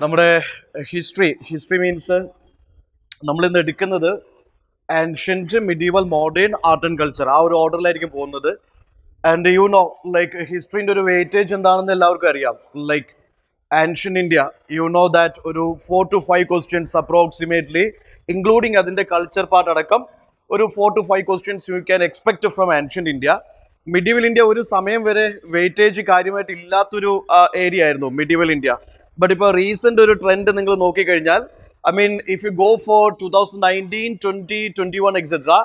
നമ്മുടെ history means നമ്മളിന്ന് എടുക്കുന്നത് ancient medieval modern art and culture ആ ഒരു ഓർഡറിലായിരിക്കും പോകുന്നത്. ആൻഡ് യു നോ ലൈക്ക് ഹിസ്റ്ററിൻ്റെ ഒരു വെയിറ്റേജ് എന്താണെന്ന് എല്ലാവർക്കും അറിയാം. Like ancient India, you know that ഒരു 4 to 5 ക്വസ്റ്റ്യൻസ് അപ്രോക്സിമേറ്റ്ലി ഇൻക്ലൂഡിങ് അതിൻ്റെ കൾച്ചർ പാർട്ട് അടക്കം ഒരു 4 to 5 questions you can expect from ancient India. Medieval India ഒരു സമയം വരെ വെയിറ്റേജ് കാര്യമായിട്ട് ഇല്ലാത്തൊരു ഏരിയ ആയിരുന്നു മിഡീവൽ ഇന്ത്യ. ബട്ട് ഇപ്പോൾ റീസെൻ്റ് ഒരു ട്രെൻഡ് നിങ്ങൾ നോക്കിക്കഴിഞ്ഞാൽ, I mean, if you go for 2019, 20, 21, etc.,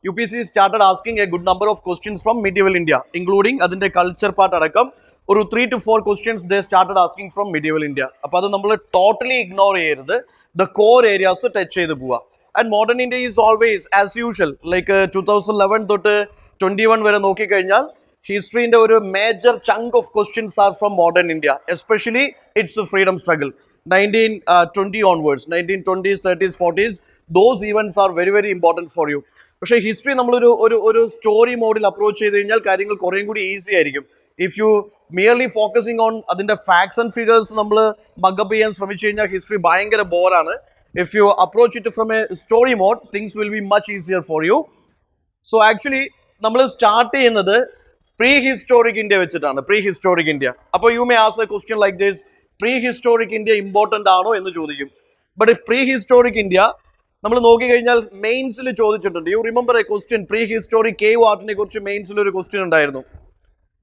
UPC started asking a good number of questions from medieval India, including adinte culture part adakam oru 3 to 4 questions they started asking from medieval India. Appo adu nammal totally ignore cheyirudhu, the core areas touch cheyidu poova. And modern India is always as usual, like 2011 തൊട്ട് 21 വരെ നോക്കി കഴിഞ്ഞാൽ ഹിസ്റ്ററിന്റെ ഒരു major chunk of questions are from modern India, especially it's freedom struggle 1920 onwards, 1920s, 30s, 40s, those events are very, very important for you. പക്ഷേ history നമ്മളൊരു story മോഡിൽ approach ചെയ്ത് കഴിഞ്ഞാൽ കാര്യങ്ങൾ കുറേയും കൂടി ഈസി ആയിരിക്കും. If you merely focusing on അതിൻ്റെ ഫാക്ട്സ് ആൻഡ് ഫിഗേഴ്സ് നമ്മൾ മഗപ്പ് ചെയ്യാൻ ശ്രമിച്ചു കഴിഞ്ഞാൽ ഹിസ്റ്ററി ഭയങ്കര ബോറാണ്. If you approach it from a story mode, things will be much easier for you. So actually നമ്മൾ സ്റ്റാർട്ട് ചെയ്യുന്നത് പ്രീ ഹിസ്റ്റോറിക് ഇന്ത്യ വെച്ചിട്ടാണ്. Prehistoric India. അപ്പോൾ you may ask a question like this: prehistoric India important ആണോ എന്ന് ചോദിക്കും. But pre historic India നമ്മൾ നോക്കിക്കഴിഞ്ഞാൽ മെയിൻസിൽ ചോദിച്ചിട്ടുണ്ട്. You remember a question, prehistoric cave ആർട്ടിനെ കുറിച്ച് മെയിൻസിൽ ഒരു ക്വസ്റ്റ്യൻ ഉണ്ടായിരുന്നു.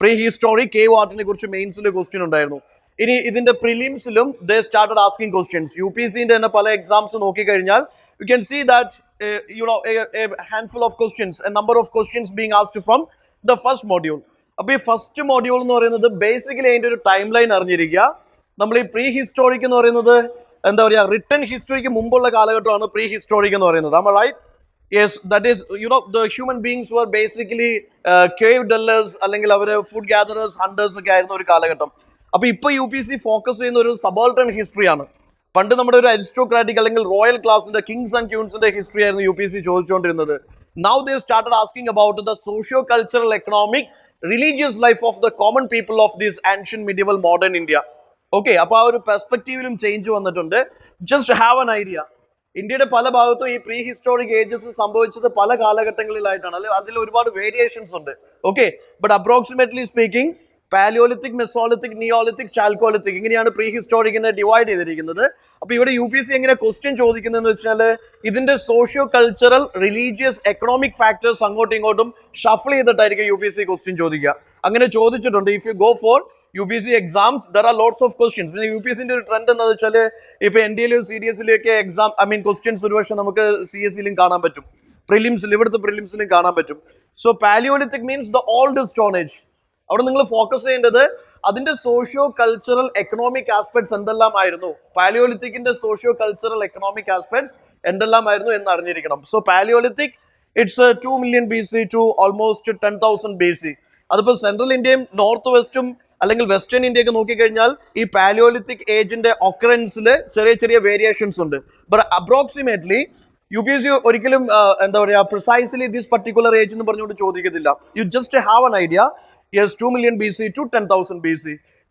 പ്രീ ഹിസ്റ്റോറിക് കേവ് ആർട്ടിനെ കുറിച്ച് മെയിൻസിൽ ക്വസ്റ്റ്യൻ ഉണ്ടായിരുന്നു. ഇനി ഇതിന്റെ പ്രിലിംസിലും they started asking questions. U P സിന്റെ തന്നെ പല എക്സാംസ് നോക്കിക്കഴിഞ്ഞാൽ you can see that a handful of questions, a number of questions being asked from the first module. അപ്പോൾ ഈ ഫസ്റ്റ് മോഡ്യൂൾ എന്ന് പറയുന്നത് ബേസിക്കലി അതിൻ്റെ ഒരു ടൈം ലൈൻ അറിഞ്ഞിരിക്കുക. നമ്മൾ ഈ പ്രീ ഹിസ്റ്റോറിക് എന്ന് പറയുന്നത് എന്താ പറയുക, റിട്ടൺ ഹിസ്റ്ററിക്ക് മുമ്പുള്ള കാലഘട്ടമാണ് പ്രീ ഹിസ്റ്റോറിക് എന്ന് പറയുന്നത്. Am I right? Yes, that is the human beings were basically cave dwellers, അല്ലെങ്കിൽ അവർ ഫുഡ് ഗ്യാദറേഴ്സ്, ഹണ്ടേഴ്സ് ഒക്കെ ആയിരുന്ന ഒരു കാലഘട്ടം. അപ്പോൾ ഇപ്പോൾ യു പി സി ഫോക്കസ് ചെയ്യുന്ന ഒരു സബോൾട്ടൺ ഹിസ്റ്ററിയാണ്. പണ്ട് നമ്മുടെ ഒരു അരിസ്റ്റോക്രാറ്റിക് അല്ലെങ്കിൽ റോയൽ ക്ലാസിന്റെ കിങ്സ് ആൻഡ് ക്യൂൻസിന്റെ ഹിസ്റ്ററി ആയിരുന്നു യു പി സി ചോദിച്ചുകൊണ്ടിരുന്നത്. Now they started asking about the socio cultural, economic, religious life of the common people of this ancient medieval modern India. Okay, അപ്പോൾ ആ ഒരു പെർസ്പെക്റ്റീവിലും ചേഞ്ച് വന്നിട്ടുണ്ട്. ജസ്റ്റ് ഹാവ് എൻ ഐഡിയ, ഇന്ത്യയുടെ പല ഭാഗത്തും ഈ പ്രീ ഹിസ്റ്റോറിക് ഏജസ് സംഭവിച്ചത് പല കാലഘട്ടങ്ങളിലായിട്ടാണ്. അതിൽ ഒരുപാട് വേരിയേഷൻസ് ഉണ്ട്. Okay, but approximately speaking Paleolithic, Mesolithic, Neolithic, Chalcolithic, ഇങ്ങനെയാണ് പ്രീ ഹിസ്റ്റോറിക്കിനെ ഡിവൈഡ് ചെയ്തിരിക്കുന്നത്. അപ്പോൾ ഇവിടെ യു പി സി എങ്ങനെ ക്വസ്റ്റ്യൻ ചോദിക്കുന്നതെന്ന് വെച്ചാൽ ഇതിന്റെ socio cultural, religious, economic factors അങ്ങോട്ടും ഇങ്ങോട്ടും ഷഫിൾ ചെയ്തിട്ടായിരിക്കും യു പി സി ക്വസ്റ്റ്യൻ ചോദിക്കുക. അങ്ങനെ ചോദിച്ചിട്ടുണ്ട്. If you go for UPC exams, there are lots of questions. പിന്നെ യു പി സിന്റെ ഒരു ട്രെൻഡ് എന്താണെന്ന് വെച്ചാൽ ഇപ്പോൾ എൻ ഡി എയിലും സി ഡി എസിലും ഒക്കെ എക്സാം, ക്വസ്റ്റ്യൻസ് ഒരുപക്ഷെ നമുക്ക് സി എസ് സിയിലും കാണാൻ പറ്റും, പ്രിലിംസിൽ, ഇവിടുത്തെ പ്രിലിംസിലും കാണാൻ പറ്റും. So Paleolithic means the old stone age. അവിടെ നിങ്ങൾ ഫോക്കസ് ചെയ്യേണ്ടത് അതിന്റെ സോഷ്യോ കൾച്ചറൽ, എക്കണോമിക് ആസ്പെക്ട്സ് എന്തെല്ലാമായിരുന്നു, പാലിയോലിത്തിക്കിന്റെ സോഷ്യോ കൾച്ചറൽ, എക്കണോമിക് ആസ്പെക്ട്സ് എന്തെല്ലാമായിരുന്നു എന്ന് അറിഞ്ഞിരിക്കണം. So Paleolithic it's 2 million BC to almost 10,000 BC. അതിപ്പോൾ സെൻട്രൽ ഇന്ത്യയും നോർത്ത് വെസ്റ്റും അല്ലെങ്കിൽ വെസ്റ്റേൺ ഇന്ത്യയൊക്കെ നോക്കിക്കഴിഞ്ഞാൽ ഈ പാലിയോലിത്തിക് ഏജിന്റെ ഒക്കറൻസിൽ ചെറിയ ചെറിയ വേരിയേഷൻസ് ഉണ്ട്. But approximately U P S C ഒരിക്കലും എന്താ പറയുക, പ്രിസൈസ്ലി ദിസ് പർട്ടിക്കുലർ ഏജ് എന്ന് പറഞ്ഞുകൊണ്ട് ചോദിക്കത്തില്ല. You just have an idea. Yes, 2 million BC to 10,000 BC.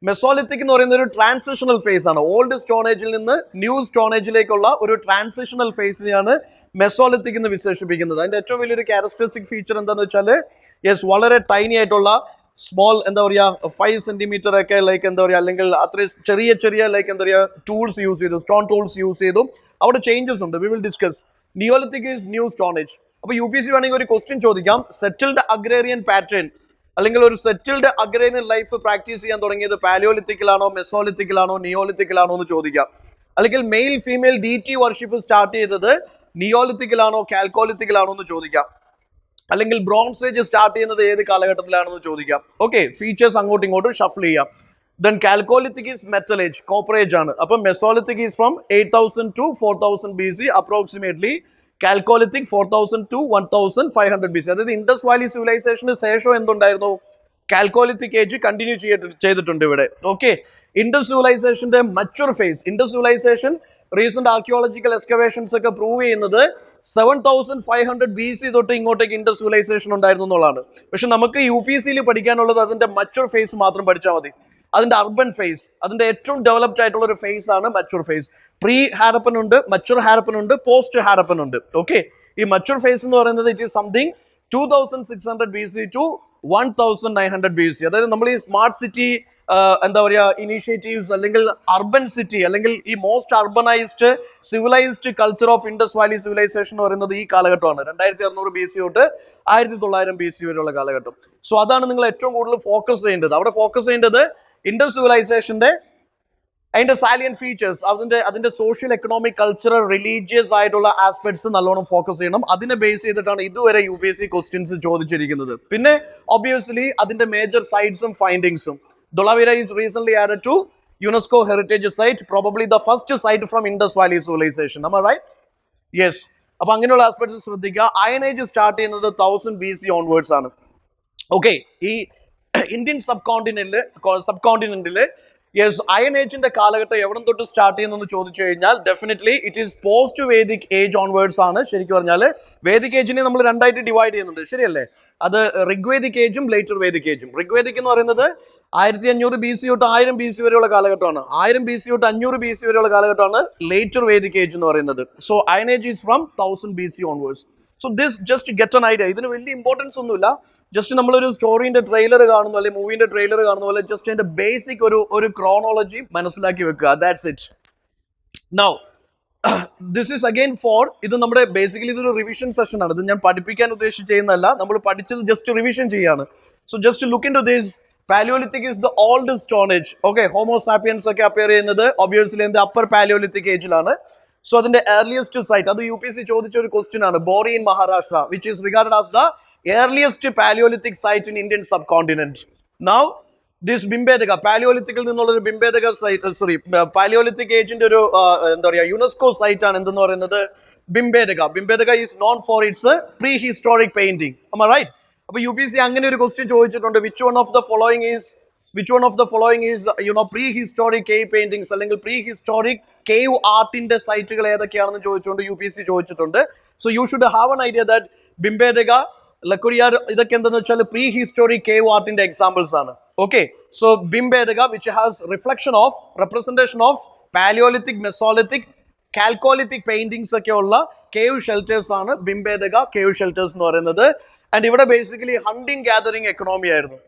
Mesolithic എന്ന് പറയുന്ന ഒരു ട്രാൻസിഷണൽ ഫേസ് ആണ്. ഓൾഡ് സ്റ്റോൺ ഏജിൽ നിന്ന് ന്യൂ സ്റ്റോൺ ഏജിലേക്കുള്ള ഒരു ട്രാൻസിഷണൽ ഫേസിനെയാണ് മെസോലിത്തിക് എന്ന് വിശേഷിപ്പിക്കുന്നത്. അതിന്റെ ഏറ്റവും വലിയൊരു ക്യാരക്ടറിസ്റ്റിക് ഫീച്ചർ എന്താണെന്ന് വെച്ചാൽ, യെസ്, വളരെ ടൈനി ആയിട്ടുള്ള സ്മോൾ, എന്താ പറയുക, 5 centimeter ഒക്കെ, ലൈക്ക് എന്താ പറയുക, അല്ലെങ്കിൽ അത്രയും ചെറിയ ചെറിയ ലൈക്ക് എന്താ പറയുക ടൂൾസ് യൂസ് ചെയ്തു, സ്റ്റോൺ ടൂൾസ് യൂസ് ചെയ്തു. അവിടെ ചേഞ്ചസ് ഉണ്ട്. We will discuss. Neolithic is new stone age. അപ്പോൾ യു പി സി വേണമെങ്കിൽ ഒരു ക്വസ്റ്റ്യൻ ചോദിക്കാം, സെറ്റിൽഡ് അഗ്രേറിയൻ പാറ്റേൺ അല്ലെങ്കിൽ ഒരു സെറ്റിൽഡ് അഗ്രേറിയൻ ലൈഫ് പ്രാക്ടീസ് ചെയ്യാൻ തുടങ്ങിയത് പാലിയോലിത്തിക്കിലാണോ, മെസോലിത്തിക്കിലാണോ, നിയോലിത്തിക്കിലാണോ എന്ന് ചോദിക്കാം. അല്ലെങ്കിൽ mail female deity worship start ചെയ്തത് നിയോലിത്തിക്കിലാണോ, കാൽക്കോലിത്തിക്കിലാണോ എന്ന് ചോദിക്കാം. അല്ലെങ്കിൽ ബ്രോൺസ് ഏജ് സ്റ്റാർട്ട് ചെയ്യുന്നത് ഏത് കാലഘട്ടത്തിലാണെന്ന് ചോദിക്കാം. ഓക്കെ, ഫീച്ചേഴ്സ് അങ്ങോട്ടും ഇങ്ങോട്ടും ഷഫിൾ ചെയ്യാം. Then Chalcolithic is metal age, copper age ആണ്. അപ്പം Mesolithic is from 8,000 to 4,000 BC approximately. Chalcolithic 4,000 to 1,500 BC. അതായത് ഇൻഡസ് വാലി സിവിലൈസേഷന് ശേഷം എന്തുണ്ടായിരുന്നു, കാൽക്കോലിത്തിക് ഏജ് കണ്ടിന്യൂ ചെയ്തിട്ടുണ്ട് ഇവിടെ. ഓക്കെ, ഇൻഡസ് സിവിലൈസേഷന്റെ mature phase, Indus civilization recent archaeological excavations ഒക്കെ പ്രൂവ് ചെയ്യുന്നത് 7,500 BC തൊട്ട് ഇങ്ങോട്ടേക്ക് ഇൻഡസ് സിവിലൈസേഷൻ ഉണ്ടായിരുന്നു എന്നുള്ളതാണ്. പക്ഷെ നമുക്ക് യു പി സിയിൽ പഠിക്കാനുള്ളത് അതിന്റെ മച്വർ ഫേസ് മാത്രം പഠിച്ചാൽ മതി. അതിന്റെ അർബൻ ഫേസ്, അതിന്റെ ഏറ്റവും ഡെവലപ്ഡ് ആയിട്ടുള്ള ഒരു ഫേസ് ആണ് മച്ചുർ ഫേസ്. പ്രീ ഹാരപ്പൻ ഉണ്ട്, മച്ചുർ ഹാരപ്പൻ ഉണ്ട്, പോസ്റ്റ് ഹാരപ്പൻ ഉണ്ട്. ഓക്കെ, ഈ മച്ചുർ ഫേസ് എന്ന് പറയുന്നത് it is something 2600 BC to 1900 BC. അതായത് നമ്മൾ ഈ സ്മാർട്ട് സിറ്റി എന്താ പറയുക ഇനീഷ്യേറ്റീവ്സ് അല്ലെങ്കിൽ അർബൻ സിറ്റി അല്ലെങ്കിൽ ഈ most urbanised civilised culture of Indus valley civilisation എന്ന് പറയുന്നത് ഈ കാലഘട്ടമാണ്. 2600 BC തൊട്ട് 1900 BC വരെയുള്ള കാലഘട്ടം. സോ അതാണ് നിങ്ങൾ ഏറ്റവും കൂടുതൽ ഫോക്കസ് ചെയ്യേണ്ടത്. അവിടെ ഫോക്കസ് ചെയ്യേണ്ടത് ഇൻഡസ് സിവിലൈസേഷന്റെ അതിന്റെ സാലിയൻ ഫീച്ചേഴ്സ്, അതിന്റെ സോഷ്യൽ, എക്കണോമിക്, കൾച്ചറൽ, റിലീജിയസ് ആയിട്ടുള്ള ആസ്പെക്ട്സ് നല്ലോണം ഫോക്കസ് ചെയ്യണം. അതിനെ ബേസ് ചെയ്തിട്ടാണ് ഇതുവരെ UPSC ക്വസ്റ്റ്യൻസ് ചോദിച്ചിരിക്കുന്നത്. പിന്നെ ഒബ്വിയസ്ലി അതിന്റെ major സൈറ്റ്സും ഫൈൻഡിങ്സും. Dholavira is recently added to UNESCO heritage site, probably the first site from Indus Valley Civilization. Am I right? Yes. അപ്പോൾ അങ്ങനെയുള്ള ആസ്പെക്ട്സ് ശ്രദ്ധിക്കുക. അയൺ ഏജ് സ്റ്റാർട്ട് ചെയ്യുന്നത് 1000 BC ഓൺവേർഡ്സ് ആണ്. ഓക്കെ, ഈ Indian സബ്കോണ്ടിനെന്റില് yes iron ഏജിന്റെ കാലഘട്ടം എവിടെ തൊട്ട് start ചെയ്യുന്നു ചോദിച്ചു കഴിഞ്ഞാൽ definitely it is post Vedic age onwards ആണ്. ശരിക്കും പറഞ്ഞാൽ വേദിക് ഏജിനെ നമ്മൾ രണ്ടായിട്ട് ഡിവൈഡ് ചെയ്യുന്നുണ്ട്, ശരിയല്ലേ? അത് ഋഗ്വേദിക് ഏജും ലേറ്റർ വേദിക് ഏജും. ഋഗ്വേദിക് എന്ന് പറയുന്നത് 1500 BC തൊട്ട് 1000 BC വരെയുള്ള കാലഘട്ടമാണ്. 1000 BC തൊട്ട് 500 BC വരെയുള്ള കാലഘട്ടമാണ് ലേറ്റർ വേദിക് ഏജ് എന്ന് പറയുന്നത്. So iron age is from 1000 BC onwards. So this just get an idea. ഇതിന് വലിയ ഇമ്പോർട്ടൻസ് ഒന്നുമില്ല. ജസ്റ്റ് നമ്മളൊരു സ്റ്റോറിന്റെ ട്രെയിലർ കാണുന്നു അല്ലെങ്കിൽ മൂവിന്റെ ട്രെയിലർ കാണുന്ന പോലെ ജസ്റ്റ് അതിന്റെ ബേസിക് ഒരു ക്രോണോളജി മനസ്സിലാക്കി വെക്കുക. That's it. Now this is again for, ഇത് നമ്മുടെ ബേസിക്കലി ഇതൊരു റിവിഷൻ സെഷൻ ആണ്. ഇത് ഞാൻ പഠിപ്പിക്കാൻ ഉദ്ദേശിച്ച് ചെയ്യുന്നതല്ല, നമ്മൾ പഠിച്ചത് ജസ്റ്റ് റിവിഷൻ ചെയ്യാണ്. So just look into this. Paleolithic is the oldest stone age. Okay, Homo sapiens ഒക്കെ അപ്പിയർ ചെയ്യുന്നത് ഒബ്വിയസ്ലി എന്ത് അപ്പർ പാലിയോലിത്തിക് ഏജിലാണ്. സോ അതിന്റെ ഏർലിയസ്റ്റ് സൈറ്റ്, അത് UPSC ചോദിച്ച ഒരു ക്വസ്റ്റ്യൻ ആണ്. Bori in Maharashtra which is regarded as the earliest Paleolithic site in Indian subcontinent. Now, this Bhimbedeka, Paleolithic നിന്നുള്ള Bhimbedeka site, Paleolithic ഏജിന്റെ ഒരു എന്താ പറയുക യുനെസ്കോ സൈറ്റ് ആണ് എന്തെന്ന് പറയുന്നത് Bhimbedeka. Bhimbedeka is known for its prehistoric painting. Am I right? അപ്പോൾ UPSC അങ്ങനെ ഒരു ക്വസ്റ്റ്യൻ ചോദിച്ചിട്ടുണ്ട്. Which one of the following is prehistoric cave paintings അല്ലെങ്കിൽ prehistoric cave ആർട്ടിന്റെ സൈറ്റുകൾ ഏതൊക്കെയാണെന്ന് ചോദിച്ചുകൊണ്ട് UPSC ചോദിച്ചിട്ടുണ്ട്. So you should have an idea that Bhimbedeka, ലക്കുരിയാർ, ഇതൊക്കെ എന്താണെന്ന് വെച്ചാൽ പ്രീ ഹിസ്റ്റോറിക് കേവ് ആർട്ടിന്റെ എക്സാമ്പിൾസ് ആണ്. Okay, so Bhimbetka which has representation of Paleolithic, Mesolithic, Chalcolithic paintings ഒക്കെ ഉള്ള കേവ് ഷെൽട്ടേഴ്സ് ആണ് ബിംബേദക കേവ് ഷെൽട്ടേഴ്സ് എന്ന് പറയുന്നത്. ആൻഡ് ഇവിടെ ബേസിക്കലി ഹണ്ടിങ് ഗാദറിംഗ് എക്കണോമി ആയിരുന്നു.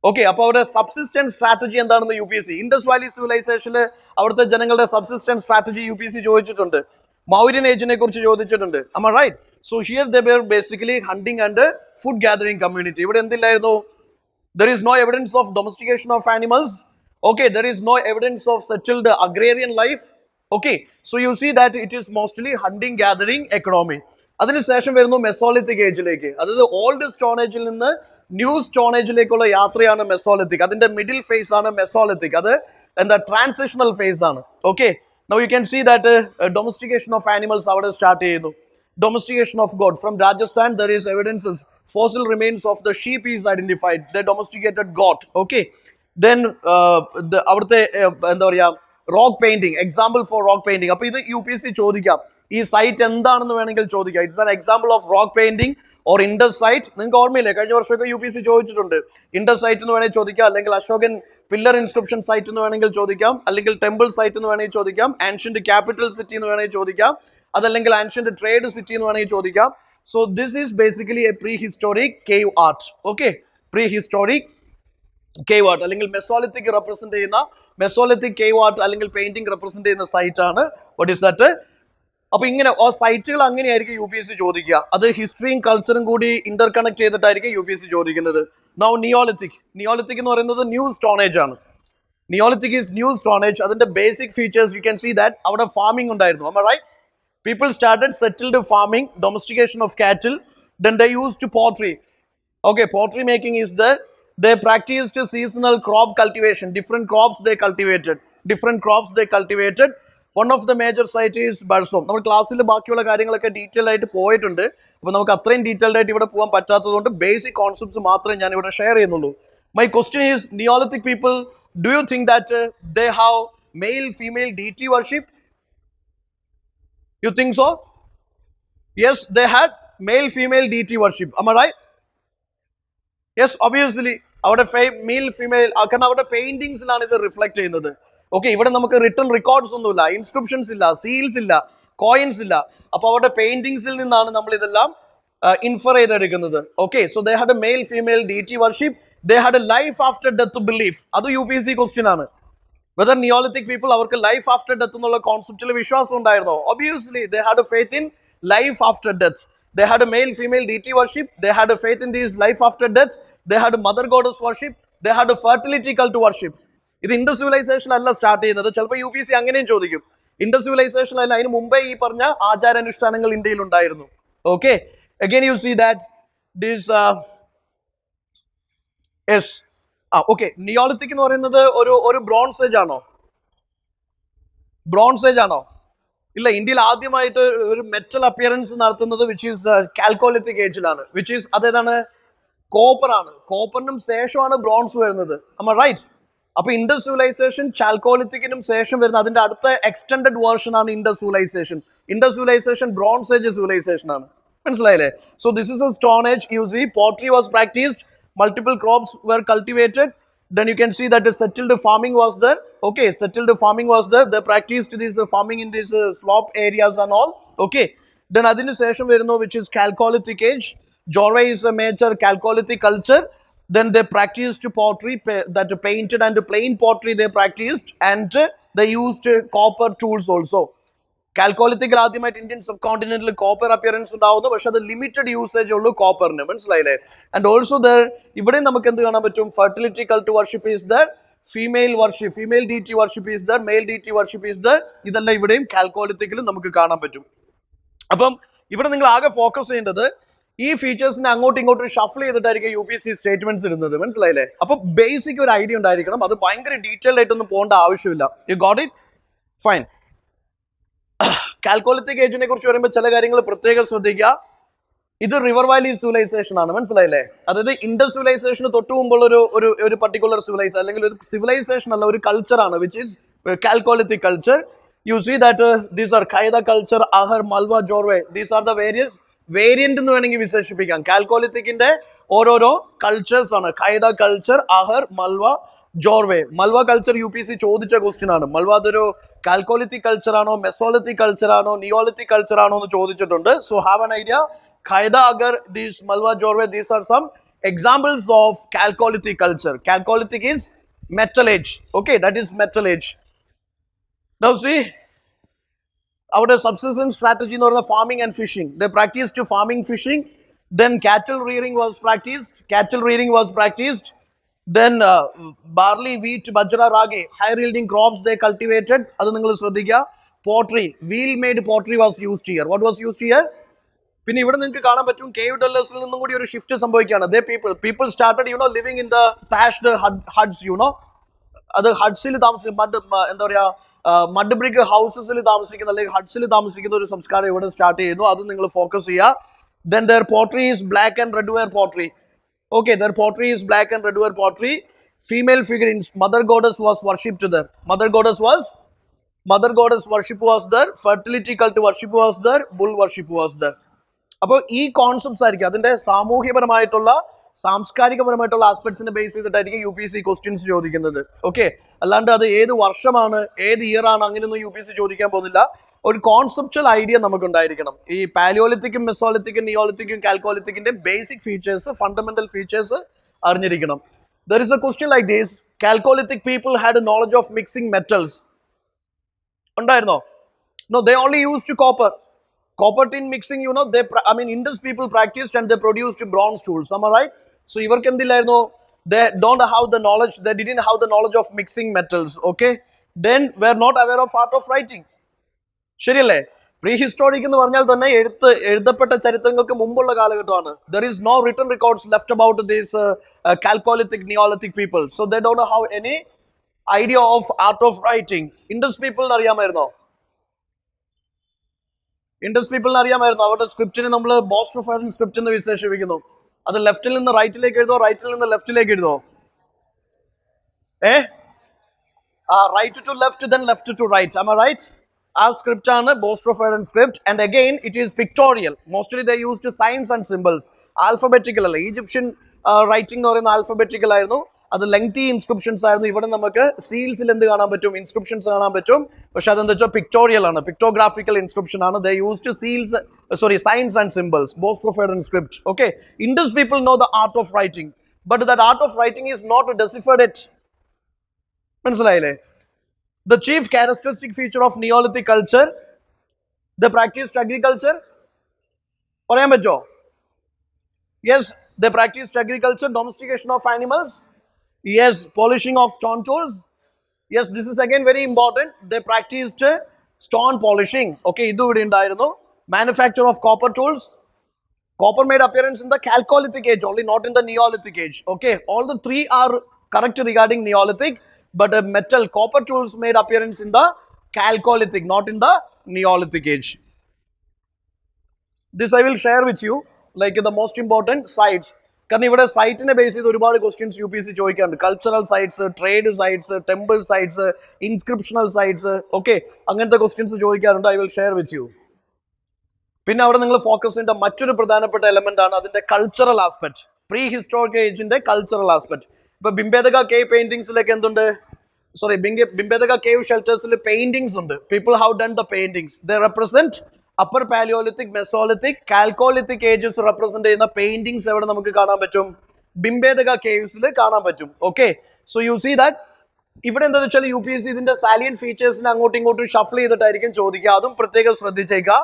ഓക്കെ, അപ്പോൾ അവരുടെ സബ്സിസ്റ്റൻസ് സ്ട്രാറ്റജി എന്താണെന്ന് UPSC, ഇൻഡസ് വാലി സിവിലൈസേഷനിൽ അവിടുത്തെ ജനങ്ങളുടെ സബ്സിസ്റ്റൻസ് സ്ട്രാറ്റജി UPSC ചോദിച്ചിട്ടുണ്ട്. മൗര്യൻ ഏജിനെ കുറിച്ച് ചോദിച്ചിട്ടുണ്ട്. Am I right? So here they were basically hunting and food gathering community. ഇവിടെ എന്തില്ലായിരുന്നു? There is no evidence of domestication of animals. Okay, there is no evidence of settled agrarian life. Okay, so you see that it is mostly hunting gathering economy. അതിനുശേഷം വരുന്നു Mesolithic ഏജിലേക്ക്. അതായത് old stone ഏജിൽ നിന്ന് new stone ഏജിലേക്കുള്ള യാത്രയാണ് Mesolithic. അതിന്റെ middle face ആണ് Mesolithic. അത് എന്താ ട്രാൻസിഷണൽ ഫേസ് ആണ്. Okay, now you can see that domestication of animals അവിടെ സ്റ്റാർട്ട് ചെയ്യുന്നു. Domestication of goat. From Rajasthan there is evidences, fossil remains of the sheep is identified. They domesticated goat. Okay, then അവിടുത്തെ എന്താ പറയുക rock painting, example for rock painting. അപ്പോൾ ഇത് UPSC ചോദിക്കാം. ഈ site എന്താണെന്ന് വേണമെങ്കിൽ ചോദിക്കാം. It's an example of rock painting or Indus site. നിങ്ങൾക്ക് ഓർമ്മയില്ലേ, കഴിഞ്ഞ വർഷമൊക്കെ UPSC ചോദിച്ചിട്ടുണ്ട്. ഇൻഡസ് സൈറ്റ് എന്ന് വേണമെങ്കിൽ ചോദിക്കാം, അല്ലെങ്കിൽ അശോകൻ പില്ലർ ഇൻസ്ക്രിപ്ഷൻ സൈറ്റ് എന്ന് വേണമെങ്കിൽ ചോദിക്കാം, അല്ലെങ്കിൽ ടെമ്പിൾ സൈറ്റ് എന്ന് വേണമെങ്കിൽ ചോദിക്കാം, ആൻഷ്യന്റ് ക്യാപിറ്റൽ സിറ്റി എന്ന് വേണമെങ്കിൽ ചോദിക്കാം, അതല്ലെങ്കിൽ ആൻഷ്യന്റ് ട്രേഡ് സിറ്റി എന്ന് വേണമെങ്കിൽ ചോദിക്കാം. So this is basically a prehistoric cave art. Okay, prehistoric cave art അല്ലെങ്കിൽ മെസോലിത്തിക് റെപ്രസെന്റ് ചെയ്യുന്ന മെസോലിത്തിക് കേവ് ആർട്ട് അല്ലെങ്കിൽ പെയിന്റിംഗ് റെപ്രസെന്റ് ചെയ്യുന്ന സൈറ്റ് ആണ്. What is that? അപ്പൊ ഇങ്ങനെ സൈറ്റുകൾ അങ്ങനെയായിരിക്കും UPSC ചോദിക്കുക. അത് ഹിസ്റ്ററിയും കൾച്ചറും കൂടി ഇന്റർ കണക്ട് ചെയ്തിട്ടായിരിക്കും UPSC ചോദിക്കുന്നത്. നൗ നിയോലിത്തിക് എന്ന് പറയുന്നത് ന്യൂ സ്റ്റോൺ ഏജ് ആണ്. Neolithic is new stone age. അതിന്റെ basic features you can see that അവിടെ ഫാമിംഗ് ഉണ്ടായിരുന്നു. Am I right? People started settled farming, domestication of cattle, then they used pottery. Okay, pottery making is there. They practiced seasonal crop cultivation. Different crops they cultivated. One of the major sites is Barsom. നമ്മൾ ക്ലാസ്സിൽ ബാക്കിയുള്ള കാര്യങ്ങളൊക്കെ detail ആയിട്ട് പോയിട്ടുണ്ട്. അപ്പോൾ നമുക്ക് അത്രയും detailed ആയിട്ട് ഇവിടെ പോകാൻ പറ്റാത്തതുകൊണ്ട് ബേസിക് കോൺസെപ്റ്റ്സ് മാത്രമേ ഞാൻ ഇവിടെ ഷെയർ ചെയ്യുന്നുള്ളൂ. My question is, Neolithic people, do you think that they have male-female deity worship? You think so? Yes, they had male-female deity worship. Am I right? Yes, obviously. അവിടെ male female കാരണം അവിടെ പെയിന്റിങ്സിലാണ് ഇത് reflect ചെയ്യുന്നത്. Okay, ഇവിടെ നമുക്ക് written records ഒന്നുമില്ല, inscriptions ഇല്ല, സീൽസ് ഇല്ല, കോയിൻസ് ഇല്ല. അപ്പൊ അവിടെ പെയിന്റിങ്സിൽ നിന്നാണ് നമ്മൾ ഇതെല്ലാം ഇൻഫർ ചെയ്തെടുക്കുന്നത്. Okay, so they had a male female deity worship, they had a life after death belief. അത് UPSC ക്വസ്റ്റ്യൻ ആണ്. വെദർ നിയോളിത്തിക് പീപ്പിൾ അവർക്ക് ലൈഫ് ആഫ്റ്റർ ഡെത്ത് എന്നുള്ള കോൺസെപ്റ്റിൽ വിശ്വാസം ഉണ്ടായിരുന്നോ? Obviously they had a faith in life after death. They had a male female deity worship, they had a faith in this life after death, they had a mother goddess worship, they had a fertility cult worship. ഇത് Indus civilisation അല്ല start ചെയ്യുന്നത്. ചിലപ്പോൾ UPSC അങ്ങനെയും ചോദിക്കും. Indus civilisation അല്ല, അതിന് മുമ്പേ ഈ പറഞ്ഞ ആചാരാനുഷ്ഠാനങ്ങൾ ഇന്ത്യയിൽ ഉണ്ടായിരുന്നു. Okay, again you see that this yes okay, Neolithic എന്ന് പറയുന്നത് ഒരു ബ്രോൺസ് ഏജ് ആണോ? ബ്രോൺസ് ഏജ് ആണോ? ഇല്ല, ഇന്ത്യയിൽ ആദ്യമായിട്ട് ഒരു മെറ്റൽ അപ്പിയറൻസ് നടത്തുന്നത് വിച്ച് ഈസ് കാൽക്കോലിത്തിക് ഏജിലാണ്. വിച്ച് ഈസ് അതേതാണ്? കോപ്പർ ആണ്. കോപ്പറിനും ശേഷമാണ് ബ്രോൺസ് വരുന്നത്. Am right? അപ്പൊ ഇൻഡസ് സിവിലൈസേഷൻ ചാൽക്കോലിത്തിക്കിനും ശേഷം വരുന്ന അതിന്റെ അടുത്ത എക്സ്റ്റെൻഡഡ് വേർഷൻ ആണ് Indus civilization. Indus civilization bronze age civilization ആണ്. മനസ്സിലായില്ലേ? So this is a stone age. U see pottery was practised, multiple crops were cultivated. Then you can see that the settled farming was there. Okay, settled farming was there. They practiced this farming in these slope areas and all. Okay, then adinu sesham varunu which is Chalcolithic age. Jorwe is a major Chalcolithic culture. Then they practiced pottery, that painted and plain pottery they practiced, and they used copper tools also. കാൽക്കോലിത്തിക്കൽ ആദ്യമായിട്ട് Indian sub കോണ്ടിനെന്റിൽ copper appearance ഉണ്ടാവുന്നു, പക്ഷെ അത് limited usage ഉള്ളൂ കോപ്പറിന്. മനസ്സിലായില്ലേ? And also there ഇവിടെ നമുക്ക് എന്ത് കാണാൻ പറ്റും? Fertility cult worship is there, female worship, female deity worship is there, male deity worship is there. ഇതെല്ലാം ഇവിടെയും കാൽക്കോലിത്തിക്കലും നമുക്ക് കാണാൻ പറ്റും. അപ്പം ഇവിടെ നിങ്ങൾ ആകെ ഫോക്കസ് ചെയ്യേണ്ടത് ഈ ഫീച്ചേഴ്സിനെ അങ്ങോട്ടും ഇങ്ങോട്ടും ഷഫിൾ ചെയ്തിട്ടായിരിക്കും UPSC സ്റ്റേറ്റ്മെന്റ്സ് ഇടുന്നത്. മനസ്സിലായില്ലേ? അപ്പൊ ബേസിക് ഒരു ഐഡിയ ഉണ്ടായിരിക്കണം. അത് ഭയങ്കര ഡീറ്റെയിൽഡ് ആയിട്ടൊന്നും പോകേണ്ട ആവശ്യമില്ല. You got it? Fine. Chalcolithic ഏജിനെ കുറിച്ച് പറയുമ്പോൾ ചില കാര്യങ്ങൾ പ്രത്യേകം ശ്രദ്ധിക്കുക. ഇത് റിവർ വാലി സിവിലൈസേഷൻ ആണ്. മനസ്സിലായില്ലേ? അതായത് ഇൻഡസ് സിവിലൈസേഷന് തൊട്ട് മുമ്പുള്ള ഒരു പർട്ടിക്കുലർ സിവിലൈസേഷൻ അല്ലെങ്കിൽ ഒരു സിവിലൈസേഷൻ അല്ല, ഒരു കൾച്ചർ ആണ്, which is Chalcolithic culture. You see that these are Kayatha culture, Ahar, Malwa, Jorwe. These are the various variant എന്ന് വേണമെങ്കിൽ വിശേഷിപ്പിക്കാം. കാൽക്കോലിത്തിക്കിന്റെ ഓരോരോ കൾച്ചേഴ്സ് ആണ്. Kayatha culture, Ahar, Malwa, Jorwe. Malwa culture UPSC ചോദിച്ച ക്വസ്റ്റ്യൻ ആണ്. മൽവ അതൊരു കാൽക്കോലിത്തിക് കൾച്ചർ ആണോ, മെസോലിത്തിക് കൾച്ചർ ആണോ, നിയോളിത്തിക് കൾച്ചർ ആണോ എന്ന് ചോദിച്ചിട്ടുണ്ട്. So have an idea. Kayatha, Ahar, these Malwa, Jorwe, these are some examples of Chalcolithic culture. Chalcolithic is metal age. Okay, that is metal age. Now see, our subsistence strategy in the farming and fishing. They practiced farming, fishing. Then cattle rearing was practiced. Then barley, wheat, bajra, ragi, high yielding crops they cultivated. Adu ningal shraddhikka. Pottery, wheel made pottery was used here. What was used here? പിന്നെ ഇവിടെ നിങ്ങൾക്ക് കാണാൻ പറ്റും cave ഡെല്ലേഴ്സിൽ നിന്നും കൂടി ഒരു shift സംഭവിക്കുകയാണ്. People started living in the thatched huts. അത് ഹഡ്സിൽ താമസിക്കും, എന്താ പറയാ, മഡ് ബ്രിക്ക് ഹൗസസിൽ താമസിക്കുന്ന അല്ലെങ്കിൽ ഹഡ്സിൽ താമസിക്കുന്ന ഒരു സംസ്കാരം ഇവിടെ സ്റ്റാർട്ട് ചെയ്യുന്നു. അത് നിങ്ങൾ ഫോക്കസ് ചെയ്യുക. Then their pottery is black and red ware pottery. Okay, their pottery is black and red ware pottery. Female figurines, mother goddess was worshipped there. Mother goddess worship was there. Fertility cult worship was there. Bull worship was there. അപ്പോൾ ഈ concepts ആയിരിക്കും അതിന്റെ സാമൂഹ്യപരമായിട്ടുള്ള സാംസ്കാരികപരമായിട്ടുള്ള ആസ്പെക്ട്സിനെ base ചെയ്തിട്ടായിരിക്കും UPSC questions ചോദിക്കുന്നത്. Okay, അല്ലാണ്ട് അത് ഏത് വർഷമാണ്, ഏത് ഇയർ ആണ്, അങ്ങനെയൊന്നും UPSC ചോദിക്കാൻ പോകുന്നില്ല. ഒരു കോൺസെപ്ച്വൽ ഐഡിയ നമുക്ക് ഉണ്ടായിരിക്കണം. ഈ പാലിയോലിത്തിക്കും, മെസോലിത്തിക്കും, നിയോലിത്തിക്കും, കാൽക്കോലിത്തിക്കിന്റെ ബേസിക് ഫീച്ചേഴ്സ്, ഫണ്ടമെന്റൽ ഫീച്ചേഴ്സ് അറിഞ്ഞിരിക്കണം. There is A question like this: Chalcolithic people had A knowledge of mixing metals. ഉണ്ടായിരുന്നോ? No, they only used copper. Copper tin mixing, Indus people practiced and they produced bronze tools. Am I right? So, ഇവർക്ക് എന്തില്ലായിരുന്നു? They don't have the knowledge. They didn't have the knowledge of mixing metals. Okay, then were not aware of art of writing. ശരിയല്ലേ? പ്രീഹിസ്റ്റോറിക് എന്ന് പറഞ്ഞാൽ തന്നെ എഴുതപ്പെട്ട ചരിത്രങ്ങൾക്ക് മുമ്പുള്ള കാലഘട്ടമാണ്. There is no written records left about these Chalcolithic, Neolithic people. So they don't have any idea of art of writing. Indus people അറിയാമായിരുന്നോ? Indus പീപ്പിളിന് അറിയാമായിരുന്നു. അവരുടെ സ്ക്രിപ്റ്റിനെ നമ്മൾ ബോസ്ട്രോഫൈഡൻ സ്ക്രിപ്റ്റ് എന്ന് വിശേഷിപ്പിക്കുന്നു. അത് ലെഫ്റ്റിൽ നിന്ന് റൈറ്റിലേക്ക് എഴുതോ, റൈറ്റിൽ നിന്ന് ലെഫ്റ്റിലേക്ക് എഴുതോ? Right to left, then left to right. Am I right? ആ സ്ക്രിപ്റ്റ് ആണ് boustrophedon script. And again it is pictorial. Mostly they used signs and symbols. Alphabetical അല്ല. ഈജിപ്ഷ്യൻ റൈറ്റിംഗ് എന്ന് പറയുന്ന ആൽഫബറ്റിക്കൽ ആയിരുന്നു. അത് ലെങ്തി ഇൻസ്ക്രിപ്ഷൻസ് ആയിരുന്നു. ഇവിടെ നമുക്ക് സീൽസിൽ എന്ത് കാണാൻ പറ്റും? ഇൻസ്ക്രിപ്ഷൻസ് കാണാൻ പറ്റും. പക്ഷെ അതെന്താ വെച്ചാൽ പിക്ടോറിയൽ ആണ്, പിക്ടോഗ്രാഫിക്കൽ ഇൻസ്ക്രിപ്ഷൻ ആണ്. They used seals, signs and symbols, both preferred in script. Okay, Indus people know the art of writing, but that art of writing is not deciphered it. മനസ്സിലായില്ലേ? The chief characteristic feature of Neolithic culture, they practiced agriculture. പറയാൻ പറ്റോ? Yes, they practiced agriculture, domestication of animals. Yes, polishing of stone tools. Yes, this is again very important. They practiced stone polishing. Okay, idu ivide undayirunnu. Manufacture of copper tools. Copper made appearance in the Chalcolithic age only, not in the Neolithic age. Okay, all the three are correct regarding Neolithic, but metal copper tools made appearance in the Chalcolithic, not in the Neolithic age. This I will share with you, like the most important sites. കാരണം ഇവിടെ സൈറ്റിനെ base ചെയ്ത് ഒരുപാട് questions U P S C ചോദിക്കാറുണ്ട്. Cultural sites, trade sites, temple sites, inscriptional sites, okay, അങ്ങനത്തെ questions ചോദിക്കാറുണ്ട്. I will share with you. പിന്നെ അവിടെ നിങ്ങൾ ഫോക്കസ് ചെയ്യേണ്ട മറ്റൊരു പ്രധാനപ്പെട്ട എലമെന്റ് ആണ് അതിന്റെ കൾച്ചറൽ ആസ്പെക്ട്, പ്രീ ഹിസ്റ്റോറിക് ഏജിന്റെ കൾച്ചറൽ ആസ്പെക്ട്. ഇപ്പൊ ബിംബേദക കേവ് പെയിന്റിങ്സിലൊക്കെ എന്തുണ്ട്? ബിംബേദക കേവ് ഷെൽട്ടേഴ്സിൽ പെയിന്റിങ്സ് ഉണ്ട്. People have done the paintings. They represent upper Paleolithic, Mesolithic, Chalcolithic ages represent ചെയ്യുന്ന പെയിന്റിങ്സ് എവിടെ നമുക്ക് കാണാൻ പറ്റും? ബിംബേദക കേവ്സിൽ കാണാൻ പറ്റും. Okay, so you see that ഇവിടെ എന്താണെന്ന് വെച്ചാൽ യു പി എസ് സി ഇതിന്റെ സാലിയൻ ഫീച്ചേഴ്സിനെ അങ്ങോട്ടും ഇങ്ങോട്ടും ഷഫിൾ ചെയ്തിട്ടായിരിക്കും ചോദിക്കുക. അതും പ്രത്യേകം ശ്രദ്ധിച്ചേക്കുക.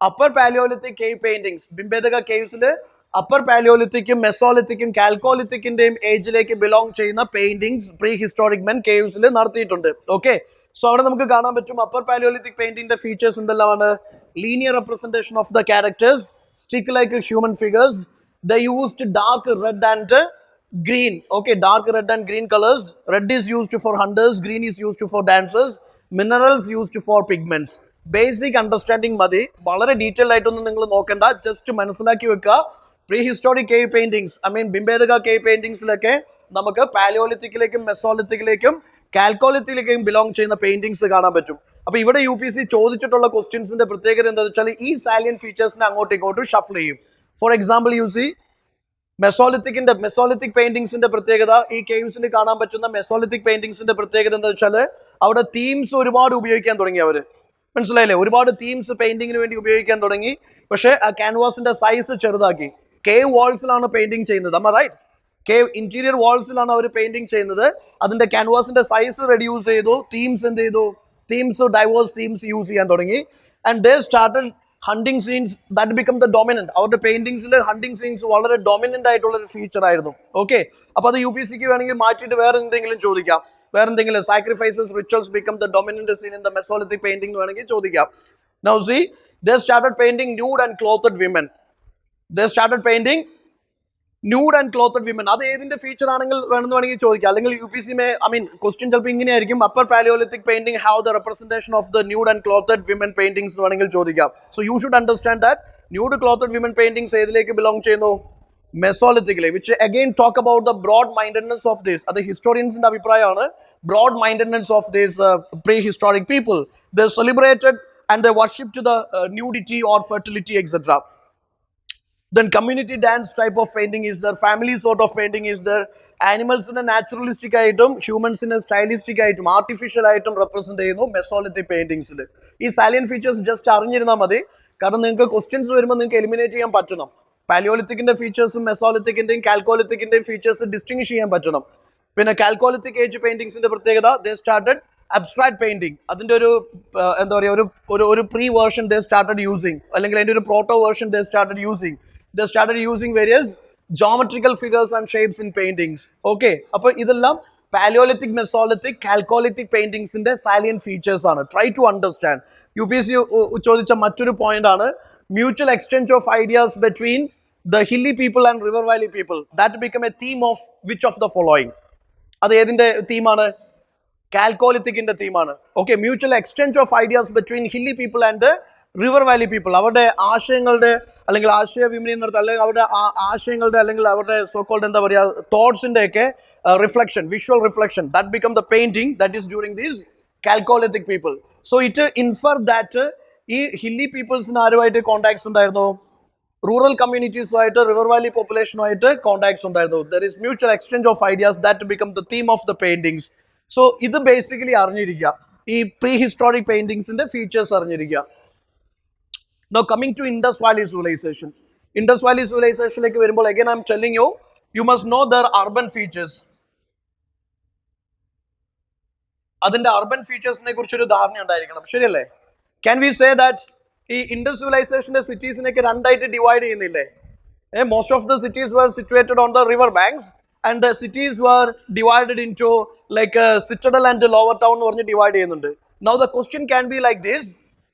Upper Paleolithic cave paintings, ബിംബേദക കേവ്സിൽ upper പാലിയോലിത്തിക്കും മെസോലിത്തിക്കും കാൽക്കോലിത്തിക്കിന്റെയും ഏജിലേക്ക് belong ചെയ്യുന്ന പെയിന്റിങ്സ് പ്രീ ഹിസ്റ്റോറിക് മെൻ കേവ്സിൽ നടത്തിയിട്ടുണ്ട്. ഓക്കെ, സോ അവിടെ നമുക്ക് കാണാൻ പറ്റും അപ്പർ പാലിയോലിത്തിക് പെയിന്റിങ്ങിന്റെ ഫീച്ചേഴ്സ് എന്തെല്ലാമാണ്? Linear representation of the characters, stick like human figures. They used dark red and green. Okay, dark red and green colors. Red is used for hunters, green is used for dancers, minerals used for pigments. Basic understanding മതി, വളരെ detail ആയിട്ടൊന്നും നിങ്ങൾ നോക്കണ്ട, just മനസ്സിലാക്കി വെക്കുക. Prehistoric cave paintings, I mean Bhimbetka cave പെയിന്റിങ്സിലൊക്കെ നമുക്ക് പാലിയോലിത്തിക്കിലേക്കും മെസോലിത്തിക്കിലേക്കും കാൽക്കോലിത്തിക്കിലേക്കും ബിലോങ് ചെയ്യുന്ന പെയിന്റിങ്സ് കാണാൻ പറ്റും. അപ്പൊ ഇവിടെ യു പി സി ചോദിച്ചിട്ടുള്ള ക്വസ്റ്റ്യൻസിന്റെ പ്രത്യേകത എന്താണെന്ന് വെച്ചാൽ ഈ സാലിയൻ ഫീച്ചേഴ്സിനെ അങ്ങോട്ടും ഇങ്ങോട്ടും ഷഫിൾ ചെയ്യും. For example you see Mesolithic പെയിന്റിങ്സിന്റെ പ്രത്യേകത, ഈ കേവ്സിൽ കാണാൻ പറ്റുന്ന മെസോലിത്തിക് പെയിന്റിങ്സിന്റെ പ്രത്യേകത എന്താ വെച്ചാൽ അവിടെ തീംസ് ഒരുപാട് ഉപയോഗിക്കാൻ തുടങ്ങി അവര്. മനസ്സിലായില്ലേ? ഒരുപാട് തീംസ് പെയിന്റിങ്ങിന് വേണ്ടി ഉപയോഗിക്കാൻ തുടങ്ങി. പക്ഷേ ആ ക്യാൻവാസിന്റെ സൈസ് ചെറുതാക്കി. കേവ് വാൾസിലാണ് പെയിന്റിങ് ചെയ്യുന്നത്. അമ്മ റൈറ്റ്? കേവ് ഇന്റീരിയർ വാൾസിലാണ് അവർ പെയിന്റിങ് ചെയ്യുന്നത്. അതിന്റെ ക്യാൻവാസിന്റെ സൈസ് റെഡ്യൂസ് ചെയ്തു. തീംസ് എന്ത് ചെയ്തു? ഡൈവേഴ്സ് തീംസ് യൂസ് ചെയ്യാൻ തുടങ്ങി. And they started hunting scenes that become the dominant. അവരുടെ പെയിന്റിങ്സിൽ ഹണ്ടിങ് സീൻസ് വളരെ ഡോമിനന്റ് ആയിട്ടുള്ള ഒരു ഫീച്ചർ ആയിരുന്നു. ഓക്കെ, അപ്പൊ അത് യു പി സിക്ക് വേണമെങ്കിൽ മാറ്റിയിട്ട് വേറെ എന്തെങ്കിലും ചോദിക്കാം. വേറെ എന്തെങ്കിലും sacrifices, rituals become the dominant scene in the Mesolithic painting എന്ന് വേണമെങ്കിൽ ചോദിക്കാം. Now see they started painting nude and clothed women. They started painting nude and clothed women. അത് ഏതിന്റെ ഫീച്ചർ ആണെങ്കിൽ വേണമെങ്കിൽ ചോദിക്കാം. അല്ലെങ്കിൽ യു പി സി ക്വസ്റ്റ്യൻ ചിലപ്പോൾ ഇങ്ങനെയായിരിക്കും, upper Paleolithic painting have the representation of the nude and clothed women paintings എന്ന് വേണമെങ്കിൽ ചോദിക്കാം. So you should understand that nude clothed women paintings ഏതിലേക്ക് ബിലോങ് ചെയ്യുന്നു? മെസോലിത്തിക്കിലെ, which again talk about the broad mindedness of this. അത് ഹിസ്റ്റോറിയൻസിന്റെ അഭിപ്രായമാണ്. Broad mindedness of this prehistoric people. They celebrated and they worshipped the nudity or fertility, etc. Then community dance type of painting is there, family sort of painting is there, animals in a naturalistic item, humans in a stylistic item, artificial item represent ചെയ്യുന്നു Mesolithic പെയിന്റിങ്സിൽ. ഈ salient features just അറിഞ്ഞിരുന്നാൽ മതി. കാരണം നിങ്ങൾക്ക് questions വരുമ്പോൾ നിങ്ങൾക്ക് eliminate ചെയ്യാൻ പറ്റണം. പാലിയോലിത്തിക്കിന്റെ ഫീച്ചേഴ്സും മെസോലിത്തിക്കിന്റെയും കാൽക്കോലിത്തിക്കിന്റെയും ഫീച്ചേഴ്സ് ഡിസ്റ്റിംഗ്വിഷ് ചെയ്യാൻ പറ്റണം. പിന്നെ കാൽക്കോലിത്തിക് ഏജ് പെയിന്റിങ്സിന്റെ പ്രത്യേകത, ദേ സ്റ്റാർട്ടഡ് അബ്സ്ട്രാക്ട് പെയിന്റിംഗ്. അതിന്റെ ഒരു എന്താ പറയുക, ഒരു പ്രീ വേർഷൻ ദേ സ്റ്റാർട്ടഡ് യൂസിങ്, അല്ലെങ്കിൽ അതിന്റെ ഒരു proto version they started using. They started using various geometrical figures and shapes in paintings. Okay, അപ്പോൾ ഇതെല്ലാം പാലിയോലിത്തിക്, മെസോലിത്തിക്, കാൽക്കോലിത്തിക് പെയിന്റിങ്സിന്റെ സാലിയൻ ഫീച്ചേഴ്സ് ആണ്. Try to understand. U P S C ചോദിച്ച മറ്റൊരു point ആണ് mutual exchange of ideas between the hilly people and river valley people. That become a theme of which of the following. അത് ഏതിന്റെ തീമാണ്? കാൽക്കോലിത്തിക്കിന്റെ തീമാണ്. Okay, mutual exchange of ideas between hilly people and river valley people. അവരുടെ ആശയങ്ങളുടെ അല്ലെങ്കിൽ ആശയവിനിമയം നടത്തുക, അല്ലെങ്കിൽ അവരുടെ ആശയങ്ങളുടെ അല്ലെങ്കിൽ അവരുടെ സോക്കോൾഡ് എന്താ പറയുക തോട്ട്സിന്റെ ഒക്കെ reflection, visual reflection, that become the painting that is during these Chalcolithic people. So it infer that ഈ ഹില്ലി പീപ്പിൾസിന് ആരുമായിട്ട് കോണ്ടാക്ട്സ് ഉണ്ടായിരുന്നു? rural communities river valley population contacts undairunnu. There is mutual exchange of ideas that become the theme of the paintings. So idu basically അറിഞ്ഞിരിക്കുക ഈ prehistoric paintings ന്റെ features അറിഞ്ഞിരിക്കുക. Now coming to Indus Valley Civilization. Indus Valley Civilization like വരുമ്പോൾ again I am telling you, you must know their urban features. അതിന്റെ urban features നെ കുറിച്ച് ഒരു ധാരണ ഉണ്ടായിരിക്കണം, ശരിയല്ലേ? Can we say that ഈ Indus Civilization cities നെയൊക്കെ രണ്ടായിട്ട് ഡിവൈഡ് ചെയ്യുന്നില്ലേ? Most of the cities were situated on the river banks and the cities were divided into like citadel and lower town എന്ന് പറഞ്ഞ് ഡിവൈഡ് ചെയ്യുന്നുണ്ട്. Now the question can be like this: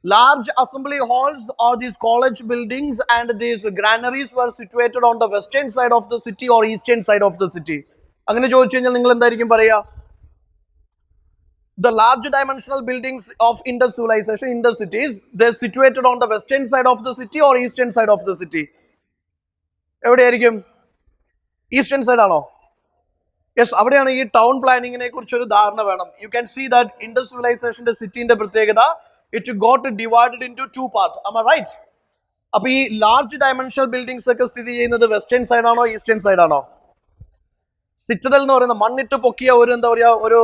large assembly halls or these college buildings and these granaries were situated on the western side of the city or eastern side of the city. അങ്ങനെ ചോദിച്ചു കഴിഞ്ഞാൽ നിങ്ങൾ എന്തായിരിക്കും പറയുക? The large dimensional buildings of Indus civilization, Indus cities, they're situated on the western side of the city or eastern side of the city? എവിടെയായിരിക്കും? Eastern side ആണോ? Yes, അവിടെയാണ് ഈ ടൗൺ പ്ലാനിങ്ങിനെ കുറിച്ചൊരു ധാരണ വേണം. You can see that Indus സിവിലൈസേഷന്റെ സിറ്റിന്റെ പ്രത്യേകത, it got divided into two part. Am I right? അപ്പൊ ഈ ലാർജ് ഡയമെൻഷണൽ ബിൽഡിംഗ്സ് ഒക്കെ സ്ഥിതി ചെയ്യുന്നത് വെസ്റ്റേൺ സൈഡ് ആണോ ഈസ്റ്റേൺ സൈഡ് ആണോ? സിറ്റഡൽ എന്ന് പറയുന്ന മണ്ണിട്ട് പൊക്കിയ ഒരു എന്താ പറയാ ഒരു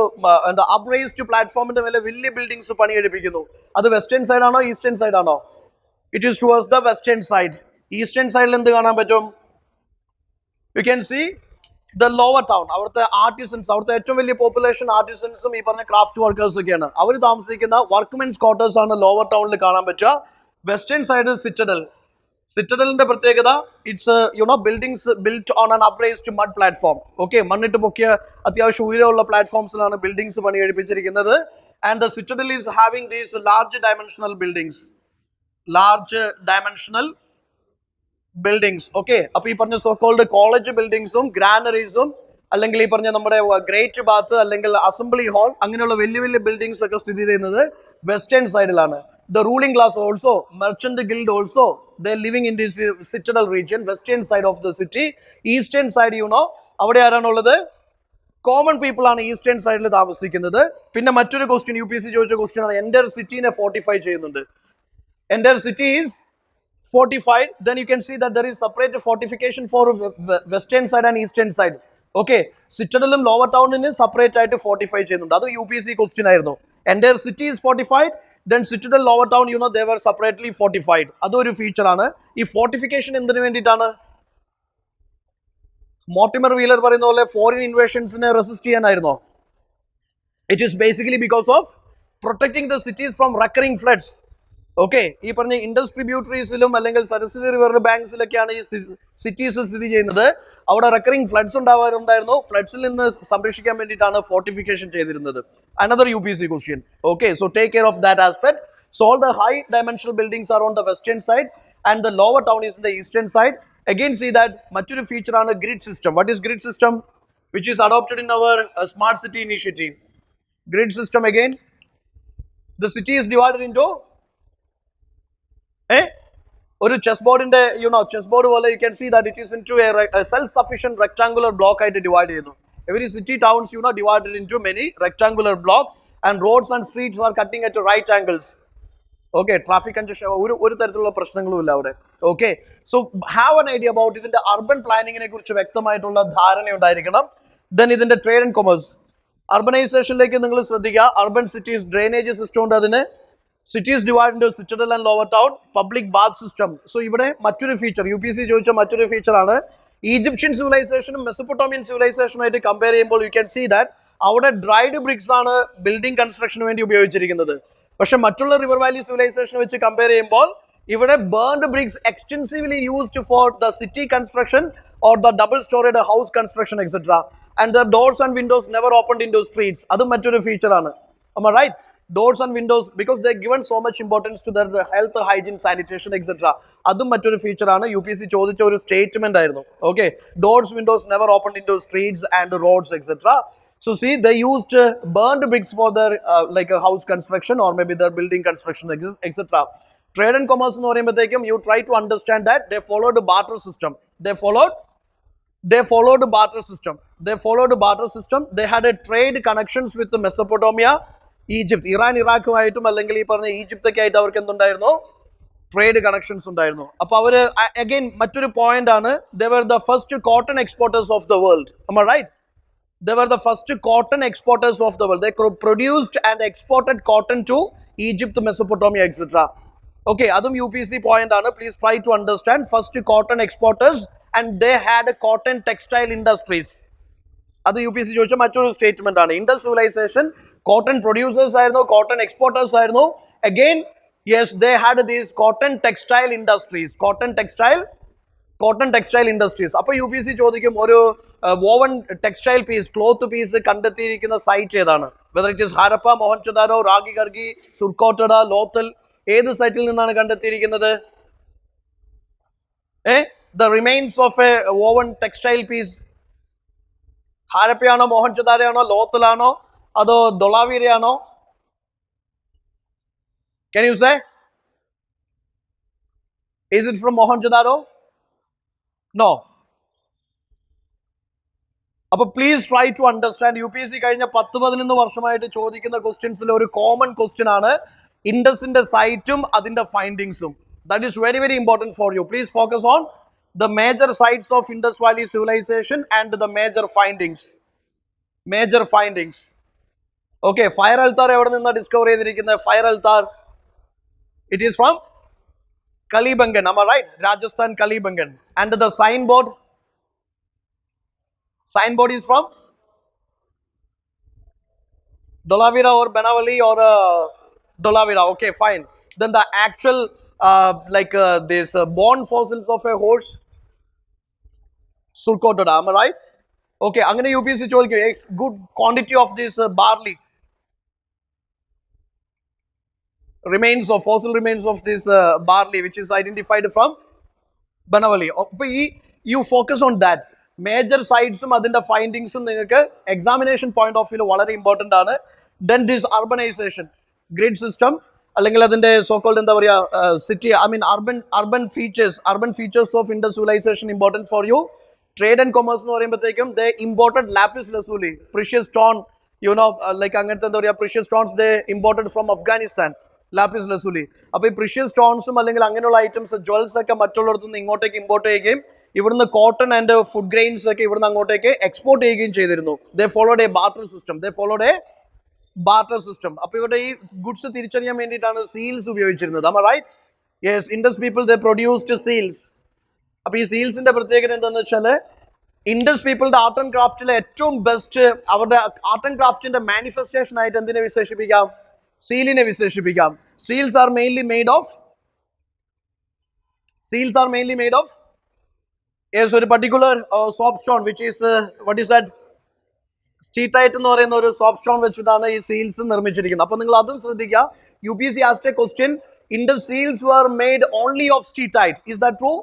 അപ്രൈസ്ഡ് പ്ലാറ്റ്ഫോമിന്റെ മേലെ വലിയ ബിൽഡിംഗ്സ് പണിയെടുപ്പിക്കുന്നു. അത് വെസ്റ്റേൺ സൈഡ് ആണോ ഈസ്റ്റേൺ സൈഡ് ആണോ? It is towards the western side. Eastern സൈഡിൽ എന്ത് കാണാൻ പറ്റും? You can see the lower town. അവിടുത്തെ ആർട്ടിസൻസ്, അവിടുത്തെ ഏറ്റവും വലിയ പോപ്പുലേഷൻ ആർട്ടിസൻസും ഈ പറഞ്ഞ ക്രാഫ്റ്റ് വർക്കേഴ്സ് ഒക്കെയാണ്. അവർ താമസിക്കുന്ന വർക്ക്മെൻസ് ക്വാർട്ടേഴ്സ് ആണ് ലോവർ ടൗണിൽ കാണാൻ പറ്റുക. Western side citadel. സിറ്റഡലിന്റെ പ്രത്യേകത, it's buildings built on an upraised mud platform. Okay, മണ്ണിട്ട് പൊക്കിയ അത്യാവശ്യം ഉയരമുള്ള പ്ലാറ്റ്ഫോംസിലാണ് ബിൽഡിംഗ്സ് പണിയെടുപ്പിച്ചിരിക്കുന്നത്. And the citadel is having these large dimensional buildings. Large dimensional buildings. Okay, അപ്പൊ ഈ പറഞ്ഞ സോ കോൾഡ് കോളേജ് ബിൽഡിംഗ്സും ഗ്രാനറീസും അല്ലെങ്കിൽ ഈ പറഞ്ഞ നമ്മുടെ ഗ്രേറ്റ് ബാത്ത് അല്ലെങ്കിൽ അസംബ്ലി ഹാൾ അങ്ങനെയുള്ള വലിയ വലിയ ബിൽഡിംഗ്സ് ഒക്കെ സ്ഥിതി ചെയ്യുന്നത് വെസ്റ്റേൺ സൈഡിലാണ്. The ruling class also, merchant guild also, they are living in this citadel region, western side of the city. Eastern side, അവിടെ ആരാണുള്ളത്? കോമൺ പീപ്പിൾ ആണ് ഈസ്റ്റേൺ സൈഡിൽ താമസിക്കുന്നത്. പിന്നെ മറ്റൊരു ക്വസ്റ്റ്യൻ, UPSC ചോദിച്ച ക്വസ്റ്റ്യൻ ആണ്, എൻ്റെ സിറ്റിനെ ഫോർട്ടിഫൈ ചെയ്യുന്നുണ്ട്. എൻ്റെ city is fortified. Then you can see that there is separate fortification for western side and eastern side. Okay, സിറ്റഡലും ലോവർ ടൗണിന് സെപ്പറേറ്റ് ആയിട്ട് ഫോർട്ടിഫൈ ചെയ്യുന്നുണ്ട്. അത് UPSC ക്വസ്റ്റ്യൻ ആയിരുന്നു. എൻ്റെ city is fortified, then citadel lower town they were separately fortified. അതൊരു feature ആണ്. ഈ ഫോർട്ടിഫിക്കേഷൻ എന്തിനു വേണ്ടിയിട്ടാണ്? മോർട്ടിമർ വീലർ പറയുന്ന പോലെ ഫോറിൻ ഇൻവേഷൻസിനെ റെസിസ്റ്റ് ചെയ്യാനായിരുന്നോ? It is basically because of protecting the cities from recurring floods. Okay, ഈ പറഞ്ഞ ഇൻഡസ് ട്രിബ്യൂട്ടറീസിലും അല്ലെങ്കിൽ സരസ്വതി റിവറിന്റെ ബാങ്ക്സിലൊക്കെയാണ് ഈ സിറ്റീസ് സ്ഥിതി ചെയ്യുന്നത്. അവിടെ റക്കറിംഗ് ഫ്ലഡ്സ് ഉണ്ടാവാറുണ്ടായിരുന്നു. ഫ്ലഡ്സിൽ നിന്ന് സംരക്ഷിക്കാൻ വേണ്ടിയിട്ടാണ് ഫോർട്ടിഫിക്കേഷൻ ചെയ്തിരുന്നത്. Another UPSC question. Okay, so take care of that aspect. So all the high dimensional buildings are on the western side and the lower town is in the eastern side. Again, see that mature feature on a grid system. What is grid system? Which is adopted in our smart city initiative. Grid system again. The city is divided into ഒരു chess ബോർഡിന്റെ chess board പോലെ you can see that it is into a self-sufficient rectangular block ആയിട്ട് divide ചെയ്യുന്നു. Every city towns divided into many rectangular block and roads and streets are cutting at right angles. Okay, traffic congestion ഒരു തരത്തിലുള്ള പ്രശ്നങ്ങളും ഇല്ല അവിടെ. Okay, so have an idea about ഇതിന്റെ urban planning നെ കുറിച്ച് വ്യക്തമായിട്ടുള്ള ധാരണ ഉണ്ടായിരിക്കണം. Then ഇതിന്റെ trade and commerce. Urbanizationലേക്ക് നിങ്ങൾ ശ്രദ്ധിക്കുക. Urban cities drainage system ഉണ്ട്. അതിന് cities divided into citadel and lower town, public bath system. So ഇവിടെ മറ്റൊരു ഫീച്ചർ UPSC ചോദിച്ച മറ്റൊരു ഫീച്ചർ ആണ്. ഈജിപ്ഷ്യൻ സിവിലൈസേഷനും മെസപ്പൊട്ടോമിയൻ സിവിലൈസേഷനുമായിട്ട് കമ്പയർ ചെയ്യുമ്പോൾ യു ക്യാൻ സീ ദാറ്റ് അവിടെ ഡ്രൈഡ് ബ്രിക്സ് ആണ് ബിൽഡിംഗ് കൺസ്ട്രക്ഷന് വേണ്ടി ഉപയോഗിച്ചിരിക്കുന്നത്. പക്ഷെ മറ്റുള്ള റിവർ വാലി സിവിലൈസേഷൻ വെച്ച് കമ്പയർ ചെയ്യുമ്പോൾ ഇവിടെ burned bricks extensively used for the city construction or the double storeyed house construction etcetera. And the doors and windows never opened into streets. അത് മറ്റൊരു ഫീച്ചർ ആണ്. Am I right? Doors and windows, because they are given so much importance to their health, hygiene, sanitation, etc. അതും മറ്റൊരു feature ആണ്. UPSC ചോദിച്ച ഒരു statement ആയിരുന്നു. Okay, doors windows never open into streets and roads etcetera. So see, they used burned bricks for their like a house construction or maybe their building construction, etc. Trade and commerce എന്ന് പറയുമ്പോഴത്തേക്കും you try to understand that they followed a barter system. They followed barter system. They had a trade connections with Mesopotamia, Egypt, Iran ഇറാഖുമായിട്ടും അല്ലെങ്കിൽ ഈ പറഞ്ഞ ഈജിപ്തൊക്കെ ആയിട്ട് അവർക്ക് എന്തുണ്ടായിരുന്നു? Trade connections ഉണ്ടായിരുന്നു. അപ്പോൾ അവർ അഗൈൻ മറ്റൊരു പോയിന്റ് ആണ്, they were the first cotton exporters of the world. Am I right? They were the first cotton exporters of the world. They produced and exported cotton to Egypt, Mesopotamia, etc. Okay, അതും UPC point ആണ്. Please try to understand. First cotton exporters, and they had cotton textile industries. അത് UPC ചോദിച്ച മറ്റൊരു statement ആണ്. Indus civilization cotton producers ആയിരുന്നു, cotton exporters ആയിരുന്നു. Again, yes, they had these cotton textile industries. Cotton textile industries. അപ്പോൾ UPC ചോദിക്കും ഒരു woven textile piece, cloth piece കണ്ടെത്തിയിരിക്കുന്ന സൈറ്റ് ഏതാണ്? Whether it is Harappa, Mohenjo-daro, Ragi-Gargi, Surkotada, Lothal, ഏത് സൈറ്റിൽ നിന്നാണ് കണ്ടെത്തിയിരിക്കുന്നത്? The remains of a woven textile piece. ഹാരപ്പയാണോ, Mohenjodaro ആണോ, ലോത്തലാണോ, അതോ ദൊളാവീരയാണോ? Can you say? Is it from Mohenjo-daro? No. അപ്പോൾ please try to understand. UPC കഴിഞ്ഞ 10-11 വർഷമായിട്ട് ചോദിക്കുന്ന ക്വസ്റ്റ്യൻസിൽ ഒരു കോമൺ ക്വസ്റ്റ്യൻ ആണ് ഇൻഡസിന്റെ സൈറ്റും അതിന്റെ ഫൈൻഡിങ്സും. That is very very important for you. Please focus on the major sites of Indus Valley civilization and the major findings. Okay, fire altar എവിടെ നിന്നാണ് ഡിസ്കവർ ചെയ്തിരിക്കുന്നത്? Fire altar, it is from Kalibangan. Am I right? Rajasthan, Kalibangan. And the signboard is from Dolavira or Benavali or Dolavira. Okay, fine. Then the actual this bone fossils of a horse, Surkotada. Am I right? Okay, I'm going to UPC ചോദിക്കും a good quantity of this barley remains of fossil remains of this barley which is identified from Benavali. You focus on that. Major sites അതിന്റെ ഫൈൻഡിങ്സും നിങ്ങൾക്ക് examination point of view വളരെ important ആണ്. Then this urbanization, grid system, അല്ലെങ്കിൽ അതിന്റെ so called എന്താ പറയുക city, I mean urban features of Indus civilization important for you. Trade and commerce എന്ന് പറയുമ്പോഴത്തേക്കും they imported lapis lazuli, precious stone, like അങ്ങനത്തെ എന്താ പറയുക precious stones they imported from Afghanistan, lapis lazuli. അപ്പോൾ ഈ precious stonesഉം അല്ലെങ്കിൽ അങ്ങനെയുള്ള ഐറ്റംസ് ജ്വൽസ് ഒക്കെ മറ്റുള്ളിടത്തു നിന്ന് ഇങ്ങോട്ടേക്ക് ഇമ്പോർട്ട് ചെയ്യുകയും ഇവിടുന്ന് കോട്ടൺ ആൻഡ് ഫുഡ് ഗ്രെയിൻസ് ഒക്കെ ഇവിടുന്ന് അങ്ങോട്ടേക്ക് എക്സ്പോർട്ട് ചെയ്യുകയും ചെയ്തിരുന്നു. They followed a barter system. അപ്പോൾ ഇവിടെ ഈ ഗുഡ്സ് തിരിച്ചറിയാൻ വേണ്ടിയിട്ടാണ് സീൽസ് ഉപയോഗിച്ചിരുന്നത്. Am I right? Yes, Indus people they produced seals. അപ്പോൾ ഈ സീൽസിന്റെ പ്രത്യേകത എന്താണെന്ന് വെച്ചാൽ ഇൻഡസ് പീപ്പിളുടെ ആർട്ട് ആൻഡ് ക്രാഫ്റ്റിലെ ഏറ്റവും ബെസ്റ്റ് അവരുടെ ആർട്ട് ആൻഡ് ക്രാഫ്റ്റിന്റെ മാനിഫെസ്റ്റേഷൻ ആയിട്ട് എന്തിനെ വിശേഷിപ്പിക്കാം? സീലിനെ വിശേഷിപ്പിക്കാം. Seals are mainly made of yes, ഒരു particular soap stone which is what is that? സ്റ്റീറ്റൈറ്റ് എന്ന് പറയുന്ന ഒരു സോപ്പ് സ്റ്റോൺ വെച്ചിട്ടാണ് ഈ സീൽസ് നിർമ്മിച്ചിരിക്കുന്നത്. അപ്പോൾ നിങ്ങൾ അതും ശ്രദ്ധിക്കുക. UPC asked a question, Indus seals were made only of steatite. Is that true?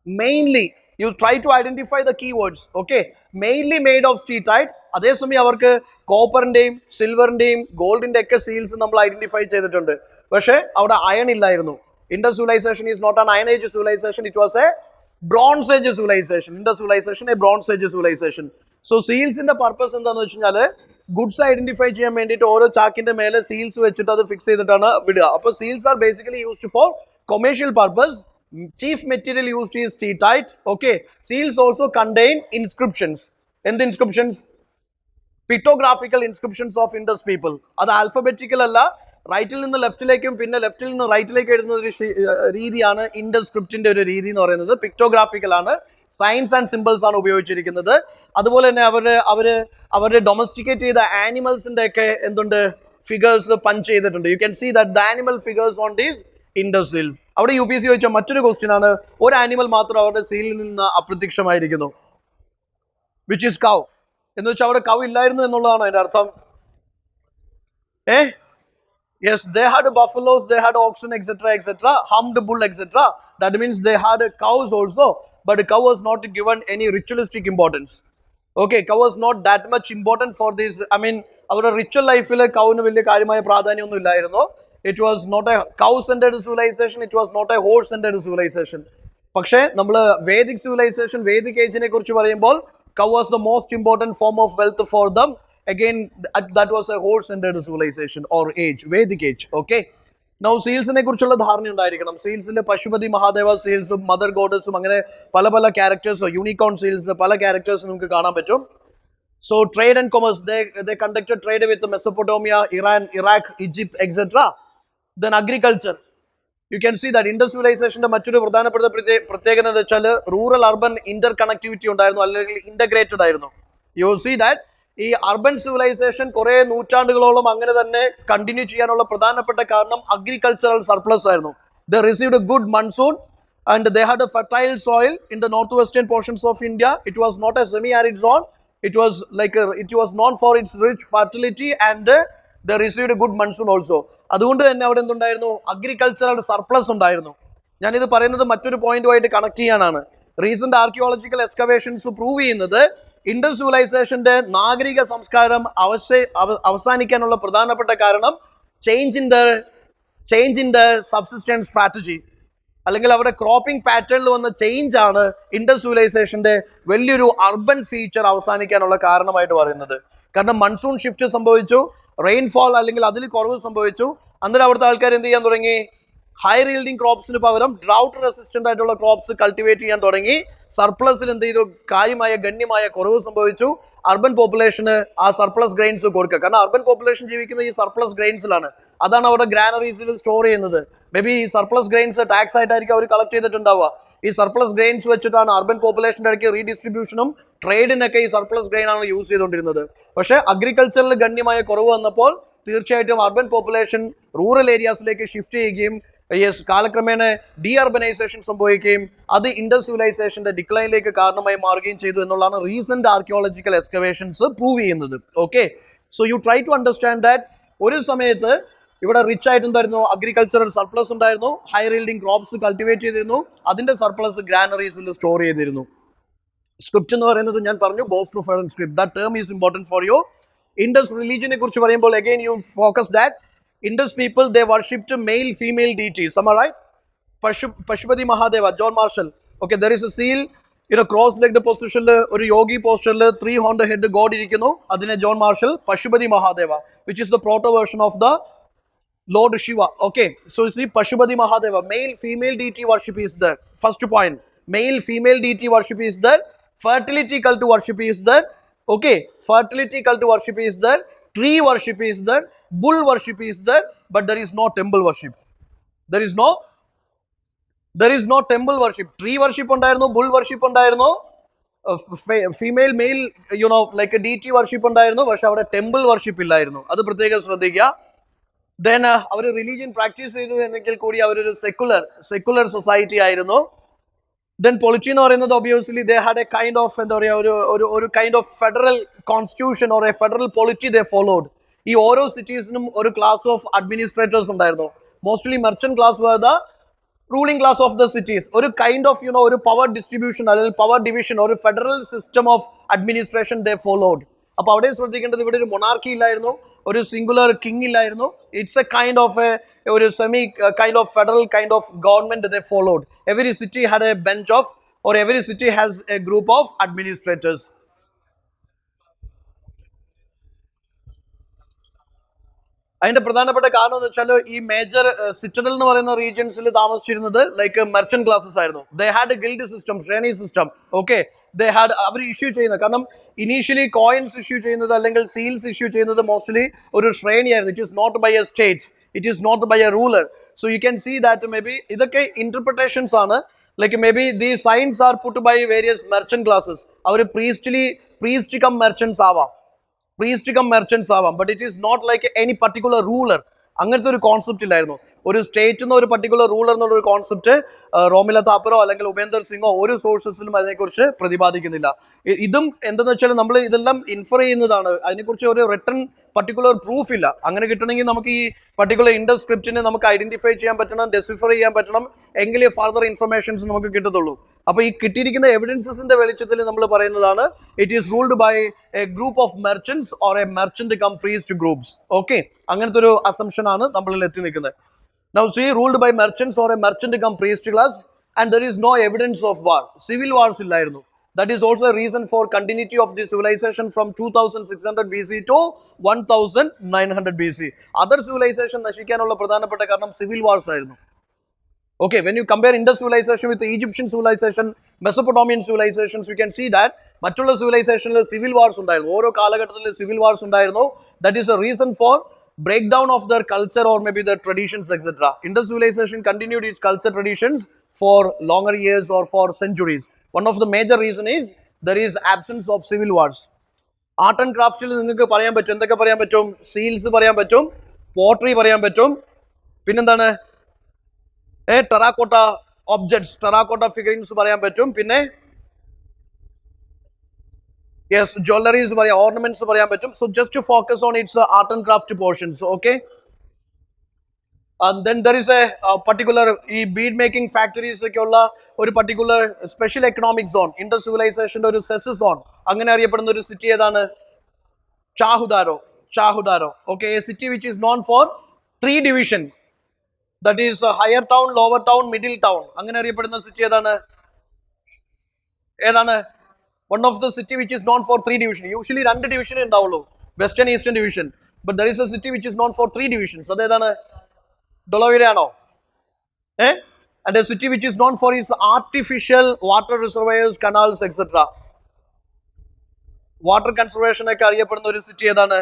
Mainly. You try to identify the keywords. Okay, mainly made of steatite. അതേസമയം അവർക്ക് കോപ്പറിന്റെയും സിൽവറിന്റെയും ഗോൾഡിന്റെ ഒക്കെ സീൽസ് നമ്മൾ ഐഡന്റിഫൈ ചെയ്തിട്ടുണ്ട്. പക്ഷേ അവിടെ അയൺ ഇല്ലായിരുന്നു. Indus civilization is not an iron age civilization. It was a bronze age civilization. Indus civilization a bronze age civilization. So സീൽസിന്റെ പർപ്പസ് എന്താണെന്ന് വെച്ച് കഴിഞ്ഞാൽ ഗുഡ്സ് ഐഡന്റിഫൈ ചെയ്യാൻ വേണ്ടിയിട്ട് ഓരോ ചാക്കിന്റെ മേലെ സീൽസ് വെച്ചിട്ട് അത് ഫിക്സ് ചെയ്തിട്ടാണ് വിടുക. അപ്പോൾ seals are basically used for commercial purpose. Chief material used is steatite. Okay, seals also contain inscriptions. എന്ത് inscriptions? Pictographical inscriptions of Indus people. അത് ആൽഫബറ്റിക്കൽ അല്ല, റൈറ്റിൽ നിന്ന് ലെഫ്റ്റിലേക്കും പിന്നെ ലെഫ്റ്റിൽ നിന്ന് റൈറ്റിലേക്ക് എഴുതുന്ന ഒരു രീതിയാണ് ഇൻഡസ് സ്ക്രിപ്റ്റിന്റെ ഒരു രീതി എന്ന് പറയുന്നത്. പിക്ടോഗ്രാഫിക്കൽ ആണ്, സൈൻസ് ആൻഡ് സിമ്പിൾസ് ആണ് ഉപയോഗിച്ചിരിക്കുന്നത്. അതുപോലെ തന്നെ അവര് ഡൊമസ്റ്റിക്കേറ്റ് ചെയ്ത ആനിമൽസിന്റെ ഒക്കെ എന്തുണ്ട് ഫിഗേഴ്സ് പഞ്ച് ചെയ്തിട്ടുണ്ട്. You can see that the animal figures on these Indus seals. അവിടെ UPC ചോദിച്ച മറ്റൊരു ക്വസ്റ്റ്യൻ ആണ്, ഒരു ആനിമൽ മാത്രം അവരുടെ സീലിൽ നിന്ന് അപ്രത്യക്ഷമായിരിക്കുന്നു, വിച്ച് ഈസ് കൗ. എന്ന് വെച്ചാൽ അവിടെ കൗ ഇല്ലായിരുന്നു എന്നുള്ളതാണ് അതിന്റെ അർത്ഥം. Yes, they had buffaloes, they had oxen, etc., hummed bull, etc. That means they had cows also, but cow was not given any ritualistic importance. Okay, cow was not that much important for this. I mean, our ritual life ile cownu veliya കാര്യമായ പ്രാധാന്യമൊന്നും ഇല്ലായിരുന്നു. It was not a cow-centered civilization. It was not a horse-centered civilization. പക്ഷേ നമ്മൾ Vedic civilization, Vedic age-നെ കുറിച്ച് പറയുമ്പോൾ cow was the most important form of wealth for them. Again, that was a horse-centered civilization or age, Vedic age. Okay. Now സീൽസിനെ കുറിച്ചുള്ള ധാരണ ഉണ്ടായിരിക്കണം. സീൽസിൽ പശുപതി മഹാദേവ സീൽസും മദർ ഗോഡസും അങ്ങനെ പല പല ക്യാരക്ടേഴ്സ്, യൂണിക്കോൺ സീൽസ്, പല ക്യാരക്ടേഴ്സ് നമുക്ക് കാണാൻ പറ്റും. So trade and commerce, they conducted trade with Mesopotamia, Iran, Iraq, Egypt, etc. Then agriculture, you can see that Industrialization മറ്റൊരു പ്രധാനപ്പെട്ട പ്രത്യേകത എന്ന് വെച്ചാൽ റൂറൽ അർബൻ ഇന്റർ കണക്ടിവിറ്റി ഉണ്ടായിരുന്നു, അല്ലെങ്കിൽ ഇന്റഗ്രേറ്റഡ് ആയിരുന്നു. യു വിൽ സീ ദാറ്റ് ഈ അർബൻ സിവിലൈസേഷൻ കുറെ നൂറ്റാണ്ടുകളോളം അങ്ങനെ തന്നെ കണ്ടിന്യൂ ചെയ്യാനുള്ള പ്രധാനപ്പെട്ട കാരണം അഗ്രികൾച്ചറൽ സർപ്ലസ് ആയിരുന്നു. They received a good monsoon and they had a fertile soil in the northwestern portions of India. It was not a semi-arid zone. It was like it was known for its rich fertility and they received a good monsoon also. അതുകൊണ്ട് തന്നെ അവിടെ എന്തുണ്ടായിരുന്നു? Agricultural surplus ഉണ്ടായിരുന്നു. ഞാനിത് പറയുന്നത് മറ്റൊരു പോയിന്റുമായിട്ട് connect ചെയ്യാനാണ്. Recent archaeological excavations prove ചെയ്യുന്നത് Indus സിവിലൈസേഷന്റെ നാഗരിക സംസ്കാരം അവസാനിക്കാനുള്ള പ്രധാനപ്പെട്ട കാരണം change in the subsistence strategy, അല്ലെങ്കിൽ അവരുടെ ക്രോപ്പിംഗ് പാറ്റേണിൽ വന്ന ചേഞ്ച് ആണ് ഇൻഡസ് സിവിലൈസേഷന്റെ വലിയൊരു അർബൻ ഫീച്ചർ അവസാനിക്കാനുള്ള കാരണമായിട്ട് പറയുന്നത്. കാരണം മൺസൂൺ ഷിഫ്റ്റ് സംഭവിച്ചു, റെയിൻഫോൾ അല്ലെങ്കിൽ അതിൽ കുറവ് സംഭവിച്ചു. അന്നേരം അവിടുത്തെ ആൾക്കാർ എന്ത് ചെയ്യാൻ തുടങ്ങി? ഹൈ റീൽഡിങ് ക്രോപ്സിന് പകരം ഡ്രൗട്ട് റെസിസ്റ്റന്റ് ആയിട്ടുള്ള ക്രോപ്സ് കൾട്ടിവേറ്റ് ചെയ്യാൻ തുടങ്ങി. സർപ്ലസിൽ എന്ത് ചെയ്തു? ഗണ്യമായ കുറവ് സംഭവിച്ചു. അർബൻ പോപ്പുലേഷന് ആ സർപ്ലസ് ഗ്രെയിൻസ് കൊടുക്കുക. കാരണം അർബൻ പോപ്പുലേഷൻ ജീവിക്കുന്ന ഈ സർപ്ലസ് ഗ്രെയിൻസിലാണ്. അതാണ് അവിടെ ഗ്രാനറീസിൽ സ്റ്റോർ ചെയ്യുന്നത്. മേ ബി ഈ സർപ്ലസ് ഗ്രെയിൻസ് ടാക്സ് ആയിട്ടായിരിക്കും അവർ കളക്ട് ചെയ്തിട്ടുണ്ടാവുക. ഈ സർപ്ലസ് ഗ്രെയിൻസ് വെച്ചിട്ടാണ് അർബൻ പോപ്പുലേഷൻ്റെ ഇടയ്ക്ക് റീഡിസ്ട്രിബ്യൂഷനും ട്രേഡിനൊക്കെ ഈ സർപ്ലസ് ഗ്രെയിൻ ആണ് യൂസ് ചെയ്തുകൊണ്ടിരുന്നത്. പക്ഷേ അഗ്രികൾച്ചറിൽ ഗണ്യമായ കുറവ് വന്നപ്പോൾ തീർച്ചയായിട്ടും അർബൻ പോപ്പുലേഷൻ റൂറൽ ഏരിയാസിലേക്ക് ഷിഫ്റ്റ് ചെയ്യുകയും കാലക്രമേണ ഡി അർബനൈസേഷൻ സംഭവിക്കുകയും അത് ഇൻഡസ് സിവിലൈസേഷന്റെ ഡിക്ലൈനിലേക്ക് കാരണമായി മാറുകയും ചെയ്തു എന്നുള്ളതാണ് റീസെന്റ് ആർക്കിയോളജിക്കൽ എക്സ്കവേഷൻസ് പ്രൂവ് ചെയ്യുന്നത്. Okay, so you try to understand that ഒരു സമയത്ത് ഇവിടെ റിച്ച് ആയിട്ടുണ്ടായിരുന്നു, അഗ്രികൾച്ചറൽ സർപ്ലസ് ഉണ്ടായിരുന്നു, ഹൈ റീൽഡിംഗ് ക്രോപ്സ് കൾട്ടിവേറ്റ് ചെയ്തിരുന്നു, അതിന്റെ സർപ്ലസ് ഗ്രാനറീസിൽ സ്റ്റോർ ചെയ്തിരുന്നു. സ്ക്രിപ്റ്റ് എന്ന് പറയുന്നത് ഞാൻ പറഞ്ഞു boast of script. That term is important for you. Indus റിലീജിയനെ കുറിച്ച് പറയുമ്പോൾ again you focus that Indus people, they worshipped male female deities. Am I right? Pashupati Mahadeva, John Marshall. Okay, there is a seal in a cross-legged position, or yogi posture, 3 head god irikkunnu. Adine John Marshall, Pashupati Mahadeva, which is the proto version of the Lord Shiva. Okay, so you see Pashupati Mahadeva, male female deity worship is there. First point, male female deity worship is there. Fertility cult worship is there. Okay, fertility cult worship is there. Tree worship is there. Bull worship is there, but there is no temple worship. There is no temple worship. Tree worship ഉണ്ടായിരുന്നു, bull worship ഉണ്ടായിരുന്നു, female male like a deity worship ഉണ്ടായിരുന്നു. പക്ഷെ അവിടെ temple worship ഇല്ലായിരുന്നു. അത് പ്രത്യേകം ശ്രദ്ധിക്കുക. Then അവർ religion practice ചെയ്തു എന്നെങ്കിൽ കൂടി അവരൊരു സെക്കുലർ സൊസൈറ്റി ആയിരുന്നു. ദെൻ പൊളിറ്റി എന്ന് പറയുന്നത് obviously they had a kind of എന്താ പറയുക ഒരു kind of federal constitution or a federal polity they followed. ഈ ഓരോ സിറ്റീസിനും ഒരു ക്ലാസ് ഓഫ് അഡ്മിനിസ്ട്രേറ്റേഴ്സ് ഉണ്ടായിരുന്നു. Mostly merchant class were the ruling class of the cities. ഒരു കൈൻഡ് ഓഫ് ഒരു പവർ ഡിസ്ട്രിബ്യൂഷൻ അല്ലെങ്കിൽ പവർ ഡിവിഷൻ, ഒരു federal system of administration they followed. അപ്പോൾ അവിടെ ശ്രദ്ധിക്കേണ്ടത് ഇവിടെ ഒരു മൊണാർക്കി ഇല്ലായിരുന്നു, ഒരു സിംഗുലർ കിങ് ഇല്ലായിരുന്നു. ഇറ്റ്സ് എ കൈൻഡ് ഓഫ് ഒരു semi kind of federal kind of government they followed. Every city had A bench of or every city has a group of administrators. അതിന്റെ പ്രധാനപ്പെട്ട കാരണം എന്ന് വെച്ചാൽ ഈ മേജർ സിറ്റഡൽ എന്ന് പറയുന്ന റീജിയൻസിൽ താമസിച്ചിരുന്നത് ലൈക്ക് മെർച്ചന്റ് ക്ലാസ്സസ് ആയിരുന്നു. They had a guild system, ശ്രേണി സിസ്റ്റം. ഓക്കെ, ദേ ഹാഡ് അവർ ഇഷ്യൂ ചെയ്യുന്നത്, കാരണം ഇനീഷ്യലി കോയിൻസ് ഇഷ്യൂ ചെയ്യുന്നത് അല്ലെങ്കിൽ സീൽസ് ഇഷ്യൂ ചെയ്യുന്നത് മോസ്റ്റ്ലി ഒരു ശ്രേണിയായിരുന്നു. It is not by a state, it is not by a ruler. So you can see that may be ഇതൊക്കെ ഇന്റർപ്രിട്ടേഷൻസ് ആണ്. Like maybe these signs are put by various merchant classes. Our priest come merchants ആവാം, but it is not like any particular ruler. അങ്ങനത്തെ ഒരു concept ഇല്ലായിരുന്നു. ഒരു state എന്ന ഒരു particular ruler എന്നുള്ള ഒരു കോൺസെപ്റ്റ് റോമില താപ്പറോ അല്ലെങ്കിൽ ഉപേന്ദർ സിംഗോ ഒരു സോഴ്സസിലും അതിനെക്കുറിച്ച് പ്രതിപാദിക്കുന്നില്ല. ഇതും എന്തെന്ന് വെച്ചാൽ നമ്മൾ ഇതെല്ലാം ഇൻഫർ ചെയ്യുന്നതാണ്, അതിനെക്കുറിച്ച് ഒരു റിട്ടൺ പർട്ടിക്കുലർ പ്രൂഫ് ഇല്ല. അങ്ങനെ കിട്ടണമെങ്കിൽ നമുക്ക് ഈ പർട്ടിക്കുലർ ഇൻഡസ് സ്ക്രിപ്റ്റിനെ നമുക്ക് ഐഡന്റിഫൈ ചെയ്യാൻ പറ്റണം, ഡെസിഫർ ചെയ്യാൻ പറ്റണം, എങ്കിലേ ഫർദർ ഇൻഫർമേഷൻസ് നമുക്ക് കിട്ടത്തുള്ളൂ. അപ്പോൾ ഈ കിട്ടിയിരിക്കുന്ന എവിഡൻസസിന്റെ വെളിച്ചത്തിൽ നമ്മൾ പറയുന്നതാണ് it is ruled by a group of merchants or a merchant cum priest groups. Okay, അങ്ങനത്തെ ഒരു അസംഷൻ ആണ് നമ്മളിൽ എത്തി നിൽക്കുന്നത്. Now see, ruled by merchants or a merchant come priest class, and there is no evidence of war. Civil wars ഇല്ലായിരുന്നു. That is also a reason for continuity of the civilization from 2600 BC to 1900 BC. Other civilization നശിക്കാനുള്ള പ്രധാനപ്പെട്ട കാരണം civil wars ആയിരുന്നു. Okay, when you compare Indus civilization with the Egyptian civilization, Mesopotamian civilizations, you can see that മറ്റുള്ള civilizationൽ civil wars ഉണ്ടായിരുന്നു. ഓരോ കാലഘട്ടത്തിൽ civil wars ഉണ്ടായിരുന്നു. That is a reason for breakdown of their culture or maybe their traditions, etc. Indus civilization continued its culture traditions for longer years or for centuries. One of the major reason is there is absence of civil wars. Art and crafts നിങ്ങൾക്ക് പറയാൻ പറ്റും, എന്തൊക്കെ പറയാൻ പറ്റും? Seals പറയാൻ പറ്റും, pottery പറയാൻ പറ്റും, പിന്നെന്താണ് terracotta objects, terracotta figurines പറയാൻ പറ്റും, പിന്നെ yes, jewelries പറയാം, ornaments പറയാൻ പറ്റും. So just to focus on its art and craft portions, okay. And then there is a particular bead making factories ഒക്കെ ഉള്ള ഒരു particular special economic zone, Indus civilization ഒരു cess zone, അങ്ങനെ അറിയപ്പെടുന്ന ഒരു city ഏതാണ്? Chahudaro. Okay, a city which is known for 3 division. That is higher town, lower town, middle town. അങ്ങനെ അറിയപ്പെടുന്ന city ഏതാണ്? One of the city which is known for 3 division. Usually 2 division ഉണ്ടാവുള്ളൂ, western eastern division, but there is a city which is known for 3 divisions. അതേതാണ്? ഡൊളോവിരയാണോ? And a city which is known for its artificial water reservoirs, canals, etc. Water conservation ഒക്കെ അറിയപ്പെടുന്ന ഒരു city ഏതാണ്?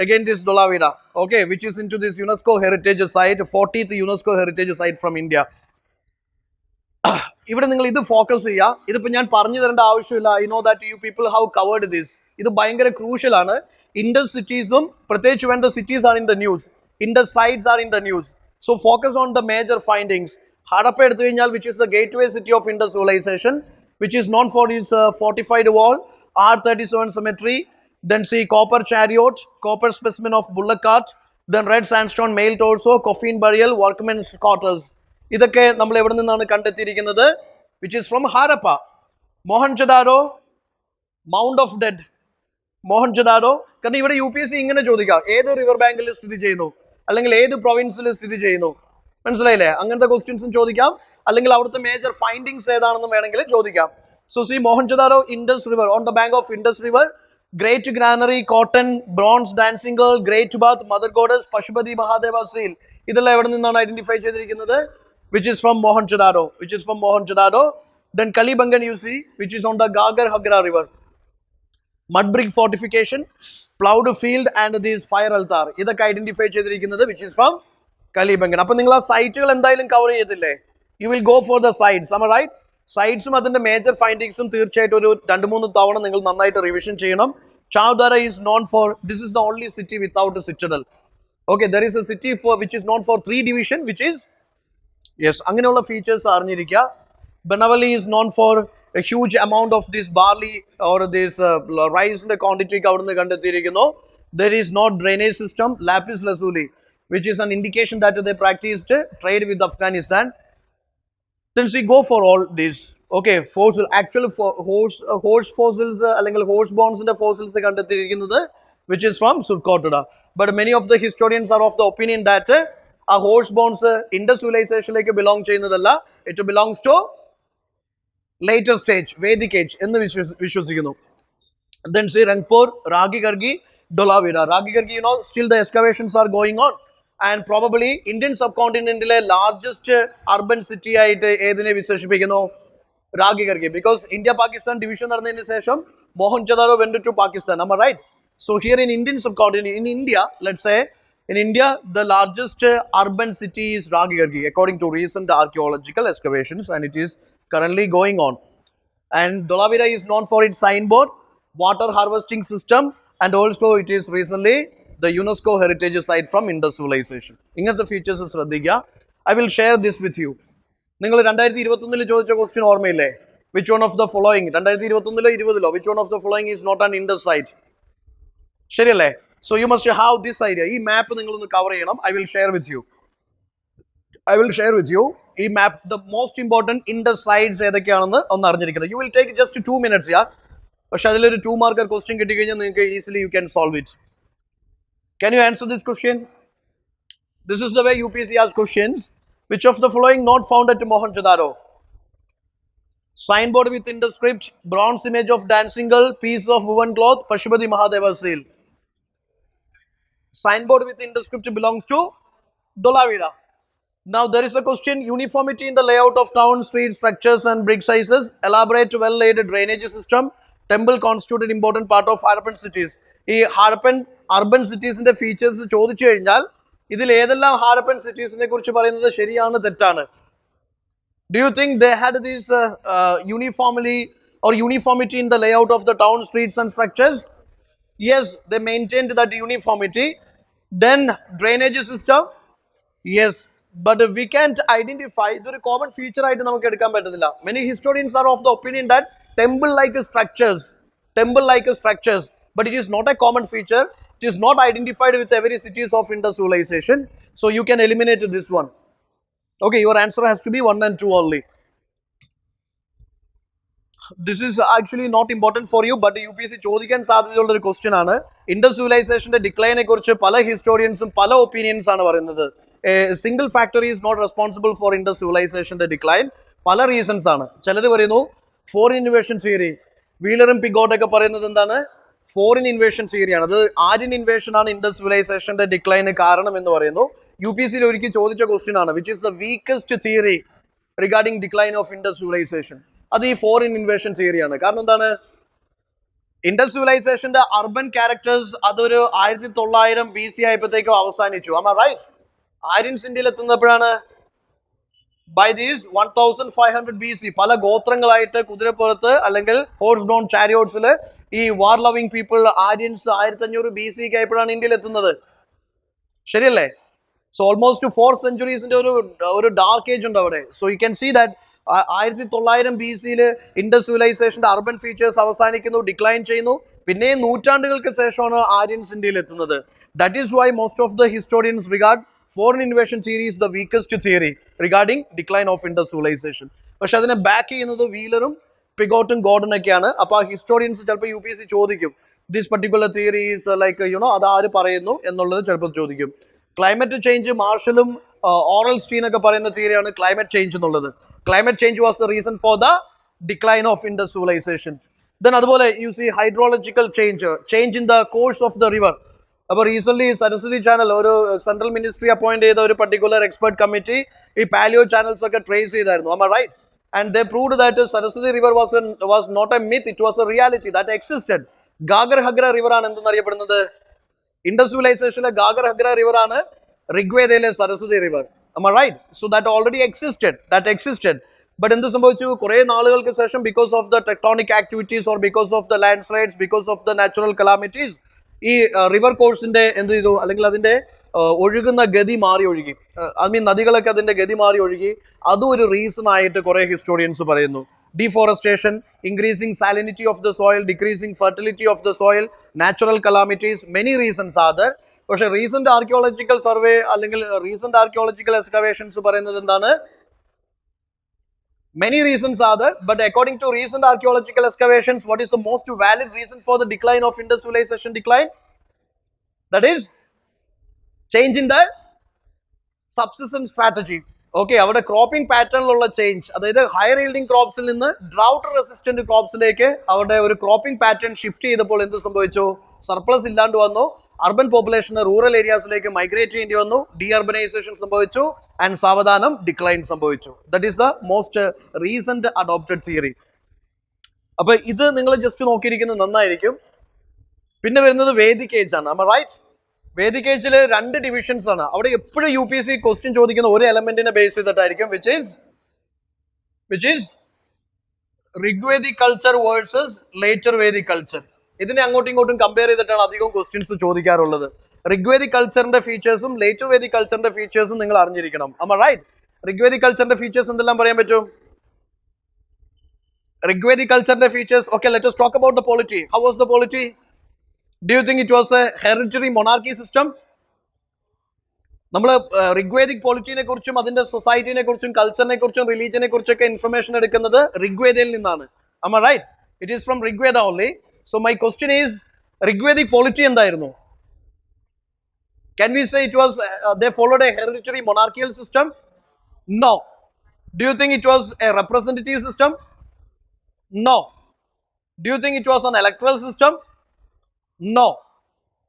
Again this Dolavira, okay, which is into this UNESCO heritage site, 40th UNESCO heritage site from India. ഇവിടെ നിങ്ങൾ ഇത് focus ചെയ്യുക. ഇതിപ്പോൾ ഞാൻ പറഞ്ഞു തരേണ്ട ആവശ്യമില്ല. I know that you people have covered this. ഇത് ഭയങ്കര ക്രൂഷ്യൽ ആണ്. Indus cities-ഉം പ്രത്യേകിച്ച് when the cities are in the news, Indus sites are in the news. So focus on the major findings. Harappa എടുത്തു കഴിഞ്ഞാൽ, which is the gateway city of Indus civilization, which is known for its fortified wall, R37 cemetery, then see copper chariot, copper specimen of bullock cart, then red sandstone male torso, coffin burial, workmen's quarters. ഇതൊക്കെ നമ്മൾ എവിടെ നിന്നാണ് കണ്ടെത്തിയിരിക്കുന്നത്? Which is from Harappa. Mohenjo-daro, Mound of Dead. Mohenjo-daro, കാരണം ഇവിടെ UPSC ഇങ്ങനെ ചോദിക്കാം, ഏത് റിവർ ബാങ്കിൽ സ്ഥിതി ചെയ്യുന്നു, അല്ലെങ്കിൽ ഏത് പ്രൊവിൻസിൽ സ്ഥിതി ചെയ്യുന്നു, മനസ്സിലായില്ലേ? അങ്ങനത്തെ ക്വസ്റ്റ്യൻസും ചോദിക്കാം, അല്ലെങ്കിൽ അവിടുത്തെ മേജർ ഫൈൻഡിങ്സ് ഏതാണെന്നും വേണമെങ്കിൽ ചോദിക്കാം. So see Mohenjo-daro, Indus River, on the bank of Indus River, great granary, cotton, bronze dancing girl, great bath, mother goddess, Pashupati Mahadeva seal. ഇതെല്ലാം എവിടെ നിന്നാണ് ഐഡന്റിഫൈ ചെയ്തിരിക്കുന്നത്? Which is from Mohenjo-daro. Then Kalibangan you see, which is on the Gagar-Hagra river. Mud brick fortification, plowed field and this fire altar. ഇതൊക്കെ identify ചെയ്തിരിക്കുന്നത് which is from Kalibangan. അപ്പോൾ നിങ്ങൾ ആ സൈറ്റുകൾ എന്തായാലും കവർ ചെയ്തില്ലേ? You will go for the sites, am I right? സൈറ്റ്സും അതിന്റെ major ഫൈൻഡിങ്സും തീർച്ചയായിട്ടും ഒരു 2-3 തവണ നിങ്ങൾ നന്നായിട്ട് റിവിഷൻ ചെയ്യണം. Chowdhury is known for, this is the only city without a citadel. Okay, there is a city for which is known for 3 division, which is, yes, അങ്ങനെയുള്ള features അറിഞ്ഞിരിക്കുക. Banavali is known for a huge amount of this barley or this rice quantity അവിടുന്ന് കണ്ടെത്തിയിരിക്കുന്നു. There is no drainage system, lapis lazuli, which is an indication that they practiced trade with Afghanistan. Then we go for all this. Okay, fossil, actual horse fossils, അല്ലെങ്കിൽ horse bones in the fossils കണ്ടെത്തിയിരിക്കുന്നത്, which is from Surkotada. But many of the historians are of the opinion that a horse bones Indus civilization belong ചെയ്യുന്നതല്ല, it belongs to later stage, Vedic age എന്ന് വിശ്വസിക്കുന്നു. Then see Rangpur, Ragi-Gargi, Dolavira. Ragi-Gargi, you know, still the excavations are going on. And probably Indian subcontinentile largest urban city ആയിട്ട് ഏതിനെ വിശേഷിപ്പിക്കുന്നു? Ragi-Gargi. Because India-Pakistan division നടന്നതിന് ശേഷം Mohenjo-daro went to Pakistan. Am I right? So here in Indian subcontinent, in India, let's say, in India, the largest urban city is Ragi-Gargi, according to recent archaeological excavations, and it is currently going on. And Dolavira is known for its signboard, water harvesting system, and also it is recently the UNESCO heritage site from Indus civilization. ഇങ്ങനത്തെ features ശ്രദ്ധിക്കുക. I will share this with you. നിങ്ങൾ 2021 ചോദിച്ച question ഓർമ്മയില്ലേ? Which one of the following, 2021 which one of the following is not an Indus site? ശരിയല്ലേ? So you must have this idea. ഈ മാപ്പ് നിങ്ങളൊന്ന് cover ചെയ്യണം. I will share with you ഈ മാപ്പ്, the most important Indus sites ഏതൊക്കെയാണെന്ന് ഒന്ന് അറിഞ്ഞിരിക്കുന്നത്. You will take just 2 minutes, yeah. പക്ഷെ അതിലൊരു 2 marker question കിട്ടിക്കഴിഞ്ഞാൽ നിങ്ങൾക്ക് easily you can solve it. Can you answer this question? This is the way UPSC asks questions. Which of the following not found at Mohenjo-daro? Signboard with interscript, bronze image of dancing girl, piece of woven cloth, Pashupati Mahadeva seal. Signboard with interscript belongs to Dolavira. Now there is a question, uniformity in the layout of town, street structures and brick sizes, elaborate well-laid drainage system, temple constituted important part of Harappan cities. ഈ Harappan urban സിറ്റീസിന്റെ features ചോദിച്ചു കഴിഞ്ഞാൽ ഇതിൽ ഏതെല്ലാം ഹാരപ്പൻ സിറ്റീസിനെ കുറിച്ച് പറയുന്നത് ശരിയാണ് തെറ്റാണ്? Do you think they had this uniformity in the layout of the town, streets and structures? Yes, they maintained that uniformity. Then drainage system? Yes, but we can't identify the common feature item. Many historians are of the opinion that temple-like structures, but it is not a common feature. It is not identified with every cities of Indus civilization. So you can eliminate this one. Okay, your answer has to be 1 and 2 only. This is actually not important for you, but UPSC ചോദിക്കാൻ സാധ്യതയുള്ള ഒരു question ആണ്. Indus സിവിലൈസേഷന്റെ ഡിക്ലൈനെ കുറിച്ച് പല ഹിസ്റ്റോറിയൻസും പല opinions ആണ് പറയുന്നത്. Single factor is not responsible for Indus സിവിലൈസേഷന്റെ ഡിക്ലൈൻ. പല റീസൺസ് ആണ്. ചിലർ പറയുന്നു ഫോറിൻ ഇൻവേഷൻ തിയറി. വീലറും പിഗോട്ടൊക്കെ പറയുന്നത് എന്താണ്? ഫോറിൻ ഇൻവേഷൻ തിയറിയാണ്. അത് ആര്യൻ ഇൻവേഷൻ ആണ് ഇൻഡസ് സിവിലൈസേഷന്റെ ഡിക്ലൈന് കാരണം എന്ന് പറയുന്നു. UPSC ഒരിക്കൽ ചോദിച്ച ക്വസ്റ്റ്യൻ ആണ്, which is the weakest theory regarding decline of Indus civilisation? അത് ഈ ഫോറിൻ ഇൻവേഷൻ തിയറിയാണ്. കാരണം എന്താണ്? ഇൻഡസ് സിവിലൈസേഷന്റെ അർബൻ ക്യാരക്ടേഴ്സ് അതൊരു 1900 BC ആയപ്പോഴത്തേക്കും അവസാനിച്ചു. ആം ഐ റൈറ്റ്? ആര്യൻസ് ഇന്ത്യയിൽ എത്തുന്നപ്പോഴാണ് ബൈ ദീസ് 1500 BC പല ഗോത്രങ്ങളായിട്ട് കുതിരപ്പുറത്ത് അല്ലെങ്കിൽ ഹോഴ്സ് ഡോൺ ചാരിയോട്സിൽ ഈ war loving people Aryans 1500 BC ആയപ്പോഴാണ് ഇന്ത്യയിൽ എത്തുന്നത്. ശരിയല്ലേ? സോ ഓൾമോസ്റ്റ് 4 centuries ഒരു ഡാർക്ക് ഏജ് ഉണ്ട് അവിടെ. So you can see that 1900 BC Indus സിവിലൈസേഷന്റെ അർബൻ ഫീച്ചേഴ്സ് അവസാനിക്കുന്നു, ഡിക്ലൈൻ ചെയ്യുന്നു. പിന്നെ നൂറ്റാണ്ടുകൾക്ക് ശേഷമാണ് ആര്യൻസ് ഇന്ത്യയിൽ എത്തുന്നത്. That is why most of the historians regard foreign invasion theory is the weakest theory regarding decline of Indus civilisation. പക്ഷെ അതിനെ ബാക്ക് ചെയ്യുന്നത് വീലറും പിഗോട്ടും ഗോർഡനൊക്കെയാണ്. അപ്പോൾ ആ ഹിസ്റ്റോറിയൻസ് ചിലപ്പോൾ UPSC ചോദിക്കും, this particular theory is like അത് ആര് പറയുന്നു എന്നുള്ളത് ചിലപ്പോൾ ചോദിക്കും. ക്ലൈമറ്റ് ചേഞ്ച് മാർഷലും ഓറൽ സ്റ്റീൻ ഒക്കെ പറയുന്ന തിയറിയാണ് ക്ലൈമറ്റ് ചേഞ്ച് എന്നുള്ളത്. Climate change was the reason for the decline of Indus civilization. Then അതുപോലെ you see hydrological change in the course of the river. അപ്പോൾ റീസെന്റ് സരസ്വതി ചാനൽ ഒരു സെൻട്രൽ മിനിസ്ട്രി അപ്പോയിന്റ് ചെയ്ത ഒരു particular expert committee ഈ paleo channels ഒക്കെ trace ചെയ്തായിരുന്നു. Am I right? And they proved that Saraswati river was not a myth, it was a reality that existed. Gagar Hagra river ആണ് എന്തെന്നറിയപ്പെടുന്നത്? Indus സിവിലൈസേഷനിലെ ഗാഗർ Hakra river ആണ് ഋഗ്വേദയിലെ Saraswati river. Am I right? So that already existed. But എന്ത് സംഭവിച്ചു? കുറെ നാളുകൾക്ക് ശേഷം because of the tectonic activities or because of the landslides, because of the natural calamities, ഈ river കോഴ്സിന്റെ എന്ത് ചെയ്തു? അല്ലെങ്കിൽ അതിന്റെ ഒഴുകുന്ന ഗതി മാറി ഒഴുകി. നദികളൊക്കെ അതിന്റെ ഗതി മാറി ഒഴുകി. അതും ഒരു റീസൺ ആയിട്ട് കുറെ ഹിസ്റ്റോറിയൻസ് പറയുന്നു. Deforestation, increasing salinity of the soil, decreasing fertility of the soil, natural calamities, many reasons are there. പക്ഷെ റീസെന്റ് ആർക്കിയോളജിക്കൽ സർവേ അല്ലെങ്കിൽ റീസെന്റ് ആർക്കിയോളജിക്കൽ എക്സ്കവേഷൻസ് പറയുന്നത് എന്താണ്? Many reasons are there, but according to recent archaeological excavations, what is the most valid reason for the decline of Indus civilization decline? That is change in the subsistence strategy. Okay, our cropping pattern lolla change. That is higher yielding crops il ninnu drought resistant crops ilekku avade oru cropping pattern shift cheyidappol endu sambhavichu? Surplus illandu vannu. Urban population rural areas like migrate cheyandi vannu, deurbanization sambhavichu and savadhanam decline sambhavichu. That is the most recent adopted theory. appo idu ningal just nokkirikkunnu nannayirikkum. Pinne varunathu Vedic age aanu. Am I right? Vedic age il രണ്ട് divisions ആണ്. അവിടെ എപ്പോഴും UPSC question ചോദിക്കുന്ന ഒരു എലമെന്റിനെ base ചെയ്തിട്ടായിരിക്കും, which is Rigvedic culture versus later Vedic culture. ഇതിനെ അങ്ങോട്ടും ഇങ്ങോട്ടും compare ചെയ്തിട്ടാണ് അധികം ക്വസ്റ്റ്യൻസ് ചോദിക്കാറുള്ളത്. ഋഗ്വേദിക് കൾച്ചറിന്റെ ഫീച്ചേഴ്സും ലേറ്റർ വേദിക് കൾച്ചറിന്റെ ഫീച്ചേഴ്സും നിങ്ങൾ അറിഞ്ഞിരിക്കണം. Am I right? ഋഗ്വേദിക് കൾച്ചറിന്റെ ഫീച്ചേഴ്സ് എന്തെല്ലാം പറയാൻ പറ്റും? Rigvedic culture features. Okay, let us talk about the polity. How was the polity? Do you think it was a hereditary monarchy system? നമ്മൾ ഋഗ്വേദിക് പൊളിറ്റിനെ കുറിച്ചും അതിന്റെ സൊസൈറ്റിനെ കുറിച്ചും കൾച്ചറിനെ കുറിച്ചും റിലീജിയനെ കുറിച്ചൊക്കെ ഇൻഫർമേഷൻ എടുക്കുന്നത് ഋഗ്വേദയിൽ നിന്നാണ്. Am I right? It is from Rigveda only. So my question is, Rigvedic polity എന്തായിരുന്നു? Can we say it was they followed a hereditary monarchical system? No. Do you think it was a representative system? No. Do you think it was an electoral system? No.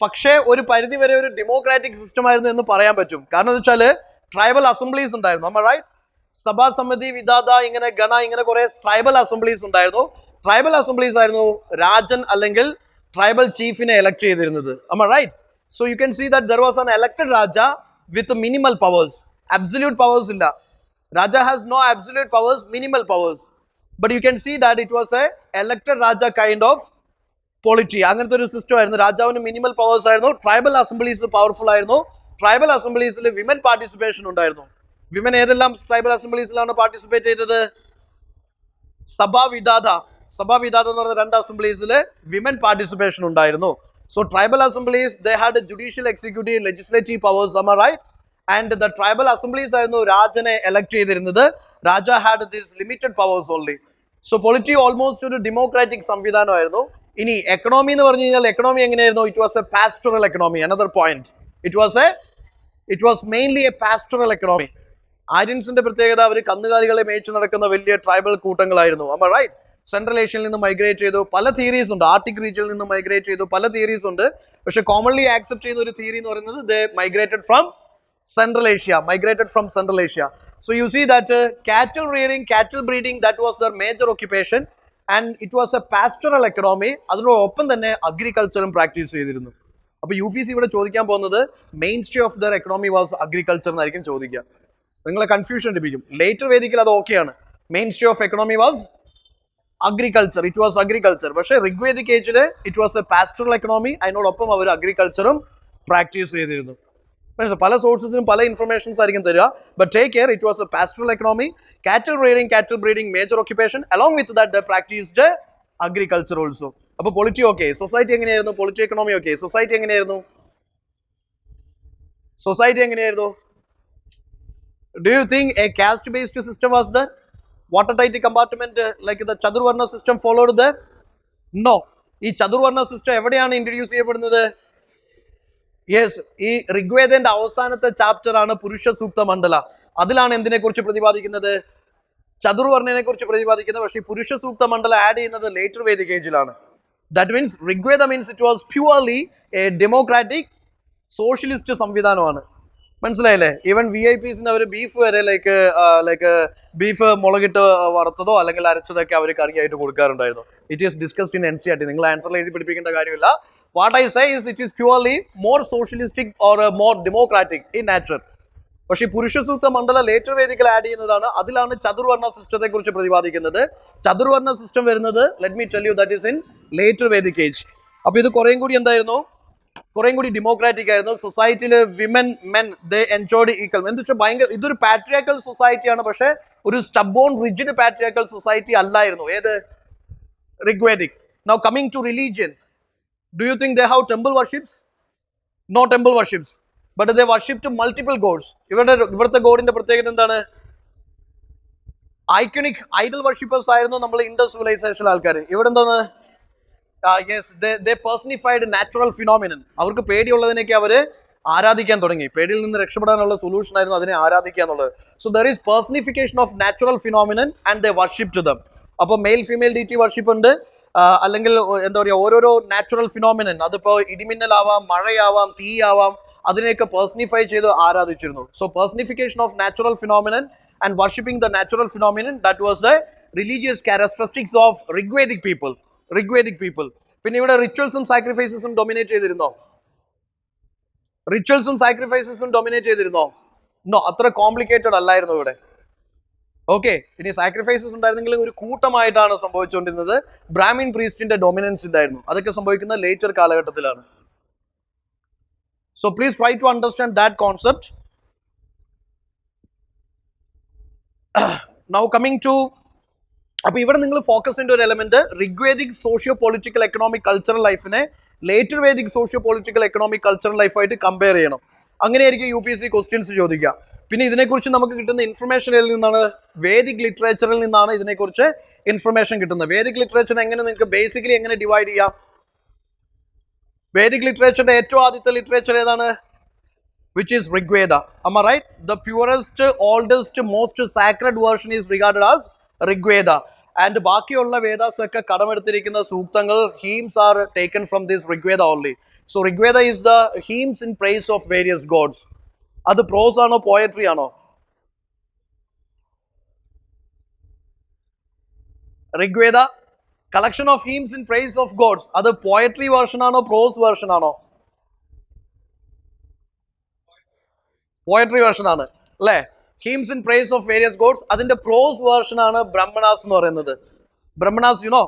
പക്ഷേ ഒരു പരിധി വരെ ഒരു democratic system ആയിരുന്നു എന്ന് പറയാൻ പറ്റും. കാരണം എന്ന് വെച്ചാൽ ട്രൈബൽ അസംബ്ലീസ് ഉണ്ടായിരുന്നു. നമ്മൾ റൈറ്റ്, സഭാ സമിതി, വിധാത, ഇങ്ങനെ ഗണ, ഇങ്ങനെ കുറെ ട്രൈബൽ അസംബ്ലീസ് ഉണ്ടായിരുന്നു. ട്രൈബൽ അസംബ്ലീസ് ആയിരുന്നു രാജൻ അല്ലെങ്കിൽ ട്രൈബൽ ചീഫിനെ എലക്ട് ചെയ്തിരുന്നത്. നമ്മൾ right. So you can see that there was an elected raja with minimal powers. Absolute powers ഇല്ല. Raja has no absolute powers, minimal powers. But you can see that it was a elected raja kind of polity. അങ്ങനത്തെ ഒരു system ആയിരുന്നു. രാജാവിന് minimal powers ആയിരുന്നു. Tribal assemblies powerful ആയിരുന്നു. Tribal അസംബ്ലീസിൽ women participation ഉണ്ടായിരുന്നു. Women ഏതെല്ലാം ട്രൈബൽ അസംബ്ലീസിലാണ് പാർട്ടിസിപ്പേറ്റ് ചെയ്തത്? സഭാവിധാത എന്ന് പറഞ്ഞ 2 അസംബ്ലീസിൽ വിമൻ പാർട്ടിസിപ്പേഷൻ ഉണ്ടായിരുന്നു. So tribal assemblies they had judicial, executive, legislative powers. am I right? And the tribal assemblies ആയിരുന്നു രാജനെ എലക്ട് ചെയ്തിരുന്നത്. Raja had this limited powers only. So polity almost ഒരു ഡെമോക്രാറ്റിക് സംവിധാനമായിരുന്നു. ഇനി എക്കണോമി എന്ന് പറഞ്ഞു കഴിഞ്ഞാൽ എക്കണോമി എങ്ങനെയായിരുന്നു? It was a pastoral economy. Another point, it was mainly a pastoral economy. ആര്യൻസിന്റെ പ്രത്യേകത, അവർ കന്നുകാലികളെ മേയിച്ചു നടക്കുന്ന വലിയ ട്രൈബൽ കൂട്ടങ്ങളായിരുന്നു. am I right? സെൻട്രൽ ഏഷ്യയിൽ നിന്ന് മൈഗ്രേറ്റ് ചെയ്തു. പല തിയറീസ് ഉണ്ട്. ആർട്ടിക് റീജിയനിൽ നിന്ന് മൈഗ്രേറ്റ് ചെയ്തു. പല തിയറീസ് ഉണ്ട്. പക്ഷെ കോമൺലി ആക്സെപ്റ്റ് ചെയ്യുന്ന ഒരു തിയറി എന്ന് പറയുന്നത് they migrated from central Asia. So you see that cattle rearing, cattle breeding, that was their major occupation, and it was a pastoral economy. അതിനോടൊപ്പം തന്നെ അഗ്രികൾച്ചറും പ്രാക്ടീസ് ചെയ്തിരുന്നു. അപ്പോൾ UPC ഇവിടെ ചോദിക്കാൻ പോകുന്നത് main stay of their economy was agriculture എന്നായിരിക്കും ചോദിക്കുക. നിങ്ങളെ കൺഫ്യൂഷൻ ലഭിക്കും. ലേറ്റർ വേദിക്കൽ അത് ഓക്കെയാണ്. Main stay of economy was agriculture. It was agriculture. പക്ഷേ ഋഗ്വേദിക് ഏജിൽ it was a pastoral economy. അതിനോടൊപ്പം അവർ അഗ്രികൾച്ചറും പ്രാക്ടീസ് ചെയ്തിരുന്നു. പല സോഴ്സസിനും പല ഇൻഫർമേഷൻസ് ആയിരിക്കും തരിക. But take care, it was a pastoral economy. Cattle rearing, cattle breeding major occupation. Along with that they practised agriculture also. അപ്പോൾ പൊളിറ്റി ഓക്കെ. സൊസൈറ്റി എങ്ങനെയായിരുന്നു? Polity economy okay. Society എങ്ങനെയായിരുന്നു? Do you think a caste based system was there? Watertight compartment like the Chaturvarna system followed there? No. ഈ ചതുർവർണ്ണ system എവിടെയാണ് introduce ചെയ്യപ്പെടുന്നത്? Yes, ഈ ഋഗ്വേദന്റെ അവസാനത്തെ chapter ആണ് പുരുഷ സൂക്ത മണ്ഡല. അതിലാണ് എന്തിനെ കുറിച്ച് പ്രതിപാദിക്കുന്നത്? ചതുർവർണ്ണനെ കുറിച്ച് പ്രതിപാദിക്കുന്നത്. പക്ഷേ ഈ പുരുഷ സൂക്ത മണ്ഡല ആഡ് ചെയ്യുന്നത് ലേറ്റർ വേദിക് ഏജിലാണ്. That means Rigveda means it was purely a democratic socialist സംവിധാനമാണ്. മനസ്സിലായില്ലേ? ഈവൻ VIPസിന് അവർ ബീഫ് വരെ ലൈക്ക് ബീഫ് മുളകിട്ട് വറുത്തതോ അല്ലെങ്കിൽ അരച്ചതൊക്കെ അവർ കറിയായിട്ട് കൊടുക്കാറുണ്ടായിരുന്നു. It is discussed in NCERT. നിങ്ങൾ ആൻസറിൽ എഴുതി പഠിപ്പിക്കേണ്ട കാര്യമില്ല. What I say is it is purely more socialistic or more democratic in nature. പക്ഷേ പുരുഷ സൂക്ത മണ്ഡല ലേറ്റർ വേദിക്കൽ ആഡ് ചെയ്യുന്നതാണ്. അതിലാണ് ചതുർവർണ്ണ സിസ്റ്റത്തെ കുറിച്ച് പ്രതിപാദിക്കുന്നത്. ചതുർവർണ്ണ സിസ്റ്റം വരുന്നത്, let me tell you, that is in later Vedic age. അപ്പോൾ ഇത് കുറേയും കൂടി ഡെമോക്രാറ്റിക് ആയിരുന്നു. സൊസൈറ്റിയിൽ വിമൻ, മെൻ ദേ എൻജോയ്ഡ് ഈക്വൽ. എന്ന് വെച്ചാൽ ഭയങ്കര ഇതൊരു പാട്രിയാർക്കൽ സൊസൈറ്റിയാണ്. പക്ഷേ ഒരു സ്റ്റബോൺ റിജിഡ് പാട്രിയാർക്കൽ സൊസൈറ്റി അല്ലായിരുന്നു ഏത്? Rigvedic. Now coming to religion, do you think they have temple worships? No temple worships, but they worship multiple gods. ഇവിടുത്തെ ഗോഡിന്റെ പ്രത്യേകത എന്താണ്? ഐക്കണിക് ഐഡൽ വർഷിപ്പേഴ്സ് ആയിരുന്നു നമ്മൾ ഇൻഡസ് സിവിലൈസേഷൻ ആൾക്കാർ. ഇവിടെ എന്താണ്? Yes, they personified natural phenomenon. അവർക്ക് പേടിയുള്ളതിനൊക്കെ അവർ ആരാധിക്കാൻ തുടങ്ങി. പേടിയിൽ നിന്ന് രക്ഷപ്പെടാനുള്ള സൊല്യൂഷൻ ആയിരുന്നു അതിനെ ആരാധിക്കുക എന്നുള്ളത്. So there is personification of natural phenomenon and they worshiped them. അപ്പോൾ മെയിൽ ഫീമെയിൽ ഡീറ്റി വർഷിപ്പ് ഉണ്ട്. അല്ലെങ്കിൽ എന്താ പറയുക, ഓരോരോ നാച്ചുറൽ ഫിനോമിനൻ, അതിപ്പോൾ ഇടിമിന്നലാവാം, മഴയാവാം, തീയാവാം, അതിനെയൊക്കെ പേഴ്സണിഫൈ ചെയ്ത് ആരാധിച്ചിരുന്നു. So personification of natural phenomenon and worshipping the natural phenomenon, that was the religious characteristics of Rigvedic people. പിന്നെ ഇവിടെ റിച്വൽസും സാക്രിഫൈസസും ഡൊമിനേറ്റ് ചെയ്തിരുന്നോ? നോ, അത്ര കോംപ്ലിക്കേറ്റഡ് അല്ലായിരുന്നു ഇവിടെ. ഓക്കെ. ഇനി സാക്രിഫൈസസ് ഉണ്ടായിരുന്നെങ്കിലും ഒരു കൂട്ടമായിട്ടാണ് സംഭവിച്ചുകൊണ്ടിരുന്നത്. ബ്രാഹ്മിൻ പ്രീസ്റ്റിന്റെ ഡൊമിനൻസ് ഉണ്ടായിരുന്നു. അതൊക്കെ സംഭവിക്കുന്ന ലേറ്റർ കാലഘട്ടത്തിലാണ്. So please try to understand that concept. Now coming to, അപ്പോൾ ഇവിടെ നിങ്ങൾ ഫോക്കസ് ചെയ്യേണ്ട ഒരു element Rigvedic socio political economic cultural ലൈഫിനെ later Vedic socio political economic cultural ലൈഫായിട്ട് കമ്പയർ ചെയ്യണം. അങ്ങനെയായിരിക്കും UPSC ക്വസ്റ്റ്യൻസ് ചോദിക്കുക. പിന്നെ ഇതിനെക്കുറിച്ച് നമുക്ക് കിട്ടുന്ന ഇൻഫർമേഷനിൽ നിന്നാണ്, വേദിക് ലിറ്ററേച്ചറിൽ നിന്നാണ് ഇതിനെക്കുറിച്ച് ഇൻഫർമേഷൻ കിട്ടുന്നത്. വേദിക് ലിറ്ററേച്ചർ എങ്ങനെ നിങ്ങൾക്ക് ബേസിക്കലി എങ്ങനെ ഡിവൈഡ് ചെയ്യാം? വേദിക് ലിറ്ററേച്ചറിന്റെ ഏറ്റവും ആദ്യത്തെ ലിറ്ററേച്ചർ ഏതാണ്? which is Rigveda. Am I right? The purest, oldest, most sacred version is regarded as Rigveda. And ബാക്കിയുള്ള വേദാസ് ഒക്കെ കടമെടുത്തിരിക്കുന്ന സൂക്തങ്ങൾ, hymns are taken from this Rigveda only. So Rigveda is the hymns in praise of various gods. അത് prose ആണോ poetry ആണോ? Rigveda collection of hymns in praise of gods, അത് poetry version ആണോ prose version ആണോ? പോയട്രി വേർഷൻ ആണ് അല്ലേ? Hymns in praise of various gods, അതിന്റെ prose version ആണ് ബ്രഹ്മണാസ് എന്ന് പറയുന്നത്. ബ്രഹ്മണാസ് യുനോ,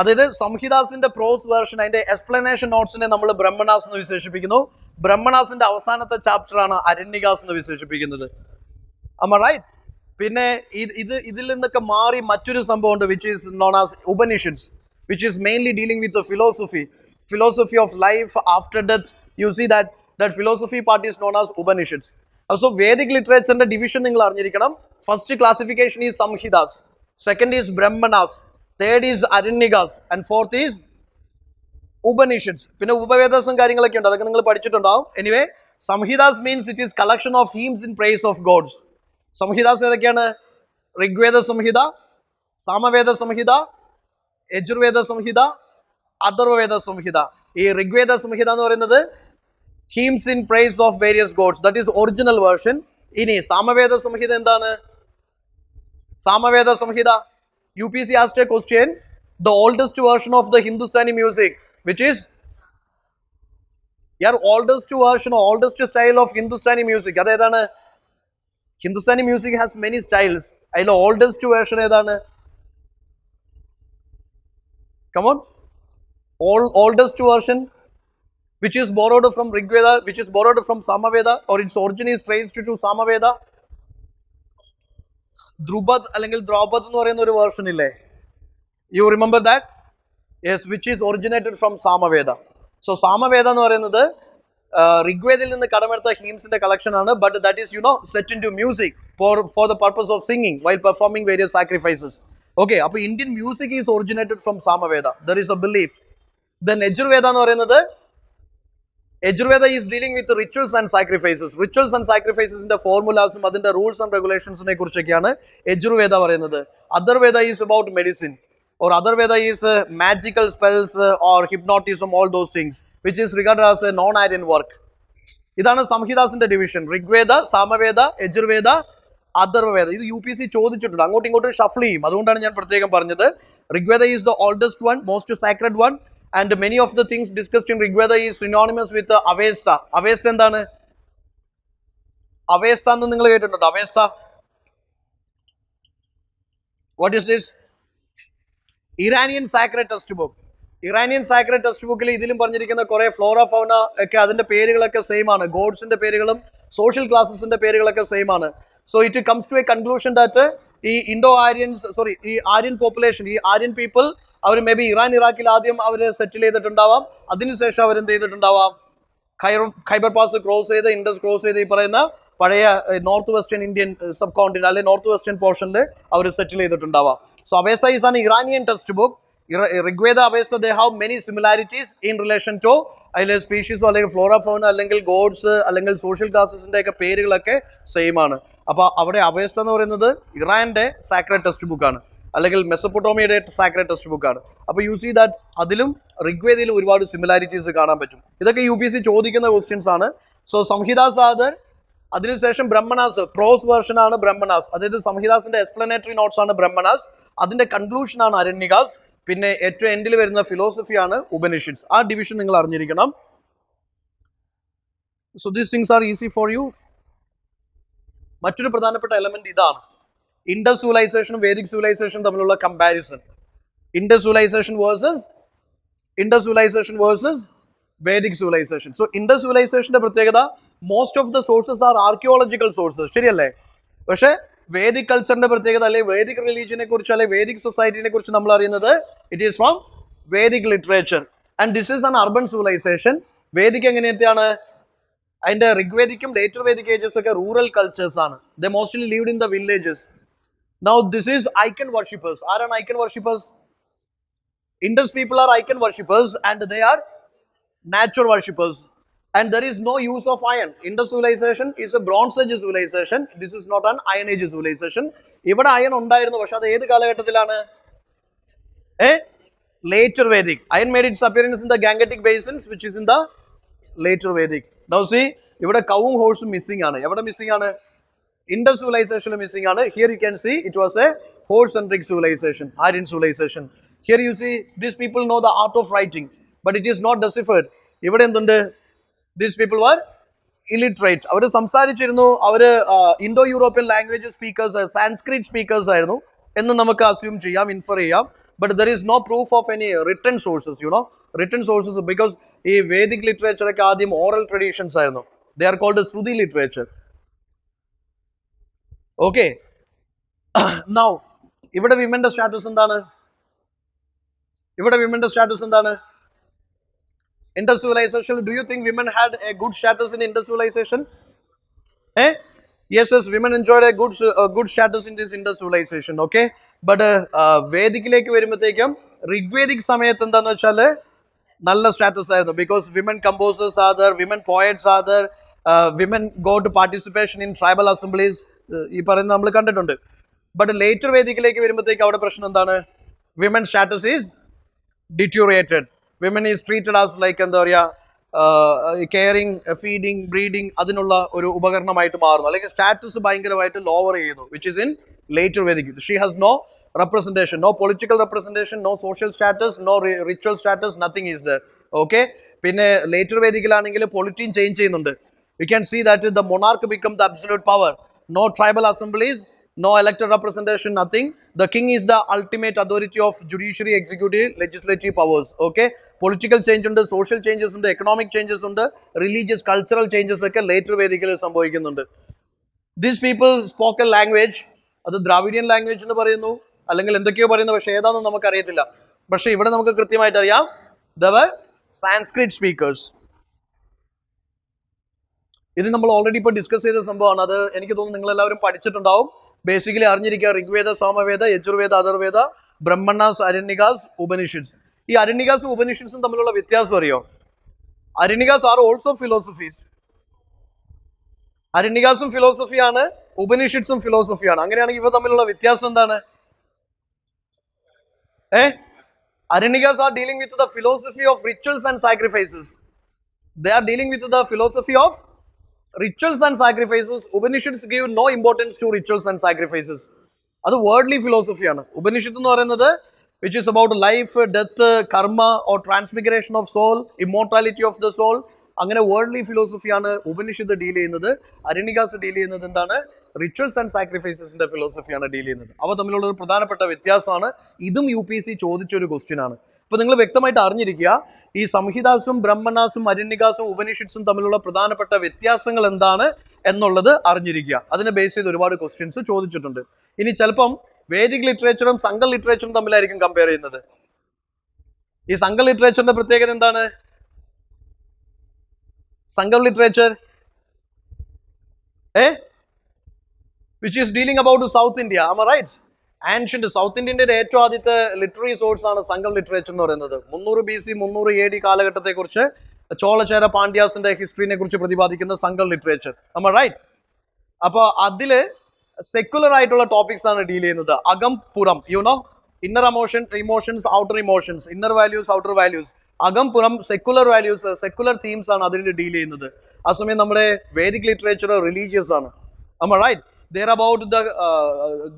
അതായത് സംഹിതാസിന്റെ പ്രോസ് വേർഷൻ, അതിന്റെ എക്സ്പ്ലനേഷൻ നോട്ട്സിനെ നമ്മൾ ബ്രഹ്മണാസ് എന്ന് വിശേഷിപ്പിക്കുന്നു. ബ്രഹ്മണാസിന്റെ അവസാനത്തെ ചാപ്റ്റർ ആണ് അരണ്യകാസ് എന്ന് വിശേഷിപ്പിക്കുന്നത്. am I right? പിന്നെ ഇതിൽ നിന്നൊക്കെ മാറി മറ്റൊരു സംഭവമുണ്ട്, which is known as Upanishads, which is mainly dealing with philosophy of life after death. You see that philosophy part is known as Upanishads. So Vedic literature division നിങ്ങൾ അറിഞ്ഞിരിക്കണം. First classification is Samhitas, second is Brahmanas, third is Aranyakas, and fourth is Upanishads. പിന്നെ ഉപവേദസും കാര്യങ്ങളൊക്കെ ഉണ്ട്, അതൊക്കെ നിങ്ങൾ പഠിച്ചിട്ടുണ്ടാവും. Anyway, Samhitas means it is collection of hymns in praise of gods. സംഹിതാസ് ഏതൊക്കെയാണ്? ഋഗ്വേദ സംഹിത, സാമവേദ സംഹിത, യജുർവേദ സംഹിത, അഥർവവേദ സംഹിത. ഈ ഋഗ്വേദ സംഹിത എന്ന് പറയുന്നത് hymns in praise of various gods, that is original version. ഇനി സാമവേദ സംഹിത എന്താണ്? സാമവേദ സംഹിത, UPC asked a question, the oldest version of the Hindustani music, which is oldest version, oldest style of Hindustani music. അതേതാണ്? Hindustani music has many styles. അതിൽ oldest version ഏതാണ്? Come on. Oldest version, which is borrowed from Rigveda, which is borrowed from Samaveda, or its origin is traced to Samaveda. Drupad അല്ലെങ്കിൽ ദ്രൗപദ് എന്ന് പറയുന്ന ഒരു version ഇല്ലേ? You remember that? Yes, which is originated from Samaveda. So Samaveda എന്ന് പറയുന്നത് ഋഗ്വേദയിൽ നിന്ന് കടമെടുത്ത ഹീംസിന്റെ collection ആണ്, but that is set into music for the purpose of singing while performing various sacrifices. Okay, അപ്പോൾ Indian music is originated from Samaveda. There is a belief. Then Yajurveda എന്ന് പറയുന്നത്, Yajurveda is dealing with rituals and sacrifices. Rituals and sacrifices in the formulas, അതിന്റെ rules and regulations നെ കുറിച്ചൊക്കെയാണ് Yajurveda പറയുന്നത്. Atharvaveda is about medicine, or Atharvaveda is magical spells or hypnotism, all those things, which is regarded as a non-Aryan work. ഇതാണ് സംഹിതാസിന്റെ division. Rigveda, Samaveda, Yajurveda, Atharvaveda. ഇത് UPC ചോദിച്ചിട്ടുണ്ട്, അങ്ങോട്ടും ഇങ്ങോട്ടും shuffle ചെയ്യും, അതുകൊണ്ടാണ് ഞാൻ പ്രത്യേകം പറഞ്ഞത്. Rigveda is the oldest one, most sacred one, and many of the things discussed in Rigveda is synonymous with Avesta. Avesta എന്താണ്? Avesta എന്ന് നിങ്ങൾ കേട്ടിട്ടുണ്ടോ? Avesta, what is this? Iranian sacred textbook. Iranian sacred textbookൽ ഇതിലും പറഞ്ഞിരിക്കുന്ന കുറെ ഫ്ലോറ ഫൗന ഒക്കെ അതിന്റെ പേരുകളൊക്കെ സെയിം ആണ്. ഗോഡ്സിന്റെ പേരുകളും സോഷ്യൽ ക്ലാസസിന്റെ പേരുകളൊക്കെ സെയിം ആണ്. So it comes to a conclusion that ഈ ഈ ആര്യൻ പോപ്പുലേഷൻ, ഈ ആര്യൻ പീപ്പിൾ, അവർ മേ ബി ഇറാൻ ഇറാഖിൽ ആദ്യം അവർ സെറ്റിൽ ചെയ്തിട്ടുണ്ടാവാം. അതിനുശേഷം അവരെന്ത് ചെയ്തിട്ടുണ്ടാവാം? ഖൈബർ പാസ് ക്രോസ് ചെയ്ത്, ഇൻഡസ് ക്രോസ് ചെയ്ത് ഈ പറയുന്ന പഴയ north western Indian subcontinent അല്ലെങ്കിൽ നോർത്ത് വെസ്റ്റേൺ പോർഷനിൽ അവർ സെറ്റിൽ ചെയ്തിട്ടുണ്ടാവാം. So Avesta is an Iranian textbook. Rigveda, Avesta, they have many similarities in relation to അതിലെ സ്പീഷീസോ അല്ലെങ്കിൽ ഫ്ലോറ ഫൗന അല്ലെങ്കിൽ ഗോഡ്സ് അല്ലെങ്കിൽ സോഷ്യൽ ക്ലാസസിന്റെ ഒക്കെ പേരുകളൊക്കെ സെയിം ആണ്. അപ്പോൾ അവിടെ Avesta എന്ന് പറയുന്നത് ഇറാന്റെ സാക്രഡ് ടെക്സ്റ്റ് ബുക്കാണ്, അല്ലെങ്കിൽ മെസ്സപ്പൊട്ടോമിയയുടെ സാക്രഡ് ടെക്സ്റ്റ് ബുക്കാണ്. അപ്പോൾ യു സി ദാറ്റ് അതിലും ഋഗ്വേദയിലും ഒരുപാട് സിമിലാരിറ്റീസ് കാണാൻ പറ്റും. ഇതൊക്കെ UPC ചോദിക്കുന്ന ക്വസ്റ്റ്യൻസ് ആണ്. സോ സംഹിതാസ് ആദർ, അതിനുശേഷം ബ്രഹ്മണാസ്, പ്രോസ് വേർഷൻ ആണ് ബ്രഹ്മണാസ്, അതായത് സംഹിതാസിന്റെ എക്സ്പ്ലനേറ്ററി നോട്ട്സ് ആണ് ബ്രഹ്മണാസ്, അതിന്റെ കൺക്ലൂഷൻ ആണ് അരണ്യകാസ്, പിന്നെ ഏറ്റവും എൻഡിൽ വരുന്ന ഫിലോസഫിയാണ് ഉപനിഷദ്സ്. ആ ഡിവിഷൻ നിങ്ങൾ അറിഞ്ഞിരിക്കണം. So these things are easy for you. മറ്റൊരു പ്രധാനപ്പെട്ട എലമെന്റ് ഇതാണ്, ഇൻഡസ് സിവിലൈസേഷനും വേദിക് സിവിലൈസേഷനും തമ്മിലുള്ള comparison. Indus civilisation versus Vedic civilisation. So Indus സിവിലൈസേഷന്റെ പ്രത്യേകത, most of the sources are archaeological sources, ശരിയല്ലേ? പക്ഷേ വേദിക് കൾച്ചറിന്റെ പ്രത്യേകത, അല്ലെങ്കിൽ വേദിക് റിലീജിയനെ കുറിച്ച് അല്ലെങ്കിൽ വേദിക് സൊസൈറ്റിനെ കുറിച്ച് നമ്മൾ അറിയുന്നത് it is from Vedic literature. And this is an urban civilisation. Vedic എങ്ങനെയൊക്കെയാണ്? അതിന്റെ ഋഗ്വേദിക്കും ലേറ്റർ വേദിക് ഏജസ് ഒക്കെ റൂറൽ കൾച്ചേഴ്സ് ആണ്. They mostly lived in the villages. Now this is icon worshippers. ആരാണ് icon worshippers? Indus people are icon worshippers and they are nature worshippers. and there is no use of iron. Indus civilization is a Bronze Age civilization. This is not an Iron Age civilization. ഇവിടെ iron ഉണ്ടായിരുന്നു, പക്ഷെ അത് ഏത് കാലഘട്ടത്തിലാണ്? Later Vedic. Iron made its appearance in the Gangetic basins, which is in the later Vedic. Now see, ഇവിടെ കവും ഹോഴ്സും missing ആണ്. എവിടെ missing ആണ്? Indus civilization missing ആണ്. Here you can see it was a horse-centric civilization, Aryan civilization. Here you see these people know the art of writing, but it is not deciphered. ഇവിടെ എന്തുണ്ട്? These people were illiterate. അവർ സംസാരിച്ചിരുന്നു, അവർ Indo European language speakers, Sanskrit speakers ആയിരുന്നു എന്ന് നമുക്ക് assume ചെയ്യാം, infer ചെയ്യാം. But there is no proof of any written sources, written sources, because ഈ വേദിക് ലിറ്ററേച്ചർ ഒക്കെ ആദ്യം ഓറൽ ട്രഡീഷൻസ് ആയിരുന്നു. They are called shruti literature. Okay. Now, ഇവിടെ വിമന്റെ സ്റ്റാറ്റസ് എന്താണ്? Indus civilization, do you think women had a good status in Indus civilization? Yes, women enjoyed a good status in this Indus civilization, okay? But Vedicilekku varumbodhekkum Rigvedic samayathu endanu vechal nalla status aayirunnu, because women composers are there, women poets are there, women go to participation in tribal assemblies, ee parayunna nammal kandittundu. But later Vedicilekku varumbodhekku avade prashanam endanu? Women status is deteriorated. Women is treated as like എന്താ പറയുക, caring, feeding, breeding, അതിനുള്ള ഒരു ഉപകരണമായിട്ട് മാറുന്നു, അല്ലെങ്കിൽ status ഭയങ്കരമായിട്ട് lower ചെയ്യുന്നു, which is in later Vedic. She has no representation, no political representation, no social status, no ritual status, nothing is there. Okay, പിന്നെ later വേദിക്കിലാണെങ്കിൽ പൊളിറ്റിയും change ചെയ്യുന്നുണ്ട്. You can see that the monarch becomes the absolute power. No tribal assemblies, no elected representation, nothing. The king is the ultimate authority of judiciary, executive, legislative powers. Okay, political change ഉണ്ട്, social changes ഉണ്ട്, economic changes ഉണ്ട്, religious, cultural changes ഒക്കെ later വേദിക്കിൽ സംഭവിക്കുന്നുണ്ട്. These people spoke a language, അത് Dravidian language എന്ന് പറയുന്നു, അല്ലെങ്കിൽ എന്തൊക്കെയോ പറയുന്നു, പക്ഷേ ഏതാണെന്ന് നമുക്കറിയത്തില്ല. പക്ഷേ ഇവിടെ നമുക്ക് കൃത്യമായിട്ട് അറിയാം, there were Sanskrit speakers. ഇത് നമ്മൾ ഓൾറെഡി ഇപ്പോൾ ഡിസ്കസ് ചെയ്ത സംഭവമാണ്. അത് എനിക്ക് തോന്നുന്നു നിങ്ങളെല്ലാവരും പഠിച്ചിട്ടുണ്ടാവും. ബേസിക്കലി അറിഞ്ഞിരിക്കുക, ഋഗ്വേദ, സാമവേദ, യജുർവേദ, അഥർവേദ, ബ്രഹ്മണാസ്, അരണ്യകാസ്, ഉപനിഷത്സ്. ഈ അരണ്യകാസും ഉപനിഷത്സും തമ്മിലുള്ള വ്യത്യാസം അറിയോ? അരണ്യകാസ് ആർ ഓൾസോ ഫിലോസഫീസ്. അരണ്യകാസും ഫിലോസഫിയാണ്, ഉപനിഷത്സും ഫിലോസഫിയാണ്. അങ്ങനെയാണെങ്കിൽ ഇവ തമ്മിലുള്ള വ്യത്യാസം എന്താണ്? Aranigas are dealing with the philosophy of rituals and sacrifices. They are dealing with the philosophy of rituals and sacrifices. Upanishads give no importance to rituals and sacrifices. That is worldly philosophy. Upanishad എന്ന് പറയുന്നത് which is about life, death, karma or transmigration of soul, immortality of the soul. അങ്ങനെ worldly ഫിലോസഫിയാണ് ഉപനിഷത്ത് deal ചെയ്യുന്നത്. അരണ്യകാസ് deal ചെയ്യുന്നത് എന്താണ്? Rituals and സാക്രിഫൈസസിന്റെ ഫിലോസഫിയാണ് deal ചെയ്യുന്നത്. അവ തമ്മിലുള്ള ഒരു പ്രധാനപ്പെട്ട വ്യത്യാസമാണ്. ഇതും UPSC ചോദിച്ചൊരു ക്വസ്റ്റ്യൻ ആണ്. അപ്പോൾ നിങ്ങൾ വ്യക്തമായിട്ട് അറിഞ്ഞിരിക്കുക, ഈ സംഹിതാസും ബ്രഹ്മണാസും അരണ്യകാസും ഉപനിഷത്സും തമ്മിലുള്ള പ്രധാനപ്പെട്ട വ്യത്യാസങ്ങൾ എന്താണ് എന്നുള്ളത് അറിഞ്ഞിരിക്കുക. അതിനെ ബേസ് ചെയ്ത് ഒരുപാട് ക്വസ്റ്റ്യൻസ് ചോദിച്ചിട്ടുണ്ട്. ഇനി ചിലപ്പം വേദിക് ലിറ്ററേച്ചറും സംഘ ലിറ്ററേച്ചറും തമ്മിലായിരിക്കും കമ്പയർ ചെയ്യുന്നത്. ഈ സംഘ ലിറ്ററേച്ചറിന്റെ പ്രത്യേകത എന്താണ്? Sangam literature, which is dealing about South India, am I right? Ancient South Indian ഏറ്റവും ആദ്യത്തെ ലിറ്റററി സോഴ്സ് ആണ് സംഘം ലിറ്ററേച്ചർ എന്ന് പറയുന്നത്. 300 BC 300 AD കാലഘട്ടത്തെ കുറിച്ച് ചോളചേര പാണ്ഡ്യാസിന്റെ ഹിസ്റ്ററിനെ കുറിച്ച് പ്രതിപാദിക്കുന്ന സംഘം ലിറ്ററേച്ചർ, am I right? അപ്പോൾ അതില് സെക്യുലർ ആയിട്ടുള്ള ടോപ്പിക്സ് ആണ് ഡീൽ ചെയ്യുന്നത്. അകം പുറം, inner emotions, outer emotions, inner values, outer values, അകം പുറം, സെക്യുലർ വാല്യൂസ്, സെക്യുലർ തീംസ് ആണ് അതിൽ ഡീൽ ചെയ്യുന്നത്. ആ സമയം നമ്മുടെ വേദിക് ലിറ്ററേച്ചർ റിലീജിയസ് ആണ്. am I right? They are about the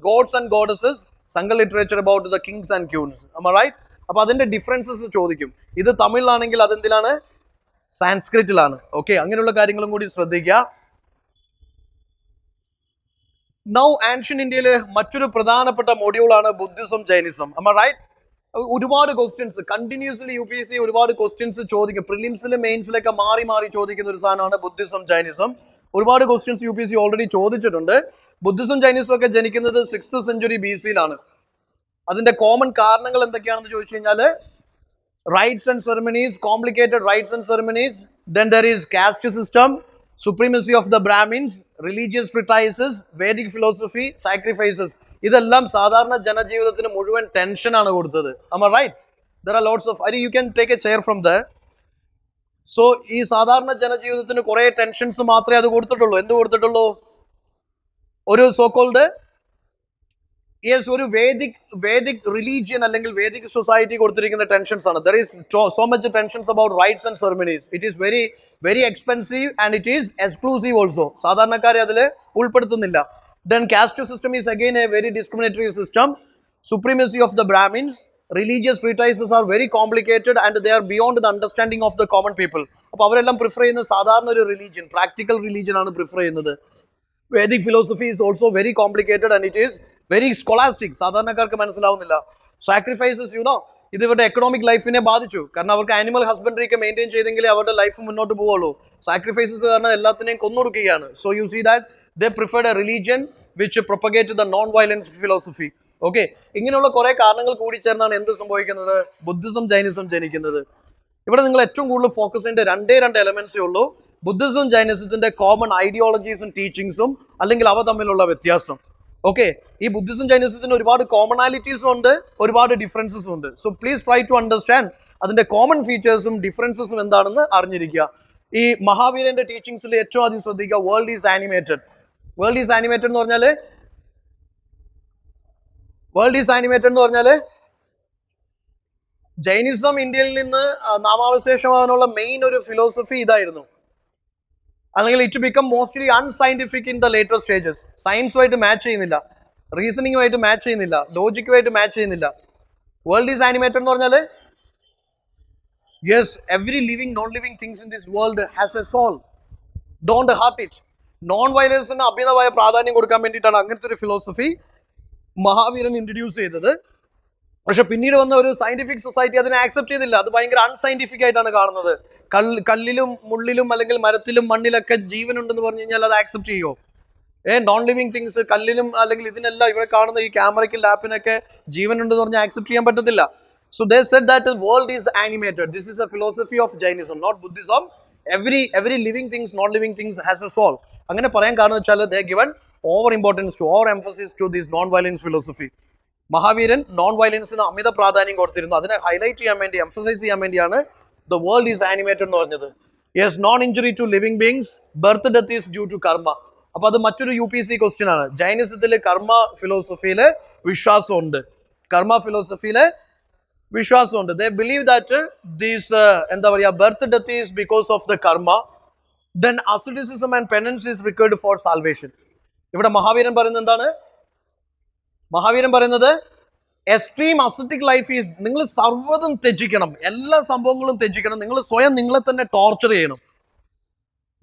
gods and goddesses. സംഘ literature about the kings and queens. am I right? അപ്പോൾ അതിന്റെ ഡിഫറൻസസ് ചോദിക്കും. ഇത് തമിഴിലാണെങ്കിൽ അതെന്തിലാണ്? സാൻസ്ക്രിറ്റിലാണ്. ഓക്കെ, അങ്ങനെയുള്ള കാര്യങ്ങളും കൂടി ശ്രദ്ധിക്കുക. നൗ ആൻഷ്യൻ ഇന്ത്യയിൽ മറ്റൊരു പ്രധാനപ്പെട്ട മൊഡ്യൂളാണ് Buddhism, Jainism. am I right? ഒരുപാട് ക്വസ്റ്റ്യൻസ് കണ്ടിന്യൂസ്ലി UPSC ഒരുപാട് ക്വസ്റ്റ്യൻസ് ചോദിക്കും. പ്രിലിംസിലും മെയിൻസിലൊക്കെ മാറി മാറി ചോദിക്കുന്ന ഒരു സാധനമാണ് ബുദ്ധിസം, ജൈനിസം. ഒരുപാട് ക്വസ്റ്റ്യൻസ് UPSC ഓൾറെഡി ചോദിച്ചിട്ടുണ്ട്. ബുദ്ധിസം, ജൈനിസം ഒക്കെ ജനിക്കുന്നത് 6th century BC-ലാണ്. അതിന്റെ കോമൺ കാരണങ്ങൾ എന്തൊക്കെയാണെന്ന് ചോദിച്ചു കഴിഞ്ഞാൽ, rights and ceremonies, complicated rights and ceremonies, then there is caste system, supremacy of the Brahmins, religious treatises, Vedic philosophy, sacrifices. ഇതെല്ലാം സാധാരണ ജനജീവിതത്തിന് മുഴുവൻ ടെൻഷൻ ആണ് കൊടുത്തത്. am I right? There are lots of, you can take a chair from there. So ഈ സാധാരണ ജനജീവിതത്തിന് കുറെ tensions മാത്രമേ അത് കൊടുത്തിട്ടുള്ളൂ. എന്ത് കൊടുത്തിട്ടുള്ളൂ? ഒരു സോക്കോൾഡ് യെസ്, ഒരു വേദിക് റിലീജിയൻ അല്ലെങ്കിൽ വേദിക് സൊസൈറ്റി കൊടുത്തിരിക്കുന്ന ടെൻഷൻസ് ആണ്. There is so much tensions about rights and ceremonies. It is very very expensive and it is exclusive also. സാധാരണക്കാരെ അതിൽ ഉൾപ്പെടുത്തുന്നില്ല. Then caste system is again a very discriminatory system. Supremacy of the Brahmins. Religious treatises are very complicated and they are beyond the understanding of the common people. അപ്പോൾ അവരെല്ലാം prefer ചെയ്യുന്നത് സാധാരണ ഒരു religion, practical religion ആണ് prefer ചെയ്യുന്നത്. Vedic philosophy is also very complicated and it is very scholastic. സാധാരണക്കാർക്ക് മനസ്സിലാവുന്നില്ല. Sacrifices, ഇത് ഇവരുടെ എക്കണോമിക് ലൈഫിനെ ബാധിച്ചു. കാരണം അവർക്ക് ആനിമൽ ഹസ്ബൻഡറി ഒക്കെ മെയിൻറ്റെയിൻ ചെയ്തെങ്കിലേ അവരുടെ ലൈഫ് മുന്നോട്ട് പോവുള്ളൂ. സാക്രിഫൈസസ് കാരണം എല്ലാത്തിനെയും കൊന്നൊടുക്കുകയാണ്. So you see that they preferred a religion which propagated the non-violence philosophy. Okay, ഇങ്ങനെയുള്ള കുറെ കാരണങ്ങൾ കൂടി ചേർന്നാണ് എന്ത് സംഭവിക്കുന്നത്? ബുദ്ധിസം ജൈനിസം ജനിക്കുന്നത്. ഇവിടെ നിങ്ങൾ ഏറ്റവും കൂടുതൽ ഫോക്കസ് ചെയ്യേണ്ട രണ്ട് എലമെന്റ്സേ ഉള്ളൂ. ബുദ്ധിസം ജൈനിസത്തിന്റെ കോമൺ ഐഡിയോളജീസും ടീച്ചിങ്സും അല്ലെങ്കിൽ അവ തമ്മിലുള്ള വ്യത്യാസം. ഓക്കെ, ഈ ബുദ്ധിസം ജൈനിസത്തിന് ഒരുപാട് കോമണാലിറ്റീസും ഉണ്ട്, ഒരുപാട് ഡിഫറൻസസും ഉണ്ട്. So please try to understand അതിന്റെ കോമൺ ഫീച്ചേഴ്സും ഡിഫറൻസസും എന്താണെന്ന് അറിഞ്ഞിരിക്കുക. ഈ മഹാവീരന്റെ ടീച്ചിങ്സിൽ ഏറ്റവും ആദ്യം ശ്രദ്ധിക്കുക, world is animated. World is animated എന്ന് പറഞ്ഞാല് ജൈനിസം ഇന്ത്യയിൽ നിന്ന് നാമാവശേഷമാകാനുള്ള മെയിൻ ഒരു ഫിലോസഫി ഇതായിരുന്നു. അല്ലെങ്കിൽ it become mostly unscientific in the later stages. സയൻസുമായിട്ട് മാച്ച് ചെയ്യുന്നില്ല, റീസണിങ്ങുമായിട്ട് മാച്ച് ചെയ്യുന്നില്ല, ലോജിക്കുമായിട്ട് മാച്ച് ചെയ്യുന്നില്ല. വേൾഡ് ഈസ് ആനിമേറ്റഡ് എന്ന് പറഞ്ഞാൽ yes, every living non living things in this world has a soul, don't hurt it. Non വയലൻസിന് അമിതമായ പ്രാധാന്യം കൊടുക്കാൻ വേണ്ടിയിട്ടാണ് അങ്ങനത്തെ ഒരു ഫിലോസഫി മഹാവീരൻ ഇൻട്രൊഡ്യൂസ് ചെയ്തത്. പക്ഷെ പിന്നീട് വന്ന ഒരു സയന്റിഫിക് സൊസൈറ്റി അതിനെ ആക്സെപ്റ്റ് ചെയ്തില്ല. അത് ഭയങ്കര അൺസയന്റിഫിക് ആയിട്ടാണ് കാണുന്നത്. കല്ലിലും മുള്ളിലും അല്ലെങ്കിൽ മരത്തിലും മണ്ണിലൊക്കെ ജീവനുണ്ടെന്ന് പറഞ്ഞു കഴിഞ്ഞാൽ അത് ആക്സെപ്റ്റ് ചെയ്യുമോ? നോൺ ലിവിങ് തിങ്സ്, കല്ലിലും അല്ലെങ്കിൽ ഇതിനെല്ലാം ഇവിടെ കാണുന്ന ഈ ക്യാമറയ്ക്കും ലാപ്പിനൊക്കെ ജീവനുണ്ടെന്ന് പറഞ്ഞാൽ ആക്സെപ്റ്റ് ചെയ്യാൻ പറ്റത്തില്ല. So they said that world is animated. This is a philosophy of Jainism, not Buddhism. Every living things, non living things has a soul. അങ്ങനെ പറയാൻ കാരണം വെച്ചാൽ they given over importance to, over emphasis to this non violence philosophy. മഹാവീരൻ non വയലൻസിന് അമിത പ്രാധാന്യം കൊടുത്തിരുന്നു. അതിനെ ഹൈലൈറ്റ് ചെയ്യാൻ വേണ്ടി, എംഫസൈസ് ചെയ്യാൻ വേണ്ടിയാണ് ദ വേൾഡ് ഈസ് ആനിമേറ്റഡ് എന്ന് പറഞ്ഞത്. Yes, non injury to living beings, birth death is due to karma. അപ്പൊ അത് മറ്റൊരു UPSC ക്വസ്റ്റ്യൻ ആണ്. ജൈനിസത്തില് കർമ്മ ഫിലോസഫിയില് വിശ്വാസമുണ്ട്. They believe that this birth death is because of the karma. Then asceticism and penance is required for salvation. ഇവിടെ മഹാവീരൻ പറയുന്നത് extreme ascetic life is, നിങ്ങൾ സർവ്വതും ത്യജിക്കണം, എല്ലാ സംഭവങ്ങളും ത്യജിക്കണം, നിങ്ങൾ സ്വയം നിങ്ങളെ തന്നെ ടോർച്ചർ ചെയ്യണം.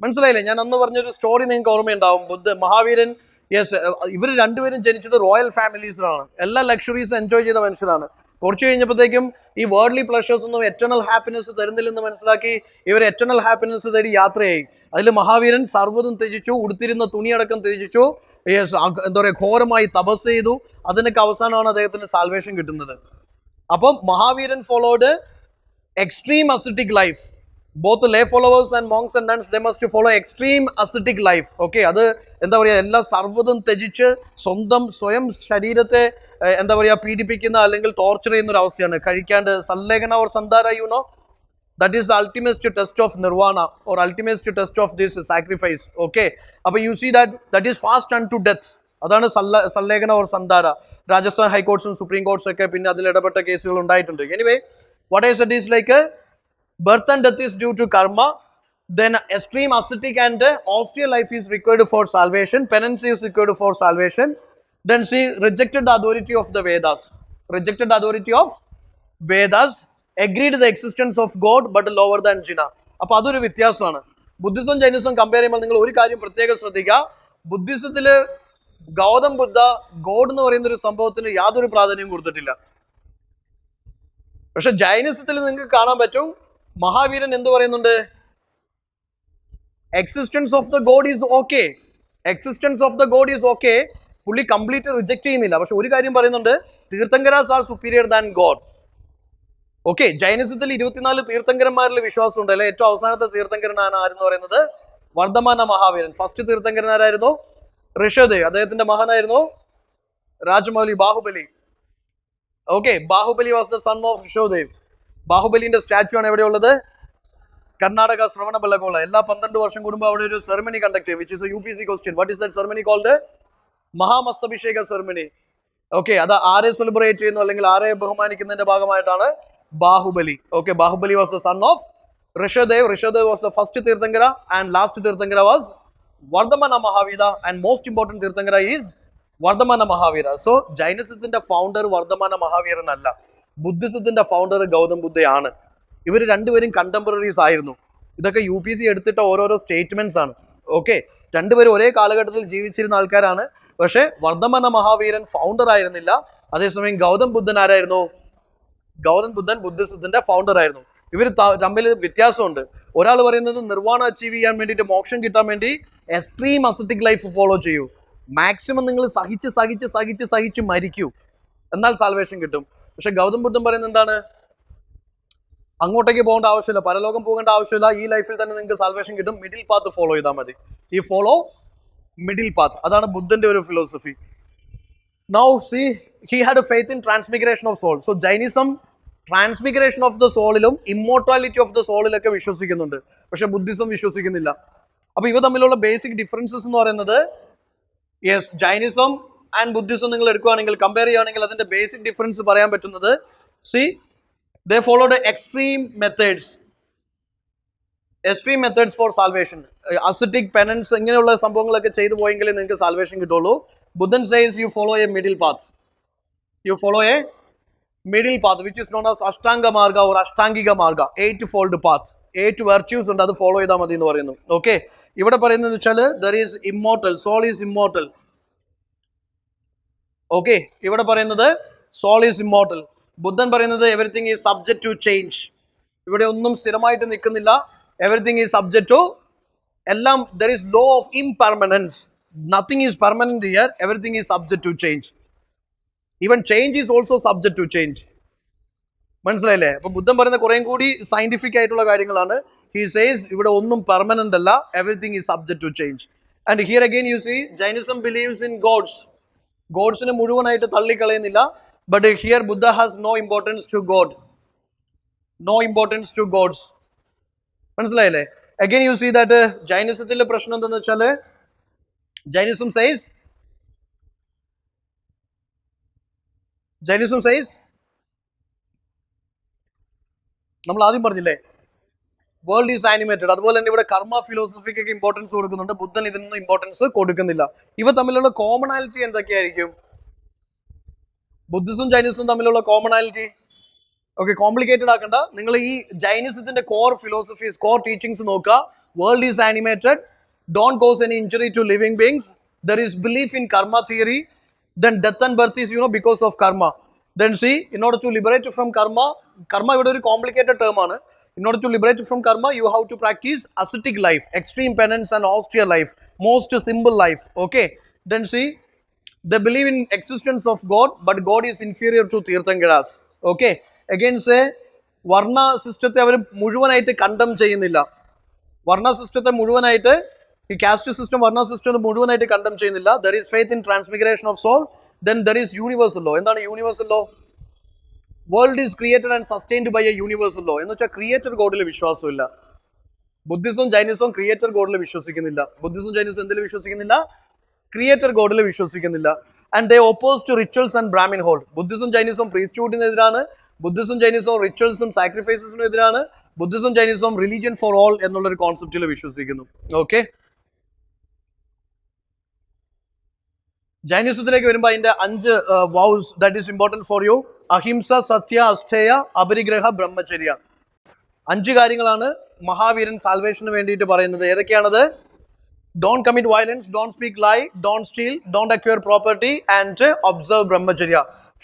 മനസ്സിലായില്ലേ? ഞാൻ അന്ന് പറഞ്ഞൊരു സ്റ്റോറി നിങ്ങൾക്ക് ഓർമ്മയുണ്ടാവും. മഹാവീരൻ, യെസ്, ഇവർ രണ്ടുപേരും ജനിച്ചത് റോയൽ ഫാമിലീസിലാണ്. എല്ലാ ലക്ഷറീസും എൻജോയ് ചെയ്ത മനുഷ്യരാണ്. കുറച്ച് കഴിഞ്ഞപ്പോഴത്തേക്കും ഈ വേൾഡ്ലി പ്ലഷേഴ്സ് ഒന്നും എറ്റേണൽ ഹാപ്പിനെസ് തരുന്നില്ലെന്ന് മനസ്സിലാക്കി ഇവർ എറ്റേണൽ ഹാപ്പിനെസ് തേടി യാത്രയായി. അതിൽ മഹാവീരൻ സർവ്വതും ത്യജിച്ചു, ഉടുത്തിരുന്ന തുണിയടക്കം ത്യജിച്ചു, ഘോരമായി തപസ് ചെയ്തു. അതിനൊക്കെ അവസാനമാണ് അദ്ദേഹത്തിന് സാൽവേഷൻ കിട്ടുന്നത്. അപ്പം മഹാവീരൻ followed extreme ascetic life. Both lay followers and monks and nuns, they must follow extreme ascetic life. Okay, അത് എല്ലാ സർവ്വതും ത്യജിച്ച് സ്വയം ശരീരത്തെ പീഡിപ്പിക്കുന്ന അല്ലെങ്കിൽ ടോർച്ചർ ചെയ്യുന്ന ഒരു അവസ്ഥയാണ്. കഴിക്കാണ്ട് സല്ലേഖന or സന്ധാര, that is the ultimate test of nirvana or ultimate test of this sacrifice. Okay, അപ്പോൾ you see that is fast unto death. അതാണ് സല്ലേഖന ഓർ സന്ധാര. രാജസ്ഥാൻ ഹൈക്കോർട്ട്സും സുപ്രീം കോർട്ട്സ് ഒക്കെ പിന്നെ അതിൽ ഇടപെട്ട കേസുകൾ ഉണ്ടായിട്ടുണ്ട്. Anyway, what I said is like birth and death is due to karma. Then extreme ascetic and austere life is required for salvation. Penance is required for salvation. Then she rejected the authority of the Vedas. Agreed the existence of God but lower than Jina. അപ്പോൾ അതൊരു വ്യത്യാസമാണ്. Buddhism Jainism compare ചെയ്യുമ്പോൾ നിങ്ങൾ ഒരു കാര്യം പ്രത്യേകം ശ്രദ്ധിക്കുക. ബുദ്ധിസത്തില് ഗൗതം ബുദ്ധ God എന്ന് പറയുന്ന ഒരു സംഭവത്തിന് യാതൊരു പ്രാധാന്യവും കൊടുത്തിട്ടില്ല. പക്ഷെ ജൈനിസത്തിൽ നിങ്ങൾക്ക് കാണാൻ പറ്റും മഹാവീരൻ എന്ത് പറയുന്നുണ്ട്? Existence of the god is okay. പുള്ളി കംപ്ലീറ്റ് റിജക്ട് ചെയ്യുന്നില്ല. പക്ഷെ ഒരു കാര്യം പറയുന്നുണ്ട്, Tirthankaras are superior than god. Okay, ജൈനിസത്തിൽ 24 തീർത്ഥങ്കരന്മാരിൽ വിശ്വാസം ഉണ്ട് അല്ലെ. ഏറ്റവും അവസാനത്തെ തീർത്ഥങ്കരനാണ് ആരെന്ന് പറയുന്നത് വർദ്ധമാന മഹാവീരൻ. ഫസ്റ്റ് തീർത്ഥങ്കരനാരായിരുന്നു? ഋഷദേവ്. അദ്ദേഹത്തിന്റെ മകനായിരുന്നു Rajamouli Bahubali. Okay, Bahubali was the son of Rishadev. ബാഹുബലിന്റെ സ്റ്റാച്ചു ആണ് എവിടെയുള്ളത്? Karnataka Sravana Balagola. Ella 12 വർഷം കൂടുമ്പോൾ അവിടെ ഒരു ceremony conduct ചെയ്യും, which is a UPC question. What is that ceremony called? Mahamastabhisheka ceremony. Okay, അത് ആരെ സെലിബ്രേറ്റ് ചെയ്യുന്നു അല്ലെങ്കിൽ ആരെ ബഹുമാനിക്കുന്നതിന്റെ ഭാഗമായിട്ടാണ് Baahubali. Okay, Bahubali was the son of Rishadev. Rishadev was the first Tirthankara and last Tirthankara was Vardhamana Mahavira, and most important Tirthankara is Vardhamana Mahavira. So, Jainismത്തിന്റെ founder Vardhamana Mahavira അല്ല, ബുദ്ധിസത്തിന്റെ founder Gautam ബുദ്ധയാണ്. ഇവർ രണ്ടുപേരും contemporaries ആയിരുന്നു. ഇതൊക്കെ UPC എടുത്തിട്ട ഓരോരോ statements ആണ്. Okay, രണ്ടുപേരും ഒരേ കാലഘട്ടത്തിൽ ജീവിച്ചിരുന്ന ആൾക്കാരാണ്. പക്ഷേ വർദ്ധമന മഹാവീരൻ ഫൗണ്ടർ ആയിരുന്നില്ല. അതേസമയം ഗൗതം ബുദ്ധൻ ആരായിരുന്നു? ഗൗതം ബുദ്ധൻ ബുദ്ധിസത്തിന്റെ ഫൗണ്ടർ ആയിരുന്നു. ഇവർ തമ്മിൽ വ്യത്യാസമുണ്ട്. ഒരാൾ പറയുന്നത് നിർവാണ അച്ചീവ് ചെയ്യാൻ വേണ്ടിയിട്ട്, മോക്ഷം കിട്ടാൻ വേണ്ടി എക്സ്ട്രീം അസറ്റിക് ലൈഫ് ഫോളോ ചെയ്യൂ, മാക്സിമം നിങ്ങൾ സഹിച്ച് മരിക്കൂ, എന്നാൽ സാൽവേഷൻ കിട്ടും. പക്ഷെ ഗൗതം ബുദ്ധൻ പറയുന്നത് എന്താണ്? അങ്ങോട്ടേക്ക് പോകേണ്ട ആവശ്യമില്ല, പരലോകം പോകേണ്ട ആവശ്യമില്ല, ഈ ലൈഫിൽ തന്നെ നിങ്ങൾക്ക് സാൽവേഷൻ കിട്ടും, മിഡിൽ പാത്ത് ഫോളോ ചെയ്താൽ മതി. ഈ ഫോളോ മിഡിൽ പാത്ത്, അതാണ് ബുദ്ധന്റെ ഒരു philosophy. Now see, he had a faith in transmigration of soul. So Jainism transmigration of the സോളിലും ഇമ്മോർട്ടാലിറ്റി ഓഫ് ദ സോളിലൊക്കെ വിശ്വസിക്കുന്നുണ്ട്, പക്ഷെ ബുദ്ധിസം വിശ്വസിക്കുന്നില്ല. അപ്പൊ ഇവ തമ്മിലുള്ള ബേസിക് ഡിഫറൻസസ് എന്ന് പറയുന്നത്, യെസ്, ജൈനിസം ആൻഡ് ബുദ്ധിസം നിങ്ങൾ എടുക്കുകയാണെങ്കിൽ, കമ്പയർ ചെയ്യുകയാണെങ്കിൽ അതിന്റെ ബേസിക് ഡിഫറൻസ് പറയാൻ പറ്റുന്നത്, സി ദേ followed extreme methods four salvation. Acetic penance ഇങ്ങനെയുള്ള സംഭവങ്ങളൊക്കെ ചെയ്തു പോയെങ്കിലേ നിങ്ങൾക്ക് സാൽവേഷൻ കിട്ടുള്ളൂ. ബുദ്ധൻ says you follow A middle path. You follow a middle path, which is known as Ashtanga Marga or Ashtangiga Marga, 8-fold path. 8 virtues ഉണ്ട്, അത് follow ചെയ്താൽ മതി എന്ന് പറയുന്നു. ഓക്കെ, ഇവിടെ പറയുന്നത് വെച്ചാൽ there is immortal, soul is immortal. Okay, ഇവിടെ പറയുന്നത് soul is immortal. ബുദ്ധൻ പറയുന്നത് everything is subject to change. ഇവിടെ ഒന്നും സ്ഥിരമായിട്ട് നിൽക്കുന്നില്ല, everything is subject to, എല്ലാം there is law of impermanence. Nothing is permanent here, everything is subject to change. Even change is also subject to change. മനസ്സിലായില്ലേ? അപ്പൊ ബുദ്ധൻ പറയുന്ന കുറേം കൂടി സയന്റിഫിക് ആയിട്ടുള്ള കാര്യങ്ങളാണ്. He says ഇവിടെ ഒന്നും പെർമനന്റ് അല്ല, everything is subject to change. And here again you see, Jainism believes in gods. ഗോഡ്സിനെ മുഴുവനായിട്ട് തള്ളിക്കളയുന്നില്ല. But here Buddha has no importance to God. No importance to gods. മനസ്സിലായില്ലേ? Again you see that ജൈനിസത്തിലെ പ്രശ്നം എന്താണെന്ന് വെച്ചാൽ, Jainism says, നമ്മൾ ആദ്യം പറഞ്ഞില്ലേ, world is animated. അതുപോലെ തന്നെ ഇവിടെ കർമ്മ ഫിലോസഫിക്കൊക്കെ ഇമ്പോർട്ടൻസ് കൊടുക്കുന്നുണ്ട്, ബുദ്ധൻ ഇതിനൊന്നും ഇമ്പോർട്ടൻസ് കൊടുക്കുന്നില്ല. ഇവ തമ്മിലുള്ള കോമണാലിറ്റി എന്തൊക്കെയായിരിക്കും? ബുദ്ധിസം ജൈനിസവും തമ്മിലുള്ള കോമണാലിറ്റി, ഓക്കെ, കോംപ്ലിക്കേറ്റഡ് ആക്കണ്ട. നിങ്ങൾ ഈ ജൈനിസത്തിന്റെ കോർ ഫിലോസഫീസ്, കോർ ടീച്ചിങ്സ് നോക്കുക. World is animated, don't cause any injury to living beings, there is belief in karma theory. Then death and birth is, because of karma. Then see, in order to liberate from karma ഇവിടെ ഒരു complicated term ആണ്. In order to liberate from karma, you have to practice ascetic life, extreme penance and austere life, most simple life. Okay. Then see, they believe in existence of God, but God is inferior to Tirthankaras. Okay. Again say, വർണ്ണ സിസ്റ്റത്തെ അവർ മുഴുവനായിട്ട് condemn ചെയ്യുന്നില്ല. വർണ്ണ സിസ്റ്റത്തെ മുഴുവനായിട്ട്, ഈ caste system, വർണ്ണ system മുഴുവനായിട്ട് കണ്ടം ചെയ്യുന്നില്ല. There is faith in transmigration of soul. Then there is universal law. എന്താണ് universal law? World is created and sustained by a universal law. എന്ന് വെച്ചാൽ ക്രിയേറ്റർ ഗോഡിൽ വിശ്വാസമില്ല. ബുദ്ധിസവും ജൈനിസവും ക്രിയേറ്റർ ഗോഡിൽ വിശ്വസിക്കുന്നില്ല. ബുദ്ധിസം ജൈനിസം എന്തിൽ വിശ്വസിക്കുന്നില്ല? ക്രിയേറ്റർ ഗോഡിൽ വിശ്വസിക്കുന്നില്ല. And they oppose to rituals and Brahmin hold. Buddhism Jainism പ്രീസ്റ്റ്ഹുഡിനെതിരാണ്. ബുദ്ധിസം ജൈനിസവും റിച്വൽസും സാക്രിഫൈസസിനും എതിരാണ്. Buddhism Jainism religion for all എന്നുള്ളൊരു കോൺസെപ്റ്റിൽ വിശ്വസിക്കുന്നു. ഓക്കെ, ജൈനിസത്തിലേക്ക് വരുമ്പോൾ അതിന്റെ 5 vows that is important for you. അഹിംസ, സത്യ, അസ്ഥേയ, അപരിഗ്രഹ, ബ്രഹ്മചര്യ. 5 കാര്യങ്ങളാണ് മഹാവീരൻ സാൽവേഷന് വേണ്ടിയിട്ട് പറയുന്നത്. ഏതൊക്കെയാണത്? Don't commit violence, don't speak lie, don't steal, don't acquire property and observe brahmacharya.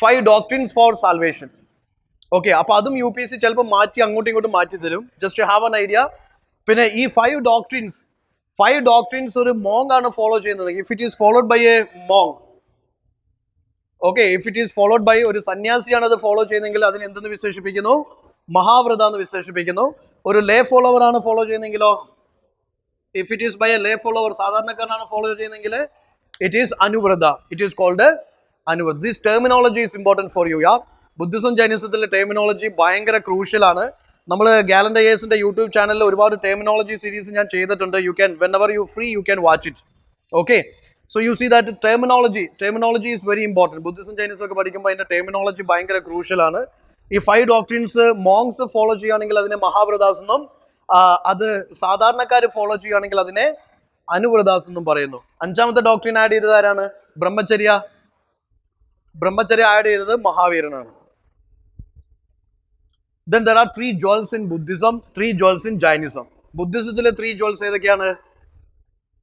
5 doctrines for salvation. Okay, അപ്പൊ അതും UPC ചിലപ്പോൾ മാറ്റി അങ്ങോട്ടും ഇങ്ങോട്ടും മാറ്റി തരും, ജസ്റ്റ് ഹാവ് എൻ ഐഡിയ. പിന്നെ ഈ 5 ഡോക്ട്രിൻസ് ഒരു മോങ് ആണ് ഫോളോ ചെയ്യുന്നത്. If it is followed by a monk, okay, if it is followed by ഒരു സന്യാസിയാണ് അത് ഫോളോ ചെയ്യുന്നതെങ്കിൽ അതിന് എന്തെന്ന് വിശേഷിപ്പിക്കുന്നു? മഹാവ്രത എന്ന് വിശേഷിപ്പിക്കുന്നു. ഒരു ലേ ഫോളോവർ ആണ് ഫോളോ ചെയ്യുന്നെങ്കിലോ, if it is by a lay follower, സാധാരണക്കാരനാണ് ഫോളോ ചെയ്യുന്നെങ്കിൽ it is anuvrata. It is called anuvrata. This terminology is important for you യാർ. ബുദ്ധിസം ജൈനിസത്തിലെ ടെർമിനോളജി ഭയങ്കര ക്രൂഷ്യലാണ്. നമ്മൾ Gallant IASന്റെ യൂട്യൂബ് ചാനലിൽ ഒരുപാട് ടെർമിനോളജി സീരീസ് ഞാൻ ചെയ്തിട്ടുണ്ട്. You can whenever you free you can watch it. Okay, so you see that terminology is very important. Buddhism ചൈനീസും ഒക്കെ പഠിക്കുമ്പോൾ അതിന്റെ ടെർമിനോളജി ഭയങ്കര ക്രൂഷ്യൽ ആണ്. ഈ 5 ഡോക്ട്രിൻസ് മോങ്സ് ഫോളോ ചെയ്യുകയാണെങ്കിൽ അതിനെ മഹാവ്രതാസ് എന്നും അത് സാധാരണക്കാർ ഫോളോ ചെയ്യുകയാണെങ്കിൽ അതിനെ അനുവ്രതാസ് എന്നും പറയുന്നു. 5ാമത്തെ ഡോക്ട്രിൻ ആഡ് ചെയ്തത് ആരാണ്? ബ്രഹ്മചര്യ ആഡ് ചെയ്തത് മഹാവീരനാണ്. Then there are 3 jewels in Buddhism, 3 jewels in Jainism. ബുദ്ധിസത്തിലെ 3 jewels ഏതൊക്കെയാണ്?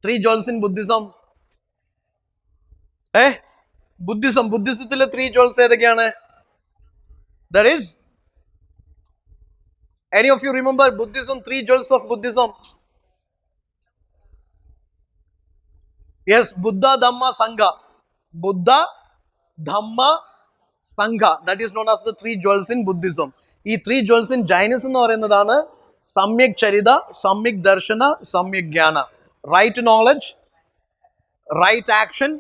3 jewels in Buddhism. ബുദ്ധിസത്തിലെ 3 jewels ഏതൊക്കെയാണ്? There is, any of you remember Buddhism, 3 jewels of Buddhism? Yes, Buddha, Dhamma, Sangha. Buddha, Dhamma, Sangha. That is known as the 3 jewels in Buddhism. ഈ 3 jewels in Jainism എന്ന് പറയുന്നതാണ് സമ്യക് ചരിത, സമ്യക് darshana, samyak jnana. Right knowledge, right action,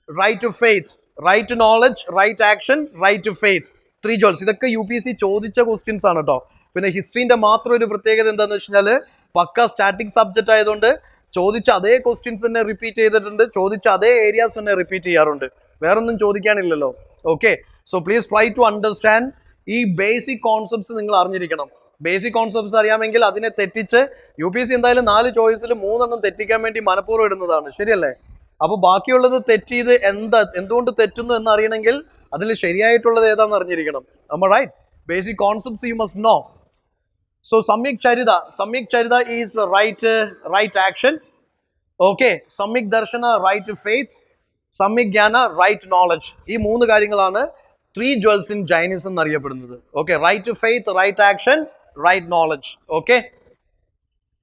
right faith. Right knowledge, right action, right faith. 3 jewels. ഇതൊക്കെ UPSC ചോദിച്ച questions ആണ് കേട്ടോ. പിന്നെ ഹിസ്റ്ററിന്റെ മാത്രം ഒരു പ്രത്യേകത എന്താണെന്ന് വെച്ച് കഴിഞ്ഞാൽ പക്ക സ്റ്റാറ്റിക് സബ്ജക്റ്റ് ആയതുകൊണ്ട് ചോദിച്ച അതേ ക്വസ്റ്റ്യൻസ് തന്നെ റിപ്പീറ്റ് ചെയ്തിട്ടുണ്ട്, ചോദിച്ച അതേ ഏരിയാസ് തന്നെ റിപ്പീറ്റ് ചെയ്യാറുണ്ട്. വേറൊന്നും ചോദിക്കാനില്ലല്ലോ. Okay, so please try to understand. ഈ ബേസിക് കോൺസെപ്റ്റ്സ് നിങ്ങൾ അറിഞ്ഞിരിക്കണം. ബേസിക് കോൺസെപ്റ്റ്സ് അറിയാമെങ്കിൽ അതിനെ തെറ്റിച്ച് UPSC എന്തായാലും 4 ചോയ്സിൽ 3 എണ്ണം തെറ്റിക്കാൻ വേണ്ടി മനഃപൂർവ്വം ഇടുന്നതാണ്, ശരിയല്ലേ? അപ്പോൾ ബാക്കിയുള്ളത് തെറ്റിയത് എന്തുകൊണ്ട് തെറ്റുന്നു എന്ന് അറിയണമെങ്കിൽ അതിൽ ശരിയായിട്ടുള്ളത് ഏതാണെന്ന് അറിഞ്ഞിരിക്കണം. Right? Basic concepts you must know. So samyak charita is right action. Okay, samyak darshana right faith, Samyak jnana right knowledge. ഈ 3 കാര്യങ്ങളാണ് 3 jewels in Jainism എന്നറിയപ്പെടുന്നത്. Okay, right faith, right action, right knowledge. Okay,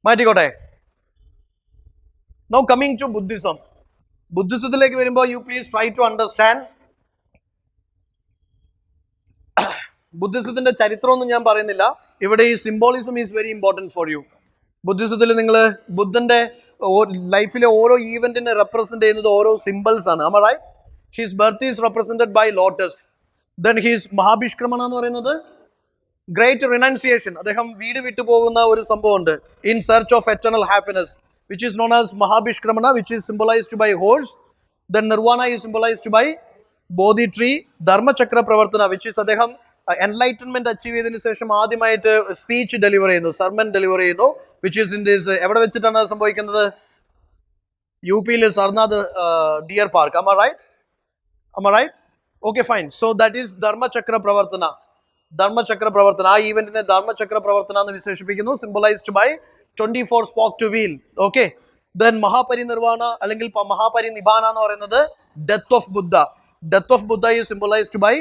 മാറ്റിക്കോട്ടെ. Now coming to Buddhism. ബുദ്ധിസത്തിലേക്ക് വരുമ്പോൾ you please try to understand. ബുദ്ധിസത്തിന്റെ ചരിത്രമൊന്നും ഞാൻ പറയുന്നില്ല. ഇവിടെ ഈ symbolism is very important for you. ബുദ്ധിസത്തിൽ നിങ്ങൾ ബുദ്ധന്റെ ലൈഫിലെ ഓരോ ഈവന്റിനെ റെപ്രസെന്റ് ചെയ്യുന്നത് ഓരോ സിംബൽസ് ആണ്. Right? His birth is represented by lotus. Then his മഹാഭിഷ്ക്രമണ എന്ന് പറയുന്നത് ഗ്രേറ്റ് റിനൗൺസിയേഷൻ. അദ്ദേഹം വീട് വിട്ടു പോകുന്ന ഒരു സംഭവമുണ്ട്. In search of eternal happiness, which is known as Mahabhishkramana, which is symbolized by horse. Then Nirvana is symbolized by Bodhi tree. Dharma Chakra Pravartana, which is അദ്ദേഹം enlightenment achieve ചെയ്തതിനു ശേഷം ആദ്യമായിട്ട് സ്പീച്ച് ഡെലിവർ ചെയ്യുന്നു, sermon deliver ചെയ്യുന്നു, which is in this, എവിടെ വെച്ചിട്ടാണ് സംഭവിക്കുന്നത്? UP Sarnath dear park. Am I right? Okay, fine. So that is Dharma Chakra Pravartana. ആ ഈവന്റിനെ ധർമ്മ ചക്ര പ്രവർത്തന എന്ന് വിശേഷിപ്പിക്കുന്നു, symbolized by 24 spoke to wheel. Okay, then മഹാപരിനിർവാണ അല്ലെങ്കിൽ മഹാപരിനിബാന എന്ന് പറയുന്നത് death of Buddha is symbolized by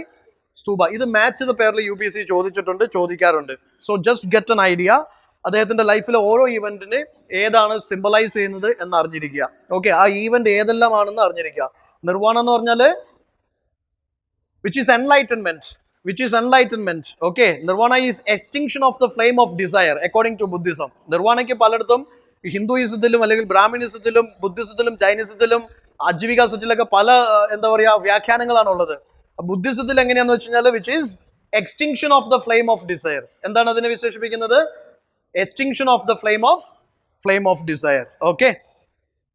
stupa. ഇത് മാച്ച് ചെയ്ത പേരിൽ UPSC ചോദിച്ചിട്ടുണ്ട്, ചോദിക്കാറുണ്ട്. So just get an idea. അദ്ദേഹത്തിന്റെ ലൈഫിലെ ഓരോ ഈവന്റിനെ ഏതാണ് സിംബലൈസ് ചെയ്യുന്നത് എന്ന് അറിഞ്ഞിരിക്കുക. ഓക്കെ, ആ ഈവന്റ് ഏതെല്ലാം ആണെന്ന് അറിഞ്ഞിരിക്കുക. നിർവാണ എന്ന് പറഞ്ഞാല് which is enlightenment. Okay, Nirvana is extinction of the flame of desire according to Buddhism. Nirvana പലയിടത്തും ഹിന്ദുയിസത്തിലും അല്ലെങ്കിൽ ബ്രാഹ്മണിസത്തിലും ബുദ്ധിസത്തിലും ജൈനിസത്തിലും ആജീവികസത്തിലൊക്കെ പല എന്താ പറയുക വ്യാഖ്യാനങ്ങളാണ് ഉള്ളത്. ബുദ്ധിസത്തിൽ എങ്ങനെയാന്ന് വെച്ച് കഴിഞ്ഞാൽ which is extinction of the flame of desire. എന്താണ് അതിനെ വിശേഷിപ്പിക്കുന്നത്? extinction of the flame of desire. Okay,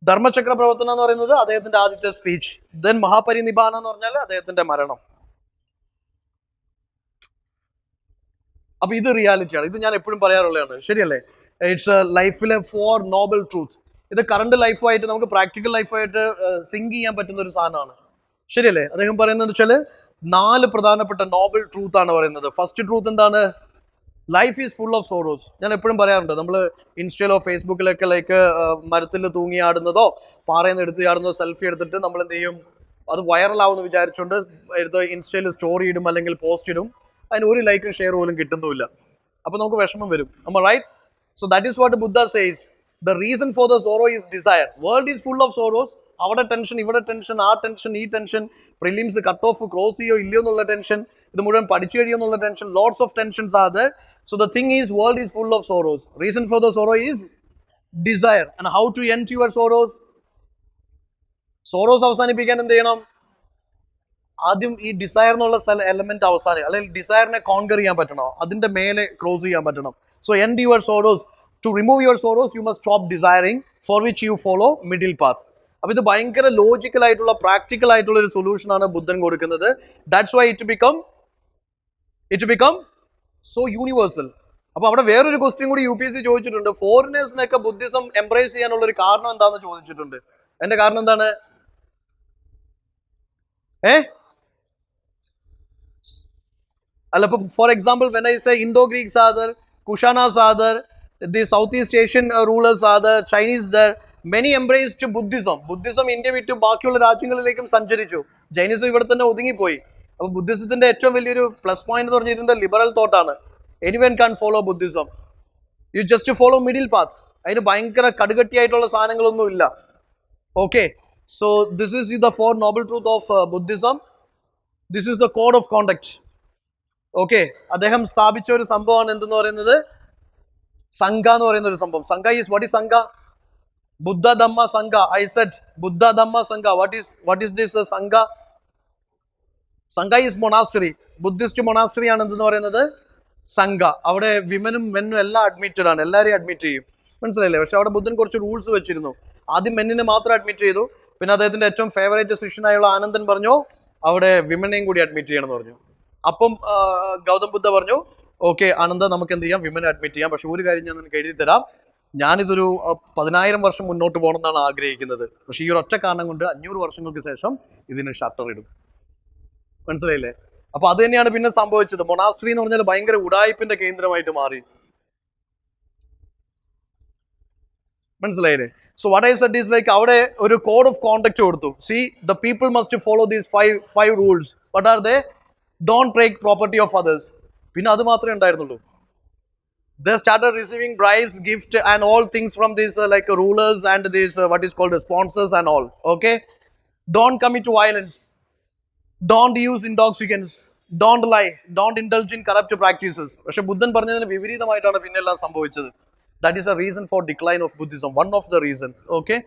Dharmachakra പ്രവർത്തനം എന്ന് പറയുന്നത് അദ്ദേഹത്തിന്റെ ആദ്യത്തെ സ്പീച്ച്. ദെൻ മഹാപരിനിബാന എന്ന് പറഞ്ഞാൽ അദ്ദേഹത്തിന്റെ മരണം. അപ്പൊ ഇത് റിയാലിറ്റിയാണ്. ഇത് ഞാൻ എപ്പോഴും പറയാറുള്ളതാണ്, ശരിയല്ലേ? ഇറ്റ്സ് ലൈഫിലെ 4 നോബൽ ട്രൂത്ത്. ഇത് കറണ്ട് ലൈഫുമായിട്ട് നമുക്ക് പ്രാക്ടിക്കൽ ലൈഫുമായിട്ട് സിങ്ക് ചെയ്യാൻ പറ്റുന്ന ഒരു സാധനമാണ്, ശരിയല്ലേ? അദ്ദേഹം പറയുന്നത് വെച്ചാൽ 4 പ്രധാനപ്പെട്ട നോബൽ ട്രൂത്ത് ആണ് പറയുന്നത്. ഫസ്റ്റ് ട്രൂത്ത് എന്താണ്? Life is full of sorrows. ഞാൻ എപ്പോഴും പറയാറുണ്ട്, നമ്മൾ ഇൻസ്റ്റയിലോ ഫേസ്ബുക്കിലൊക്കെ മരത്തിൽ തൂങ്ങിയാടുന്നതോ പാറയിൽ നിന്ന് എടുത്ത് ചാടുന്നതോ സെൽഫി എടുത്തിട്ട് നമ്മൾ എന്ത് ചെയ്യും? അത് വൈറലാവുമെന്ന് വിചാരിച്ചുകൊണ്ട് എടുത്ത് ഇൻസ്റ്റയിൽ സ്റ്റോറി ഇടും അല്ലെങ്കിൽ പോസ്റ്റ് ഇടും. അതിന് ഒരു ലൈക്കും ഷെയർ പോലും കിട്ടുന്നില്ല. അപ്പോൾ നമുക്ക് വിഷമം വരും. Right? So that is what Buddha says. The reason for the sorrow is desire. World is full of sorrows. അവിടെ ടെൻഷൻ, ഇവിടെ ടെൻഷൻ, ആ ടെൻഷൻ, ഈ tension, prelims cut off cross ചെയ്യോ ഇല്ലയോ എന്നുള്ള ടെൻഷൻ, ഇത് മുഴുവൻ പഠിച്ചു കഴിയോ എന്നുള്ള tension, lots of tensions are there. So the thing is, world is full of sorrows. Reason for the sorrow is desire. And how to end your sorrows? Sorrows അവസാനിപ്പിക്കാൻ എന്ത് ചെയ്യണം? ആദ്യം ഈ ഡിസയർ എന്നുള്ള എലമെന്റ് അവസാനം, അല്ലെങ്കിൽ ഡിസയറിനെ കോൺകർ ചെയ്യാൻ പറ്റണം, അതിന്റെ മേലെ ക്രോസ് ചെയ്യാൻ പറ്റണം. So end your sorrows. To remove your sorrows, you must stop desiring, for which you follow middle path. അപ്പോൾ ഇത് ഭയങ്കര ലോജിക്കൽ ആയിട്ടുള്ള പ്രാക്ടിക്കൽ ആയിട്ടുള്ള ഒരു സൊല്യൂഷൻ ആണ് ബുദ്ധൻ കൊടുക്കുന്നത്. That's why it become so universal. അപ്പൊ അവിടെ വേറൊരു ക്വസ്റ്റ്യൻ കൂടി UPSC ചോദിച്ചിട്ടുണ്ട്. ഫോറിനേഴ്സിനൊക്കെ ബുദ്ധിസം എംബ്രേസ് ചെയ്യാനുള്ള ഒരു കാരണം എന്താണെന്ന് ചോദിച്ചിട്ടുണ്ട്. എന്റെ കാരണം എന്താണ്? അല്ല, ഇപ്പൊ for example when I say Indo Greeks are there, Kushanas are there, the Southeast Asian rulers are the Chinese there, many embraced Buddhism. Buddhism India വിട്ട് ബാക്കിയുള്ള രാജ്യങ്ങളിലേക്കും സഞ്ചരിച്ചു. ജൈനിസം ഇവിടെ തന്നെ ഒതുങ്ങിപ്പോയി. അപ്പൊ ബുദ്ധിസത്തിന്റെ ഏറ്റവും വലിയൊരു പ്ലസ് പോയിന്റ് എന്ന് പറഞ്ഞാൽ ഇതിന്റെ ലിബറൽ തോട്ടാണ്. Anyone can follow Buddhism, you just follow middle path. അതിന് ഭയങ്കര കടുകട്ടിയായിട്ടുള്ള സാധനങ്ങളൊന്നും ഇല്ല. Okay, so this is the four noble truth of Buddhism. This is the code of conduct. Okay, അദ്ദേഹം സ്ഥാപിച്ച ഒരു സംഭവമാണ് എന്തെന്ന് പറയുന്നത് സംഘ എന്ന് പറയുന്ന ഒരു സംഭവം. സംഘ ഈസ് വാട്ട് ഈസ് സംഘ? ബുദ്ധ ധമ്മ സംഘ. ഐ സെഡ് ബുദ്ധ ധമ്മ സംഘ. വാട്ട് ഈസ് ദിസ് സംഘ? സംഘ ഈസ് മൊണാസ്റ്ററി. ബുദ്ധിസ്റ്റ് മൊണാസ്റ്ററി ആണ് എന്തെന്ന് പറയുന്നത് സംഘ. അവിടെ വിമനും മെന്നും എല്ലാം അഡ്മിറ്റഡ് ആണ്, എല്ലാവരെയും അഡ്മിറ്റ് ചെയ്യും. മനസ്സിലായില്ലേ? പക്ഷെ അവിടെ ബുദ്ധൻ കുറച്ച് റൂൾസ് വെച്ചിരുന്നു. ആദ്യം മെന്നിനെ മാത്രം അഡ്മിറ്റ് ചെയ്തു. പിന്നെ അദ്ദേഹത്തിന്റെ ഏറ്റവും ഫേവറേറ്റ് ശിഷ്യനായുള്ള ആനന്ദൻ പറഞ്ഞു അവിടെ വിമനെയും കൂടി അഡ്മിറ്റ് ചെയ്യണമെന്ന് പറഞ്ഞു. അപ്പം ഗൗതം ബുദ്ധ പറഞ്ഞു ഓക്കെ ആനന്ദ, നമുക്ക് എന്ത് ചെയ്യാം, വിമനെ അഡ്മിറ്റ് ചെയ്യാം. പക്ഷെ ഒരു കാര്യം ഞാൻ നിനക്ക് എഴുതി തരാം, ഞാനിതൊരു 10,000 വർഷം മുന്നോട്ട് പോകണം എന്നാണ് ആഗ്രഹിക്കുന്നത്. പക്ഷെ ഈ ഒരു ഒറ്റ കാരണം കൊണ്ട് 500 വർഷങ്ങൾക്ക് ശേഷം ഇതിന് ഷട്ടർ ഇടും. മനസ്സിലായില്ലേ? അപ്പൊ അത് തന്നെയാണ് പിന്നെ സംഭവിച്ചത്. മൊണാസ്ട്രി എന്ന് പറഞ്ഞാൽ ഭയങ്കര ഉടായ്പിന്റെ കേന്ദ്രമായിട്ട് മാറി. മനസ്സിലായില്ലേ? So what I said is like അവിടെ ഒരു കോഡ് ഓഫ് കോണ്ടക്ട് കൊടുത്തു. See the people must follow these five rules. What are they? Don't take property of others. പിന്നെ അത് മാത്രമേ ഉണ്ടായിരുന്നുള്ളൂ. They started receiving bribes, gift and all things from these like rulers and these what is called sponsors and all. Okay, don't commit violence, don't use intoxicants, don't lie, don't indulge in corrupt practices. പക്ഷെ ബുദ്ധൻ പറഞ്ഞതിന് വിപരീതമായിട്ടാണ് പിന്നെല്ലാം സംഭവിച്ചത്. That is a reason for decline of Buddhism, one of the reason. Okay,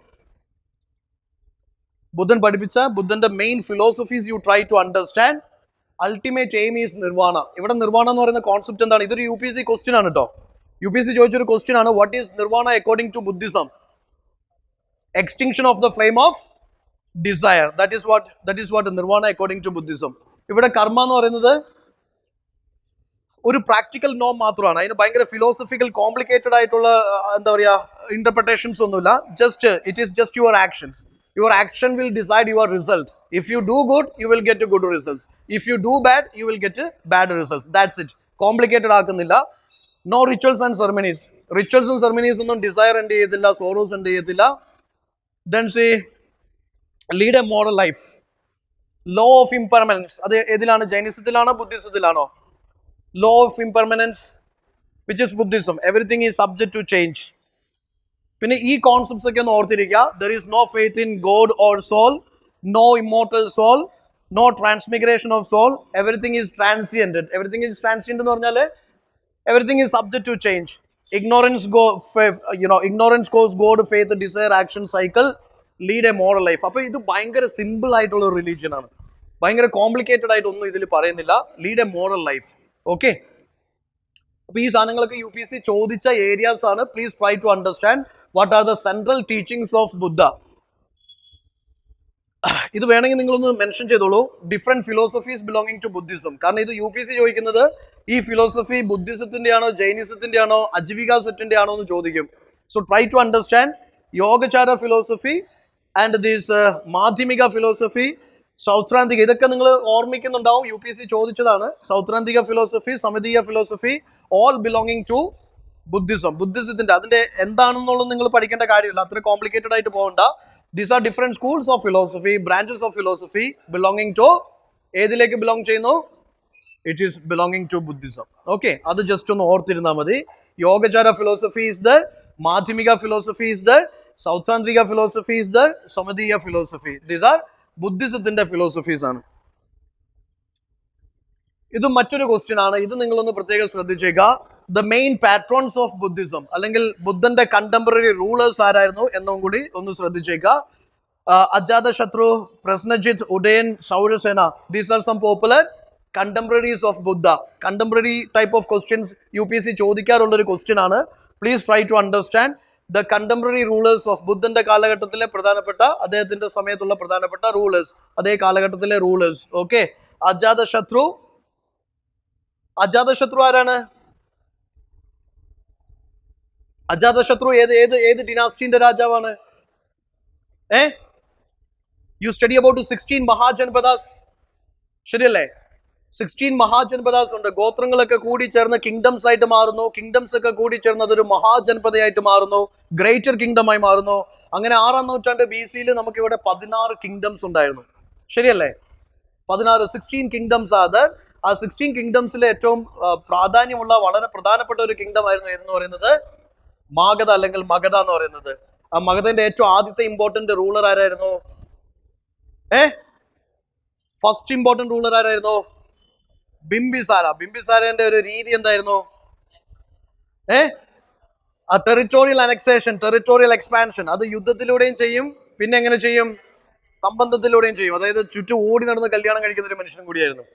ബുദ്ധൻ പഠിപ്പിച്ച ബുദ്ധന്റെ main philosophies you try to understand. Ultimate aim is nirvana. ഇവിടെ നിർവാണ എന്ന് പറയുന്ന കോൺസെപ്റ്റ് എന്താണ്? ഇതൊരു UPSC ക്വസ്റ്റ്യൻ ആണ് കേട്ടോ. UPSC ചോദിച്ചൊരു ക്വസ്റ്റ്യൻ ആണ്, what is nirvana according to Buddhism? Extinction of the flame of desire. That is what nirvana according to Buddhism. ഇവിടെ കർമ്മ എന്ന് പറയുന്നത് ഒരു പ്രാക്ടിക്കൽ നോം മാത്രമാണ്. അതിന് ഭയങ്കര ഫിലോസഫിക്കൽ കോംപ്ലിക്കേറ്റഡ് ആയിട്ടുള്ള എന്താ പറയുക ഇന്റർപ്രിട്ടേഷൻസ് ഒന്നുമില്ല. Just it is just your actions. Your action will decide your result. If you do good, you will get good results. If you do bad, you will get bad results. That's it. Complicated ആക്കുന്നില്ല. No rituals and ceremonies. Rituals and ceremonies ഒന്നും desire end ചെയ്യത്തില്ല, sorrows end ചെയ്യത്തില്ല. Then say, lead a moral life. Law of impermanence. അത് ഏതിലാണ്? ജൈനിസത്തിലാണോ ബുദ്ധിസത്തിലാണോ? Law of impermanence, which is Buddhism. Everything is subject to change. പിന്നെ ഈ concepts ഒക്കെ ഒന്ന് ഓർത്തിരിക്കുക. There is no faith in God or soul, no immortal soul, no transmigration of soul. Everything is transiented. Everything is transient എന്ന് പറഞ്ഞാൽ everything is subject to change. Ignorance cause god, faith, desire, action, cycle, lead a moral life. അപ്പോൾ ഇത് ഭയങ്കര simple ആയിട്ടുള്ള ഒരു religion ആണ്. ഭയങ്കര complicated ആയിട്ടൊന്നും ഇതിൽ പറയുന്നില്ല. Lead a moral life. Okay, അപ്പോൾ ഈ സാധനങ്ങളൊക്കെ UPSC ചോദിച്ച ഏരിയാസ് ആണ്. Please try to understand what are the central teachings of Buddha. ഇത് വേണമെങ്കിൽ നിങ്ങളൊന്ന് മെൻഷൻ ചെയ്തോളൂ. Different philosophies belonging to Buddhism. കാരണം ഇത് UPSC ചോദിക്കുന്നത് ഈ ഫിലോസഫി ബുദ്ധിസത്തിന്റെ ആണോ, ജൈനിസത്തിന്റെ ആണോ, അജീവിക സെറ്റിന്റെ ആണോ എന്ന് ചോദിക്കും. So try to understand Yogachara philosophy and these Madhyamika philosophy, Sautrantika. ഇതൊക്കെ നിങ്ങൾ ഓർമ്മിക്കുന്നുണ്ടാവും, UPSC ചോദിച്ചതാണ്. Sautrantika philosophy, Sammitiya philosophy, all belonging to Buddhism. ബുദ്ധിസത്തിന്റെ അതിന്റെ എന്താണെന്നുള്ളത് നിങ്ങൾ പഠിക്കേണ്ട കാര്യമില്ല, അത്ര കോംപ്ലിക്കേറ്റഡ് ആയിട്ട് പോകണ്ട. These are different schools of philosophy, branches of philosophy belonging to ഏതിലേക്ക് ബിലോങ് ചെയ്യുന്നു? It is belonging to Buddhism. Okay, അത് ജസ്റ്റ് ഒന്ന് ഓർത്തിരുന്നാൽ മതി. Yogachara philosophy is there, Madhyamika philosophy is there, Sautrantika philosophy is there, Sammitiya philosophy. These are ബുദ്ധിസത്തിന്റെ philosophies ആണ്. ഇത് മറ്റൊരു ക്വസ്റ്റ്യൻ ആണ്. ഇത് നിങ്ങളൊന്ന് പ്രത്യേകം ശ്രദ്ധിച്ചേക്കുക. The main patrons of Buddhism, അല്ലെങ്കിൽ ബുദ്ധന്റെ കണ്ടംപററി റൂളേഴ്സ് ആരായിരുന്നു എന്നും കൂടി ഒന്ന് ശ്രദ്ധിച്ചേക്കുക. Ajatashatru, Prasenajit, Udayan, Shurasena. These are some popular contemporaries of Buddha. Contemporary type of questions UPSC ചോദിക്കാറുള്ളൊരു question ആണ്. Please try to understand the contemporary rulers of ബുദ്ധന്റെ കാലഘട്ടത്തിലെ പ്രധാനപ്പെട്ട അദ്ദേഹത്തിന്റെ സമയത്തുള്ള പ്രധാനപ്പെട്ട rulers, അതേ കാലഘട്ടത്തിലെ rulers. ഓക്കെ, അജാതശത്രു ആരാണ്? അജാതശത്രു ഏത് ഡിനാസ്റ്റിന്റെ രാജാവാണ്? യു സ്റ്റഡി അബൌട്ട് 16 മഹാജനപദാസ്, ശരിയല്ലേ? 16 മഹാജനപദാസ് ഉണ്ട്. ഗോത്രങ്ങളൊക്കെ കൂടി ചേർന്ന് കിങ്ഡംസ് ആയിട്ട് മാറുന്നു. കിങ്ഡംസ് ഒക്കെ കൂടി ചേർന്ന് അതൊരു മഹാജനപദയായിട്ട് മാറുന്നു, ഗ്രേറ്റർ കിങ്ഡം ആയി മാറുന്നു. അങ്ങനെ 6ാം നൂറ്റാണ്ട് BC-യിൽ നമുക്ക് ഇവിടെ 16 കിങ്ഡംസ് ഉണ്ടായിരുന്നു, ശരിയല്ലേ? 16 കിങ്ഡംസ് ആണ്. ആ 16 കിങ്ഡംസിലെ ഏറ്റവും പ്രാധാന്യമുള്ള വളരെ പ്രധാനപ്പെട്ട ഒരു കിങ്ഡം ആയിരുന്നു എന്ന് പറയുന്നത് മാഗധ അല്ലെങ്കിൽ മഗധ എന്ന് പറയുന്നത്. ആ മഗധന്റെ ഏറ്റവും ആദ്യത്തെ ഇമ്പോർട്ടന്റ് റൂളർ ആരായിരുന്നു? ഫസ്റ്റ് ഇമ്പോർട്ടന്റ് റൂളർ ആരായിരുന്നു? ബിംബിസാര. ബിംബിസാരന്റെ ഒരു രീതി എന്തായിരുന്നു? Territorial annexation, territorial expansion. അത് യുദ്ധത്തിലൂടെയും ചെയ്യും, പിന്നെ എങ്ങനെ ചെയ്യും? സംബന്ധത്തിലൂടെയും ചെയ്യും. അതായത് ചുറ്റും ഓടി നടന്ന് കല്യാണം കഴിക്കുന്ന ഒരു മനുഷ്യനും കൂടിയായിരുന്നു.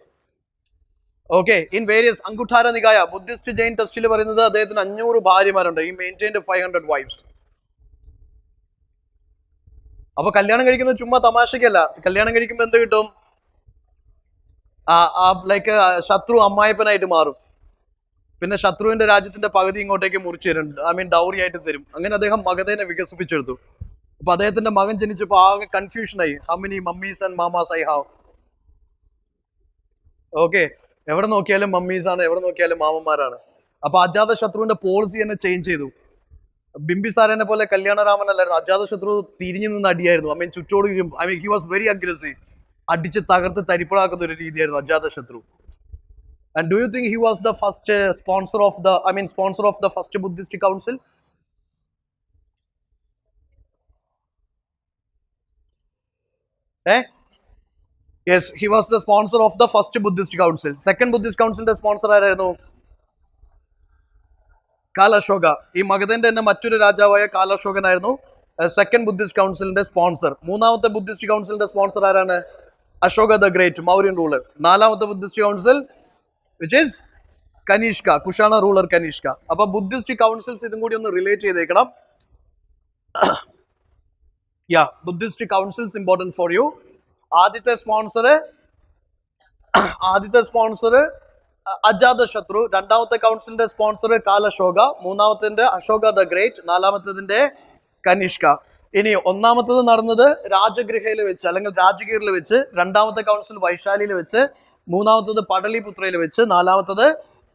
Okay, in various Anguttara Nikaya, Buddhist Jain ടെസ്റ്റിൽ പറയുന്നത് അദ്ദേഹത്തിന് 500 ഭാര്യമാരുണ്ട്. ഈ മെയിൻറ്റൈൻഡ് 500 വൈഫ്സ്. അപ്പൊ കല്യാണം കഴിക്കുന്നത് ചുമ്മാ തമാശക്കല്ല. കല്യാണം കഴിക്കുമ്പോൾ എന്ത് കിട്ടും? ലൈക്ക് ശത്രു അമ്മായപ്പനായിട്ട് മാറും. പിന്നെ ശത്രുവിന്റെ രാജ്യത്തിന്റെ പകുതി ഇങ്ങോട്ടേക്ക് മുറിച്ചു തരും, ഡൗറി ആയിട്ട് തരും. അങ്ങനെ അദ്ദേഹം മഗധേനെ വികസിപ്പിച്ചെടുത്തു. അപ്പൊ അദ്ദേഹത്തിന്റെ മകൻ ജനിച്ചപ്പോ ആകെ കൺഫ്യൂഷനായി. How many mummies and mamas I have? Okay, എവിടെ നോക്കിയാലും മമ്മീസ് ആണ്, എവിടെ നോക്കിയാലും മാമന്മാരാണ്. അപ്പൊ അജാതശത്രുവിന്റെ പോളിസി തന്നെ ചേഞ്ച് ചെയ്തു. ബിംബിസാരനെ പോലെ കല്യാണരാമൻ അല്ലായിരുന്നു. അജാതശത്രു തിരിഞ്ഞു നിന്ന് അടിയായിരുന്നു. ചുറ്റോട് ഹി വാസ് വെരി അഗ്രസീവ്. അടിച്ച് തകർത്ത് തരിപ്പണാക്കുന്ന ഒരു രീതിയായിരുന്നു Ajatashatru. And do you think he was the first sponsor of the first Buddhist council? Yes, he was the sponsor of the first Buddhist council. Second Buddhist council ന്റെ sponsor ആരായിരുന്നു? കാലശോക. ഈ മഗധന്റെ തന്നെ മറ്റൊരു രാജാവായ കാലശോകനായിരുന്നു സെക്കൻഡ് ബുദ്ധിസ്റ്റ് കൗൺസിലിന്റെ സ്പോൺസർ. 3ാമത്തെ ബുദ്ധിസ്റ്റ് കൗൺസിലിന്റെ സ്പോൺസർ ആരാണ്? Ashoka the great, Mauryan ruler. 4ാമത്തെ Buddhist council which is Kanishka, Kushana ruler Kanishka. അപ്പൊ ബുദ്ധിസ്റ്റ് കൗൺസിൽസ് ഇതും കൂടി ഒന്ന് റിലേറ്റ് ചെയ്തേക്കണം. Buddhist councils important for you. ആദ്യത്തെ സ്പോൺസർ അജാതശത്രു, 2ാമത്തെ കൗൺസിലിന്റെ സ്പോൺസർ കാലശോക, 3ാമത്തെ അശോക ദ ഗ്രേറ്റ്, 4ാമത്തതിന്റെ കനിഷ്ക. ഇനി 1ാമത്തത് നടന്നത് രാജഗൃഹയിൽ വെച്ച് അല്ലെങ്കിൽ രാജഗീറിൽ വെച്ച്, 2ാമത്തെ കൗൺസിൽ വൈശാലിയിൽ വെച്ച്, 3ാമത്തത് പടലിപുത്രയിൽ വെച്ച്, 4ാമത്തത്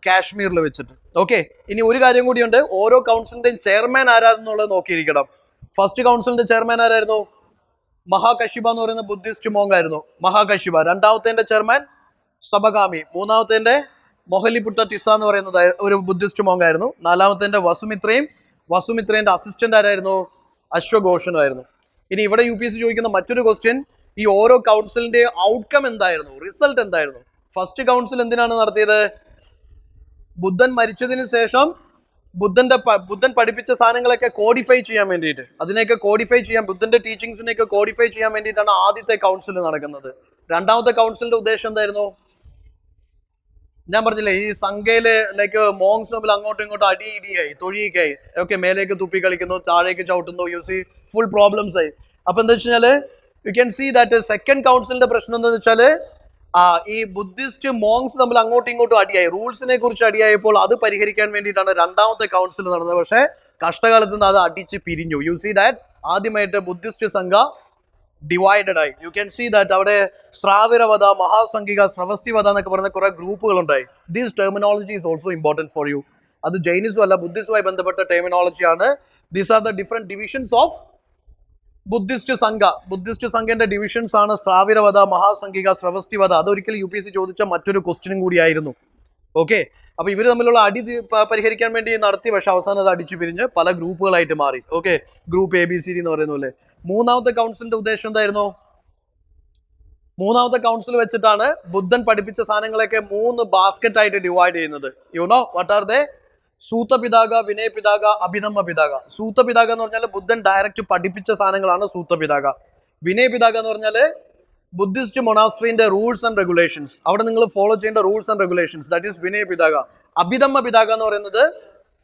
കാശ്മീരിൽ വെച്ചിട്ട്. ഓക്കെ, ഇനി ഒരു കാര്യം കൂടിയുണ്ട്. ഓരോ കൗൺസിലിന്റെയും ചെയർമാൻ ആരാണെന്നുള്ളത് നോക്കിയിരിക്കണം. ഫസ്റ്റ് കൗൺസിലിന്റെ ചെയർമാൻ ആരായിരുന്നു? മഹാകശിപ എന്ന് പറയുന്ന ബുദ്ധിസ്റ്റ് മോങ് ആയിരുന്നു മഹാകശിപ. 2ാമത്തെ ചെയർമാൻ സബഗാമി, 3ാമത്തെ മൊഹലിപുട്ട ടിസ എന്ന് പറയുന്നത് ഒരു ബുദ്ധിസ്റ്റ് മോങ് ആയിരുന്നു. 4ാമത്തെ വസുമിത്രേന്റെ അസിസ്റ്റന്റ് ആരായിരുന്നു? അശ്വഘോഷനും ആയിരുന്നു. ഇനി ഇവിടെ UPSC ചോദിക്കുന്ന മറ്റൊരു ക്വസ്റ്റ്യൻ, ഈ ഓരോ കൗൺസിലിന്റെ ഔട്ട്കം എന്തായിരുന്നു, റിസൾട്ട് എന്തായിരുന്നു? ഫസ്റ്റ് കൗൺസിൽ എന്തിനാണ് നടത്തിയത്? ബുദ്ധൻ മരിച്ചതിന് ശേഷം ബുദ്ധൻ പഠിപ്പിച്ച സാധനങ്ങളൊക്കെ കോഡിഫൈ ചെയ്യാൻ വേണ്ടിയിട്ട്, അതിനെയൊക്കെ കോഡിഫൈ ചെയ്യാൻ, ബുദ്ധന്റെ ടീച്ചിങ്സിനെയൊക്കെ കോഡിഫൈ ചെയ്യാൻ വേണ്ടിയിട്ടാണ് ആദ്യത്തെ കൗൺസിൽ നടക്കുന്നത്. 2ാമത്തെ കൗൺസിലിന്റെ ഉദ്ദേശം എന്തായിരുന്നു? ഞാൻ പറഞ്ഞില്ലേ, ഈ സംഖ്യയില് ലൈക്ക് മോങ്സ് തമ്മിൽ അങ്ങോട്ടും ഇങ്ങോട്ടും അടിയിടിയായി, തൊഴിയൊക്കെയായി. ഓക്കെ, മേലേക്ക് തുപ്പി കളിക്കുന്നു, താഴേക്ക് ചവിട്ടുന്നു, ഫുൾ പ്രോബ്ലംസ് ആയി. അപ്പൊ എന്താ വെച്ച് കഴിഞ്ഞാല് you can see that second കൗൺസിലിന്റെ പ്രശ്നം എന്താണെന്ന് വെച്ചാല് ഈ ബുദ്ധിസ്റ്റ് മോങ്സ് തമ്മിൽ അങ്ങോട്ടും ഇങ്ങോട്ടും അടിയായി, റൂൾസിനെ കുറിച്ച് അടിയായപ്പോൾ അത് പരിഹരിക്കാൻ വേണ്ടിയിട്ടാണ് 2ാമത്തെ കൗൺസിൽ നടന്നത്. പക്ഷേ കഷ്ടകാലത്ത് നിന്ന് അത് അടിച്ച് പിരിഞ്ഞു. യു സീ ദാറ്റ് ആദ്യമായിട്ട് ബുദ്ധിസ്റ്റ് സംഘ ഡിവൈഡഡ് ആയി. യു ക്യാൻ സീ ദാറ്റ് അവിടെ ശ്രാവിരവധ, മഹാസംഘിക, സ്രവസ്തിവധ എന്നൊക്കെ പറയുന്ന കുറെ ഗ്രൂപ്പുകൾ ഉണ്ടായി. These terminology is also important for you. അത് ജൈനിസം അല്ല, ബുദ്ധിസവുമായി ബന്ധപ്പെട്ട ടെർമിനോളജിയാണ്. These are the different divisions of Buddhist sangha. Buddhist സംഘന്റെ ഡിവിഷൻസ് ആണ് ശ്രാവിരവധ, മഹാസംഘിക, സ്രവസ്തിവധ. അതൊരിക്കലും UPSC ചോദിച്ച മറ്റൊരു ക്വസ്റ്റ്യനും കൂടിയായിരുന്നു. ഓക്കെ, അപ്പൊ ഇവർ തമ്മിലുള്ള അടി പരിഹരിക്കാൻ വേണ്ടി നടത്തി, പക്ഷെ അവസാനം അത് അടിച്ചു പിരിഞ്ഞ് പല ഗ്രൂപ്പുകളായിട്ട് മാറി. ഓക്കെ, ഗ്രൂപ്പ് ABCD എന്ന് പറയുന്ന പോലെ. 3ാമത്തെ കൗൺസിലിന്റെ ഉദ്ദേശം എന്തായിരുന്നു? 3ാമത്തെ കൗൺസിൽ വെച്ചിട്ടാണ് ബുദ്ധൻ പഠിപ്പിച്ച സാധനങ്ങളൊക്കെ 3 ബാസ്കറ്റ് ആയിട്ട് ഡിവൈഡ് ചെയ്യുന്നത്. You know what are they? Suttapitaka, Vinayapitaka, Abhidhamma Pitaka. Suttapitaka എന്ന് പറഞ്ഞാൽ ബുദ്ധൻ ഡയറക്റ്റ് പഠിപ്പിച്ച സാധനങ്ങളാണ് സൂതപിതാക. വിനയപിതാക എന്ന് പറഞ്ഞാൽ ബുദ്ധിസ്റ്റ് മൊണാസ്ട്രീന്റെ റൂൾസ് ആൻഡ് റെഗുലേഷൻസ്, അവിടെ നിങ്ങൾ ഫോളോ ചെയ്യേണ്ട rules and regulations, that is വിനയ പിതാക. അഭിധമ്മ പിതാക എന്ന് പറയുന്നത്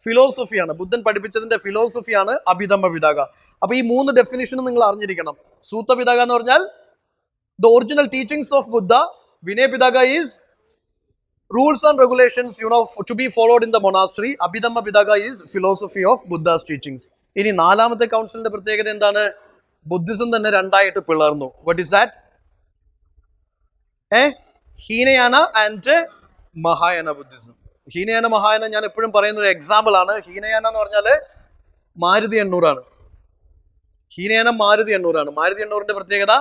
ഫിലോസഫിയാണ്, ബുദ്ധൻ പഠിപ്പിച്ചതിന്റെ ഫിലോസഫിയാണ് അഭിധമ്മ പിതാക. അപ്പൊ ഈ 3 ഡെഫിനിഷനും നിങ്ങൾ അറിഞ്ഞിരിക്കണം. സൂത്ത പിതാക എന്ന് പറഞ്ഞാൽ the original teachings of Buddha, Vinaya പിതാക is rules and regulations, to be followed in the monastery. Abhidhamma Pitaka is philosophy of Buddha's teachings. ഇനി 4ാമത്തെ കൗൺസിലിന്റെ പ്രത്യേകത എന്താണ്? ബുദ്ധിസം തന്നെ 2ആയിട്ട് പിളർന്നു. What is that? Hinayana and Mahayana Buddhism. Hinayana Mahayana ഞാൻ എപ്പോഴും പറയുന്ന ഒരു എക്സാമ്പിൾ ആണ്. ഹീനയാന എന്ന് പറഞ്ഞാല് മാരുതി 800 ഹീനയാന മാരുതി 800 മാരുതി 800ന്റെ പ്രത്യേകത,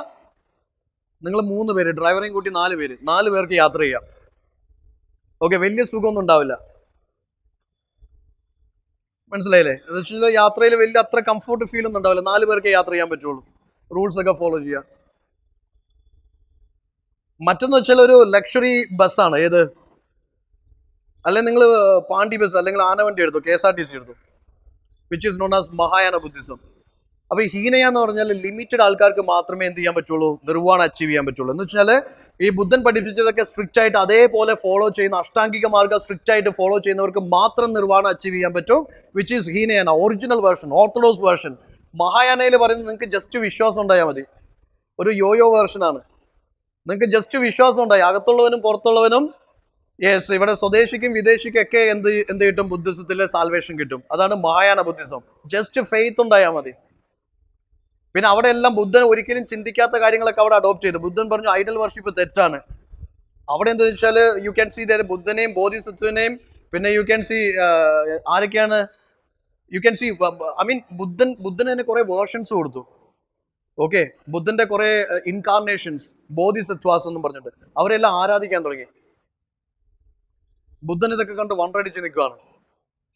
നിങ്ങൾ 3 പേര്, ഡ്രൈവറേയും കൂട്ടി 4 പേർക്ക് യാത്ര ചെയ്യാം. ഓക്കെ, വലിയ സുഖമൊന്നും ഉണ്ടാവില്ല, മനസ്സിലായില്ലേ? എന്ന് വെച്ചാൽ യാത്രയിൽ വലിയ അത്ര കംഫോർട്ട് ഫീൽ ഒന്നും ഉണ്ടാവില്ല. 4 പേർക്ക് യാത്ര ചെയ്യാൻ പറ്റുള്ളൂ, റൂൾസ് ഒക്കെ ഫോളോ ചെയ്യാം. മറ്റൊന്ന് വെച്ചാൽ ഒരു ലക്ഷറി ബസ്സാണ്. ഏത്? അല്ലെങ്കിൽ നിങ്ങൾ പാണ്ടി ബസ് അല്ലെങ്കിൽ ആനവണ്ടി എടുത്തു, KSRTC എടുത്തു, which is known as Mahayana Buddhism. അപ്പൊ ഈ ഹീനയ എന്ന് പറഞ്ഞാൽ ലിമിറ്റഡ് ആൾക്കാർക്ക് മാത്രമേ എന്ത് ചെയ്യാൻ പറ്റുള്ളൂ? നിർവ്വാണം അച്ചീവ് ചെയ്യാൻ പറ്റുള്ളൂ. എന്ന് വെച്ചാൽ ഈ ബുദ്ധൻ പഠിപ്പിച്ചതൊക്കെ സ്ട്രിക്റ്റ് ആയിട്ട് അതേപോലെ ഫോളോ ചെയ്യുന്ന, അഷ്ടാംഗിക മാർഗ്ഗം സ്ട്രിക്റ്റ് ആയിട്ട് ഫോളോ ചെയ്യുന്നവർക്ക് മാത്രം നിർവ്വാണം അച്ചീവ് ചെയ്യാൻ പറ്റും, which is Hinayana, original version, orthodox version. മഹായാനയിൽ പറയുന്നത് നിങ്ങൾക്ക് ജസ്റ്റ് വിശ്വാസം ഉണ്ടായാൽ മതി, ഒരു യോയോ വേർഷനാണ്. നിങ്ങൾക്ക് ജസ്റ്റ് വിശ്വാസം ഉണ്ടായി, അകത്തുള്ളവനും പുറത്തുള്ളവനും, യെസ്, ഇവിടെ സ്വദേശിക്കും വിദേശിക്കും ഒക്കെ എന്ത് കിട്ടും? ബുദ്ധിസത്തിലെ സാൽവേഷൻ കിട്ടും. അതാണ് മഹായാന ബുദ്ധിസം. ജസ്റ്റ് ഫെയ്ത്ത് ഉണ്ടായാൽ മതി. പിന്നെ അവിടെ എല്ലാം ബുദ്ധൻ ഒരിക്കലും ചിന്തിക്കാത്ത കാര്യങ്ങളൊക്കെ അവിടെ അഡോപ്റ്റ് ചെയ്തു. ബുദ്ധൻ പറഞ്ഞു ഐഡൽ വർഷിപ്പ് തെറ്റാണ്. അവിടെ എന്താ വെച്ചാൽ യു ക്യാൻ സീ ദർ ബുദ്ധനെയും ബോധിസത്വനെയും, പിന്നെ യു ക്യാൻ സീ ആരൊക്കെയാണ്, you can see I mean ബുദ്ധന് തന്നെ കുറെ വേർഷൻസ് കൊടുത്തു. ഓക്കെ, ബുദ്ധന്റെ കുറെ ഇൻകാർണേഷൻസ്, ബോധിസത്വാസ് എന്നും പറഞ്ഞിട്ട് അവരെല്ലാം ആരാധിക്കാൻ തുടങ്ങി. ബുദ്ധൻ ഇതൊക്കെ കണ്ട് വണ്ടടിച്ച് നിൽക്കുകയാണ്.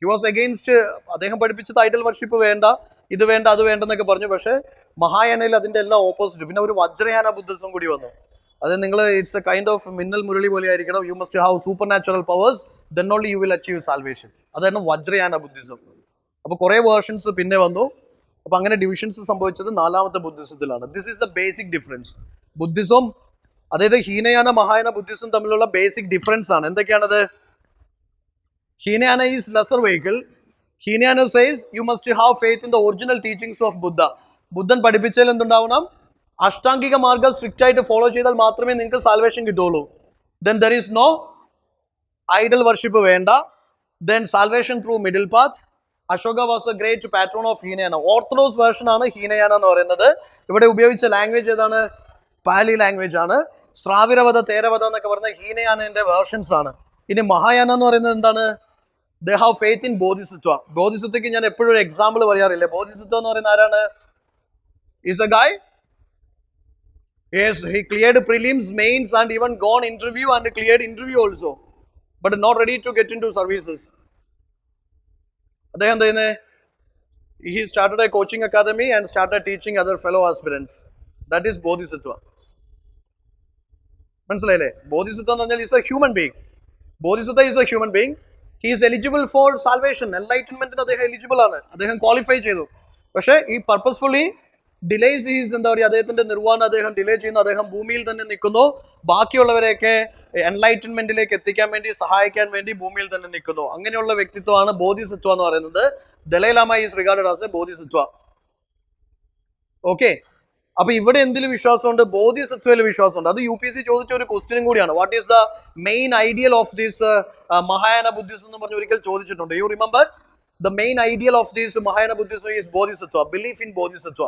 ഹി വാസ് അഗെയിൻസ്റ്റ്, അദ്ദേഹം പഠിപ്പിച്ചത് ഐഡൽ വർഷിപ്പ് വേണ്ട, ഇത് വേണ്ട, അത് വേണ്ടെന്നൊക്കെ പറഞ്ഞു. പക്ഷേ മഹായാനയിൽ അതിന്റെ എല്ലാം ഓപ്പോസിറ്റ്. പിന്നെ ഒരു വജ്രയാന ബുദ്ധിസം കൂടി വന്നു. അത് നിങ്ങൾ it's A kind of Minnal Murali പോലെ ആയിരിക്കണം. You must have super natural powers, then only you will achieve salvation. അതായിരുന്നു വജ്രയാന ബുദ്ധിസം. അപ്പൊ കുറെ വേർഷൻസ് പിന്നെ വന്നു. അപ്പൊ അങ്ങനെ ഡിവിഷൻസ് സംഭവിച്ചത് 4ാമത്തെ ബുദ്ധിസത്തിലാണ്. This is the basic difference. Buddhism, അതായത് ഹീനയാന മഹായാന ബുദ്ധിസം തമ്മിലുള്ള ബേസിക് ഡിഫറൻസ് ആണ്. എന്തൊക്കെയാണത്? Hinayana is lesser vehicle. Hinayana says you must have faith in the original teachings of Buddha. ബുദ്ധൻ പഠിപ്പിച്ചാൽ എന്തുണ്ടാവണം? അഷ്ടാംഗിക മാർഗ്ഗം സ്ട്രിക്റ്റ് ആയിട്ട് ഫോളോ ചെയ്താൽ മാത്രമേ നിങ്ങൾക്ക് സാൽവേഷൻ കിട്ടുള്ളൂ. Then there is no idol worship വേണ്ട. Then salvation through middle path. Ashoka was a great patron of Hinayana. Orthodox version ആണ് ഹീനയാന എന്ന് പറയുന്നത്. ഇവിടെ ഉപയോഗിച്ച ലാംഗ്വേജ് ഏതാണ്? പാലി ലാംഗ്വേജ് ആണ്. ശ്രാവിരവധ, തേരവധ എന്നൊക്കെ പറയുന്ന ഹീനയാനന്റെ വേർഷൻസ് ആണ്. ഇനി മഹായാന എന്ന് പറയുന്നത് എന്താണ്? They have faith in Bodhisattva. ബോധിസത്വയ്ക്ക് ഞാൻ എപ്പോഴും ഒരു എക്സാമ്പിൾ പറയാറില്ലേ. ബോധിസത്വ എന്ന് പറയുന്ന ആരാണ്? Is a guy, yes, he cleared prelims, mains and even gone interview and cleared interview also, but not ready to get into services. അദ്ദേഹം എന്താ ചെയ്യുന്നത്? He started a coaching academy and started teaching other fellow aspirants. That is Bodhisattva. മനസ്സിലായില്ലേ? ബോധിസത്വ എന്ന് പറഞ്ഞാൽ is a human being. Bodhisattva is a human being. He is eligible for salvation. Enlightenment അദ്ദേഹം eligible ആണ്, അദ്ദേഹം qualify ചെയ്തു. പക്ഷേ ഈ purposefully delays is, എന്താ പറയുക, അദ്ദേഹത്തിന്റെ നിർവ്വാണം അദ്ദേഹം ഡിലേ ചെയ്യുന്നു. അദ്ദേഹം ഭൂമിയിൽ തന്നെ നിൽക്കുന്നു. ബാക്കിയുള്ളവരെയൊക്കെ എൻലൈറ്റൻമെന്റിലേക്ക് എത്തിക്കാൻ വേണ്ടി, സഹായിക്കാൻ വേണ്ടി ഭൂമിയിൽ തന്നെ നിൽക്കുന്നു. അങ്ങനെയുള്ള വ്യക്തിത്വമാണ് ബോധിസത്വ എന്ന് പറയുന്നത്. Dalai Lama is regarded as A Bodhisattva. Okay, അപ്പൊ ഇവിടെ എന്തിൽ വിശ്വാസമുണ്ട്? ബോധിസത്വയിൽ വിശ്വാസമുണ്ട്. അത് UPSC ചോദിച്ച ഒരു ക്വസ്റ്റ്യനും കൂടിയാണ്. What is the main ideal of this Mahayana Buddhism എന്ന് പറഞ്ഞ് ഒരിക്കൽ ചോദിച്ചിട്ടുണ്ട്. You remember the main ideal of this Mahayana Buddhism is Bodhisattva, belief in Bodhisattva.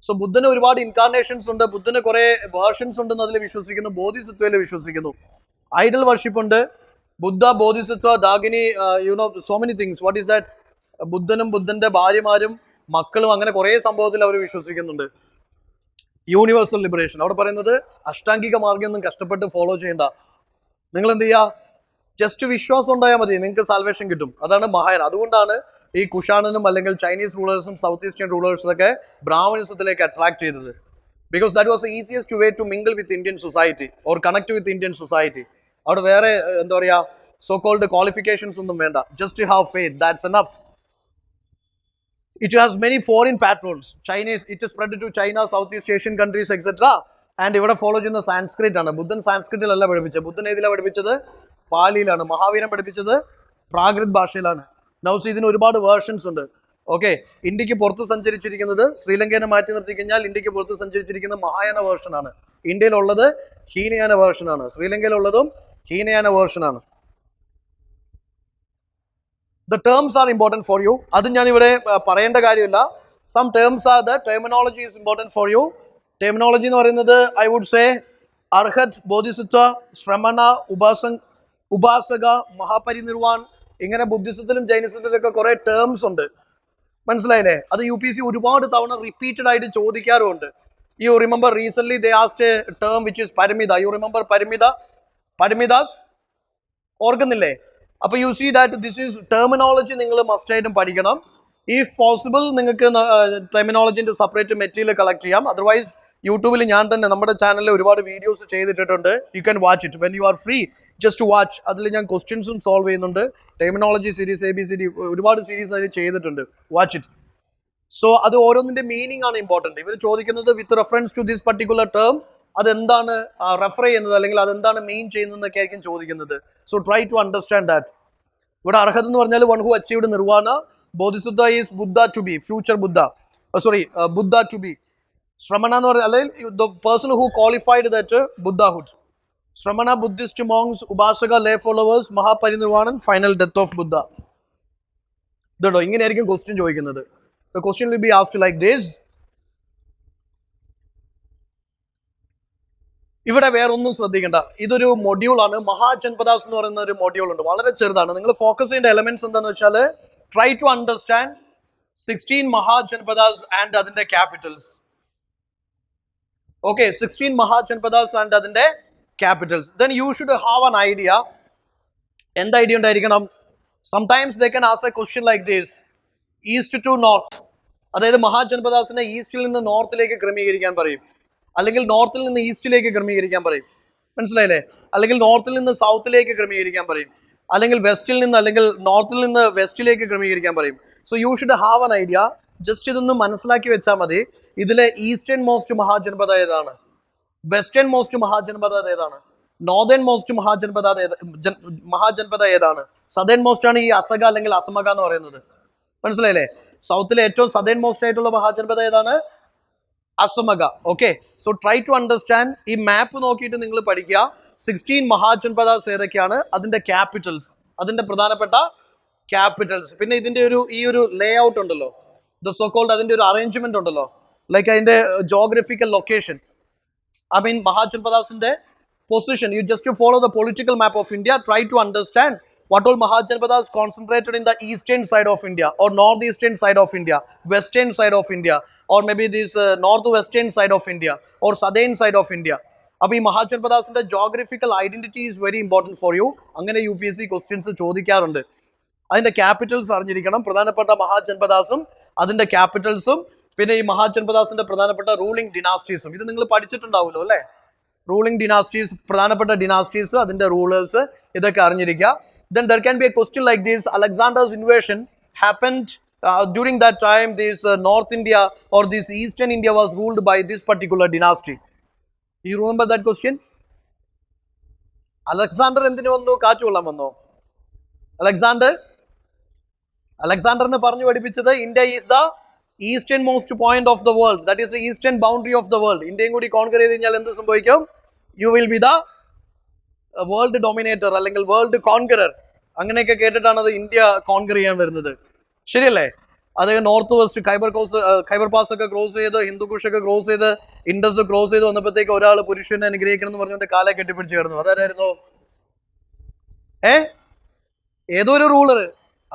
So ബുദ്ധന് ഒരുപാട് ഇൻകാർണേഷൻസ് ഉണ്ട്, ബുദ്ധന് കുറെ വേർഷൻസ് ഉണ്ടെന്ന് അതിൽ വിശ്വസിക്കുന്നു. ബോധിസത്വയിൽ വിശ്വസിക്കുന്നു. ഐഡൽ വർഷിപ്പ് ഉണ്ട്. Buddha, Bodhisattva, Dakini, so many things. What is that? ബുദ്ധനും ബുദ്ധന്റെ ഭാര്യമാരും മക്കളും, അങ്ങനെ കുറെ സംഭവത്തിൽ അവർ വിശ്വസിക്കുന്നുണ്ട്. യൂണിവേഴ്സൽ ലിബറേഷൻ, അവിടെ പറയുന്നത് അഷ്ടാംഗിക മാർഗ്ഗം ഒന്നും കഷ്ടപ്പെട്ട് ഫോളോ ചെയ്യണ്ട, നിങ്ങൾ എന്ത് ചെയ്യുക? ജസ്റ്റ് വിശ്വാസം ഉണ്ടായാൽ മതി, നിങ്ങൾക്ക് സാൽവേഷൻ കിട്ടും. അതാണ് മഹായാന. അതുകൊണ്ടാണ് ഈ കുഷാണനും അല്ലെങ്കിൽ ചൈനീസ് റൂളേഴ്സും സൗത്ത് ഈസ്റ്റേൺ റൂളേഴ്സൊക്കെ ബ്രാഹ്മണിസത്തിലേക്ക് അട്രാക്ട് ചെയ്തത്. Because that was the easiest way to mingle with Indian society or connect with Indian society. അവിടെ വേറെ എന്താ പറയുക, സോ കോൾഡ് ക്വാളിഫിക്കേഷൻസ് ഒന്നും വേണ്ട. Just have faith, that's enough. It has many foreign patrons. Chinese, it is spread to China, Southeast Asian countries, etc. And ഇവിടെ follow ചെയ്യുന്ന സാൻസ്ക്രിറ്റ് ആണ്. ബുദ്ധൻ സാൻസ്ക്രിറ്റിലല്ല പഠിപ്പിച്ചത്. ബുദ്ധൻ ഏതിലാണ് പഠിപ്പിച്ചത്? പാലിയിലാണ്. മഹാവീരൻ പഠിപ്പിച്ചത് പ്രാകൃത് ഭാഷയിലാണ്. നൗസ് ഇതിന് ഒരുപാട് വേർഷൻസ് ഉണ്ട്. ഓക്കെ, ഇന്ത്യക്ക് പുറത്ത് സഞ്ചരിച്ചിരിക്കുന്നത്, ശ്രീലങ്കയെ മാറ്റി നിർത്തി കഴിഞ്ഞാൽ ഇന്ത്യക്ക് പുറത്ത് സഞ്ചരിച്ചിരിക്കുന്ന Mahayana വേർഷനാണ്. ഇന്ത്യയിലുള്ളത് Hinayana വേർഷനാണ്. ശ്രീലങ്കയിലുള്ളതും Hinayana വേർഷനാണ്. The terms are important for you. അത് ഞാൻ ഇവിടെ പറയേണ്ട കാര്യമില്ല. Some terms are the terminology is important for you. Terminology എന്ന് പറയുന്നത് I would say അർഹത്, ബോധിസത്വ, ശ്രമണ, ഉപാസക, മഹാപരിനിർവാൺ, ഇങ്ങനെ ബുദ്ധിസത്തിലും ജൈനിസത്തിലും ഒക്കെ കുറെ ടേംസ് ഉണ്ട്. മനസ്സിലായില്ലേ? അത് UPSC ഒരുപാട് തവണ റിപ്പീറ്റഡ് ആയിട്ട് ചോദിക്കാറുമുണ്ട്. You remember recently they asked a term which is paramida. You remember paramida? Paramidas? ഓർക്കുന്നില്ലേ? അപ്പോൾ you see that this is terminology നിങ്ങൾ മസ്റ്റായിട്ടും പഠിക്കണം. ഇഫ് പോസിബിൾ നിങ്ങൾക്ക് ടെർമിനോളജിൻ്റെ സെപ്പറേറ്റ് മെറ്റീരിയൽ കളക്ട് ചെയ്യാം. അതർവൈസ് യൂട്യൂബിൽ ഞാൻ തന്നെ നമ്മുടെ ചാനലിൽ ഒരുപാട് വീഡിയോസ് ചെയ്തിട്ടുണ്ട്. You can watch it when you are free, just watch. അതിൽ ഞാൻ ക്വസ്റ്റ്യൻസും സോൾവ് ചെയ്യുന്നുണ്ട്. ടെർമിനോളജി സീരീസ്, ABCD ഒരുപാട് സീരീസ് അതിൽ ചെയ്തിട്ടുണ്ട്. Watch it. സോ അത് ഓരോന്നിൻ്റെ മീനിങ് ആണ് ഇമ്പോർട്ടൻറ്റ്. ഇവർ ചോദിക്കുന്നത് with reference to this particular term അതെന്താണ് റെഫർ ചെയ്യുന്നത് അല്ലെങ്കിൽ അതെന്താണ് മെയിൻ ചെയ്യുന്നതെന്നൊക്കെ ആയിരിക്കും ചോദിക്കുന്നത്. So try to understand that. ഇവിടെ അർഹത് എന്ന് പറഞ്ഞാൽ one who achieved nirvana. Bodhisattva is Buddha to be, future Buddha, Buddha to be. Shramana എന്ന് പറഞ്ഞാൽ അല്ലെങ്കിൽ the person who qualified that Buddhahood. Shramana, Buddhist monks, upasaka, lay followers, Mahaparinirvana, final death of Buddha. ഇതുണ്ടോ, ഇങ്ങനെയായിരിക്കും ക്വസ്റ്റ്യൻ ചോദിക്കുന്നത്. The question will be asked like this. ഇവിടെ വേറൊന്നും ശ്രദ്ധിക്കേണ്ട. ഇതൊരു മൊഡ്യൂളാണ്. മഹാജൻപദാസ് എന്ന് പറയുന്ന ഒരു മൊഡ്യൂൾ ഉണ്ട്, വളരെ ചെറുതാണ്. നിങ്ങൾ ഫോക്കസ് ചെയ്യേണ്ട എലമെന്റ്സ് എന്താണെന്ന് വെച്ചാൽ try to understand 16 Mahajanapadas and അതിന്റെ ക്യാപിറ്റൽസ്. ഓക്കെ, 16 മഹാജൻപദാസ് ആൻഡ് അതിന്റെ capitals. Then you should have an idea. എന്ത് ഐഡിയ ഉണ്ടായിരിക്കണം? Sometimes they can ask a question like this, east to north. അതായത് മഹാജൻപദാസിനെ ഈസ്റ്റിൽ നിന്ന് നോർത്തിലേക്ക് ക്രമീകരിക്കാൻ പറയും, അല്ലെങ്കിൽ നോർത്തിൽ നിന്ന് ഈസ്റ്റിലേക്ക് ക്രമീകരിക്കാൻ പറയും. മനസ്സിലായില്ലേ? അല്ലെങ്കിൽ നോർത്തിൽ നിന്ന് സൗത്തിലേക്ക് ക്രമീകരിക്കാൻ പറയും, അല്ലെങ്കിൽ വെസ്റ്റിൽ നിന്ന് അല്ലെങ്കിൽ നോർത്തിൽ നിന്ന് വെസ്റ്റിലേക്ക് ക്രമീകരിക്കാൻ പറയും. So you should have an idea. Just ഇതൊന്ന് മനസ്സിലാക്കി വെച്ചാൽ മതി. ഇതിലെ ഈസ്റ്റേൺ മോസ്റ്റ് മഹാജനപദ ഏതാണ്, വെസ്റ്റേൺ മോസ്റ്റ് മഹാജനപദ ഏതാണ്, നോർത്തേൺ മോസ്റ്റ് മഹാജനപദ ഏതാണ്, സദേൺ മോസ്റ്റ് ആണ് ഈ അസഗ അല്ലെങ്കിൽ അസമഗ എന്ന് പറയുന്നത്. മനസ്സിലായില്ലേ? സൗത്തിലെ ഏറ്റവും സദേൺ മോസ്റ്റ് ആയിട്ടുള്ള മഹാജനപദ ഏതാണ്? അസമഗ. Okay, so try to understand. ഈ മാപ്പ് നോക്കിയിട്ട് നിങ്ങൾ പഠിക്കുക. 16 മഹാജൻപദാസ് ഏതൊക്കെയാണ്, അതിന്റെ ക്യാപിറ്റൽസ്, അതിന്റെ പ്രധാനപ്പെട്ട ക്യാപിറ്റൽസ്. പിന്നെ ഇതിന്റെ ഈ ഒരു ലേ ഔട്ട് ഉണ്ടല്ലോ, ദ സോ കോൾഡ്, അതിന്റെ ഒരു അറേഞ്ച്മെന്റ് ഉണ്ടല്ലോ, ലൈക്ക് അതിന്റെ ജോഗ്രഫിക്കൽ ലൊക്കേഷൻ. ഐ മീൻ മഹാജൻപദാസിന്റെ position. You just follow the political map of India. Try to understand what all Mahajanpadas concentrated in the eastern side of India or northeastern side of India, western side of India, or maybe this northwestern side of India or southern side of India. അപ്പോൾ ഈ മഹാജൻപദാസിന്റെ geographical identity is very important for you. അങ്ങനെ UPSC questions ചോദിക്കാറുണ്ട്. അതിന്റെ Capitals അറിഞ്ഞിരിക്കണം, പ്രധാനപ്പെട്ട മഹാജൻപദാസും അതിന്റെ ക്യാപിറ്റൽസും, പിന്നെ ഈ മഹാജൻപദാസിന്റെ പ്രധാനപ്പെട്ട റൂളിംഗ് ഡിനാസ്റ്റീസും. ഇത് നിങ്ങൾ പഠിച്ചിട്ടുണ്ടാവുമല്ലോ അല്ലേ? റൂളിംഗ് ഡിനാസ്റ്റീസ്, പ്രധാനപ്പെട്ട ഡിനാസ്റ്റീസ്, അതിന്റെ റൂളേഴ്സ്, ഇതൊക്കെ അറിഞ്ഞിരിക്കുക. Then there can be a question like this: Alexander's invasion happened during that time. This North India or this Eastern India was ruled by this particular dynasty. You remember that question? Alexander എന്തിനു വന്നു? കാറ്റ് കൊള്ളാൻ വന്നോ? അലക്സാണ്ടറിന് പറഞ്ഞു പഠിപ്പിച്ചത് India is the eastern most point of the world, that is the eastern boundary of the world. ഇന്ത്യയും കൂടി കോൺകർ ചെയ്ത് കഴിഞ്ഞാൽ എന്ത് സംഭവിക്കും? You will be the world dominator അല്ലെങ്കിൽ വേൾഡ് കോൺകറർ. അങ്ങനെയൊക്കെ കേട്ടിട്ടാണ് അത് ഇന്ത്യ കോൺകർ ചെയ്യാൻ വരുന്നത്. ശരിയല്ലേ? അത് നോർത്ത് വെസ്റ്റ് ഖൈബർ പാസ് ഒക്കെ ക്രോസ് ചെയ്ത്, ഹിന്ദുക്കുഷ് ഒക്കെ ക്രോസ് ചെയ്ത്, ഇൻഡസ് ക്രോസ് ചെയ്ത് വന്നപ്പോഴത്തേക്ക് ഒരാൾ പുരുഷനെ അനുഗ്രഹിക്കണം എന്ന് പറഞ്ഞുകൊണ്ട് കാലെ കെട്ടിപ്പിടിച്ച് കിടന്നു. അതാരായിരുന്നു? ഏതോ ഒരു റൂളർ.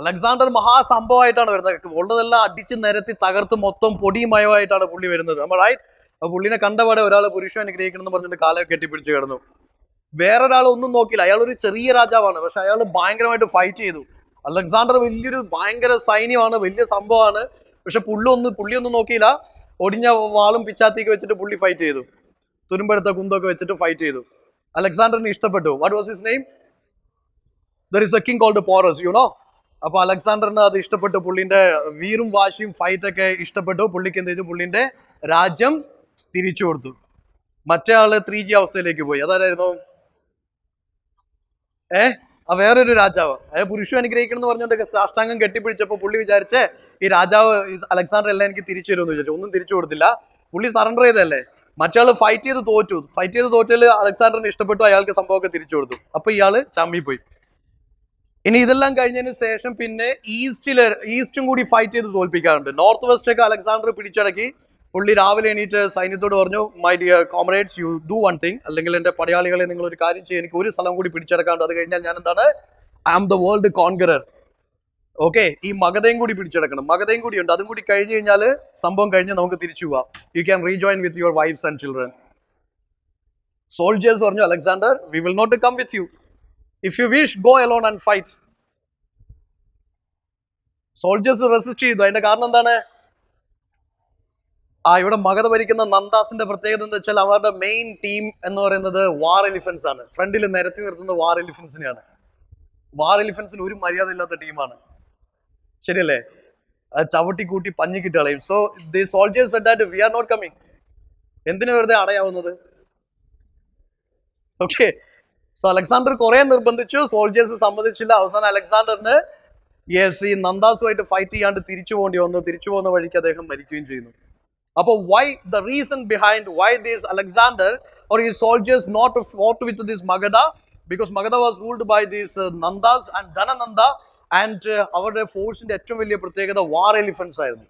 അലക്സാണ്ടർ മഹാസംഭവമായിട്ടാണ് വരുന്നത്. ഉള്ളതെല്ലാം അടിച്ച് നിരത്തി തകർത്ത് മൊത്തം പൊടിമയമായിട്ടാണ് പുള്ളി വരുന്നത്. നമ്മൾ റൈറ്റ്? അപ്പൊ പുള്ളിനെ കണ്ടപാടെ ഒരാൾ പുരുഷൻ അനുഗ്രഹിക്കണം എന്ന് പറഞ്ഞിട്ട് കാലെ കെട്ടിപ്പിടിച്ച് കിടന്നു. വേറൊരാൾ ഒന്നും നോക്കില്ല. അയാൾ ഒരു ചെറിയ രാജാവാണ്, പക്ഷെ അയാൾ ഭയങ്കരമായിട്ട് ഫൈറ്റ് ചെയ്തു. അലക്സാണ്ടർ വലിയൊരു ഭയങ്കര സൈന്യമാണ്, വലിയ സംഭവമാണ്, പക്ഷെ പുള്ളിയൊന്നും നോക്കിയില്ല. ഒടിഞ്ഞ വാളും പിച്ചാത്തിക്ക് വെച്ചിട്ട് പുള്ളി ഫൈറ്റ് ചെയ്തു. തുരുമ്പെടുത്ത കുന്തൊക്കെ വെച്ചിട്ട് ഫൈറ്റ് ചെയ്തു. അലക്സാണ്ടറിന് ഇഷ്ടപ്പെട്ടു. What was his name? There is a king called Porus, you know. അപ്പൊ അലക്സാണ്ടറിന് അത് ഇഷ്ടപ്പെട്ടു. പുള്ളിന്റെ വീറും വാശിയും ഫൈറ്റൊക്കെ ഇഷ്ടപ്പെട്ടു. പുള്ളിക്ക് എന്ത് ചെയ്തു? പുള്ളിന്റെ രാജ്യം തിരിച്ചു കൊടുത്തു. മറ്റേ ആള് 3G അവസ്ഥയിലേക്ക് പോയി. അതാരായിരുന്നു? വേറൊരു രാജാവ്. അതായത് പുരുഷൻ അനുഗ്രഹിക്കണം എന്ന് പറഞ്ഞുകൊണ്ട് സാഷ്ടാംഗം കെട്ടിപ്പിടിച്ചപ്പോൾ പുള്ളി വിചാരിച്ചേ ഈ രാജാവ് അലക്സാണ്ടർ എല്ലാം എനിക്ക് തിരിച്ചു തരുമെന്ന് വിചാരിച്ചു. ഒന്നും തിരിച്ചു കൊടുത്തില്ല. പുള്ളി സറണ്ടർ ചെയ്തല്ലേ. മറ്റാൾ ഫൈറ്റ് ചെയ്ത് തോറ്റു. ഫൈറ്റ് ചെയ്ത് തോറ്റല് അലക്സാണ്ടറിന് ഇഷ്ടപ്പെട്ടു. അയാൾക്ക് സംഭവമൊക്കെ തിരിച്ചു കൊടുത്തു. അപ്പൊ ഇയാള് ചമ്മിപ്പോയി. ഇനി ഇതെല്ലാം കഴിഞ്ഞതിന് ശേഷം പിന്നെ ഈസ്റ്റും കൂടി ഫൈറ്റ് ചെയ്ത് തോൽപ്പിക്കാറുണ്ട്. നോർത്ത് വെസ്റ്റ് ഒക്കെ അലക്സാണ്ടർ പിടിച്ചടക്കി. പുള്ളി രാവിലെ എണീറ്റ് സൈന്യത്തോട് പറഞ്ഞു, my dear comrades, you do one thing, അല്ലെങ്കിൽ എന്റെ പടയാളികളെ നിങ്ങൾ ഒരു കാര്യം ചെയ്യും, എനിക്ക് ഒരു സ്ഥലം കൂടി പിടിച്ചെടുക്കാണ്ട്, അത് കഴിഞ്ഞാൽ ഞാൻ എന്താണ്, I am the world conqueror. Okay, ഈ മഗധയും കൂടി പിടിച്ചെടുക്കണം. മഗധയും കൂടി ഉണ്ട്. അതും കൂടി കഴിഞ്ഞു കഴിഞ്ഞാൽ സംഭവം കഴിഞ്ഞ് നമുക്ക് തിരിച്ചു പോവാം. You can rejoin with your wifes and children. Soldiers പറഞ്ഞു, Alexander, we will not come with you. If you wish, go alone and fight. Soldiers resist ചെയ്തു. അതിന്റെ കാരണം എന്താണ്? ഇവിടെ മഗധ ഭരിക്കുന്ന നന്ദാസിന്റെ പ്രത്യേകത എന്താ വെച്ചാൽ അവരുടെ മെയിൻ ടീം എന്ന് പറയുന്നത് വാർ എലിഫൻസ് ആണ്. ഫ്രണ്ടിൽ നിരത്തി നിർത്തുന്ന വാർ എലിഫൻസിനെയാണ്. വാർ എലിഫൻസിന് ഒരു മര്യാദ ഇല്ലാത്ത ടീമാണ്. ശരിയല്ലേ? അത് ചവിട്ടിക്കൂട്ടി പഞ്ഞിക്കിട്ട് കളയും. So the soldiers said that we are not coming. എന്തിനു വെറുതെ അടയാവുന്നത്? ഓക്കെ, സോ അലക്സാണ്ടർ കുറെ നിർബന്ധിച്ചു, സോൾജേഴ്സ് സമ്മതിച്ചില്ല. അവസാനം അലക്സാണ്ടറിന് ഈ നന്ദാസുമായിട്ട് ഫൈറ്റ് ചെയ്യാണ്ട് തിരിച്ചു പോകേണ്ടി വന്നു. തിരിച്ചു പോകുന്ന വഴിക്ക് അദ്ദേഹം മരിക്കുകയും ചെയ്യുന്നു. അപ്പോൾ why the reason behind why this Alexander or his soldiers not fought with this Magadha, because Magadha was ruled by these Nandas and Dhanananda, and അവരുടെ ഫോഴ്സിന്റെ ഏറ്റവും വലിയ പ്രത്യേകത വാർ എലിഫൻസ് ആയിരുന്നു.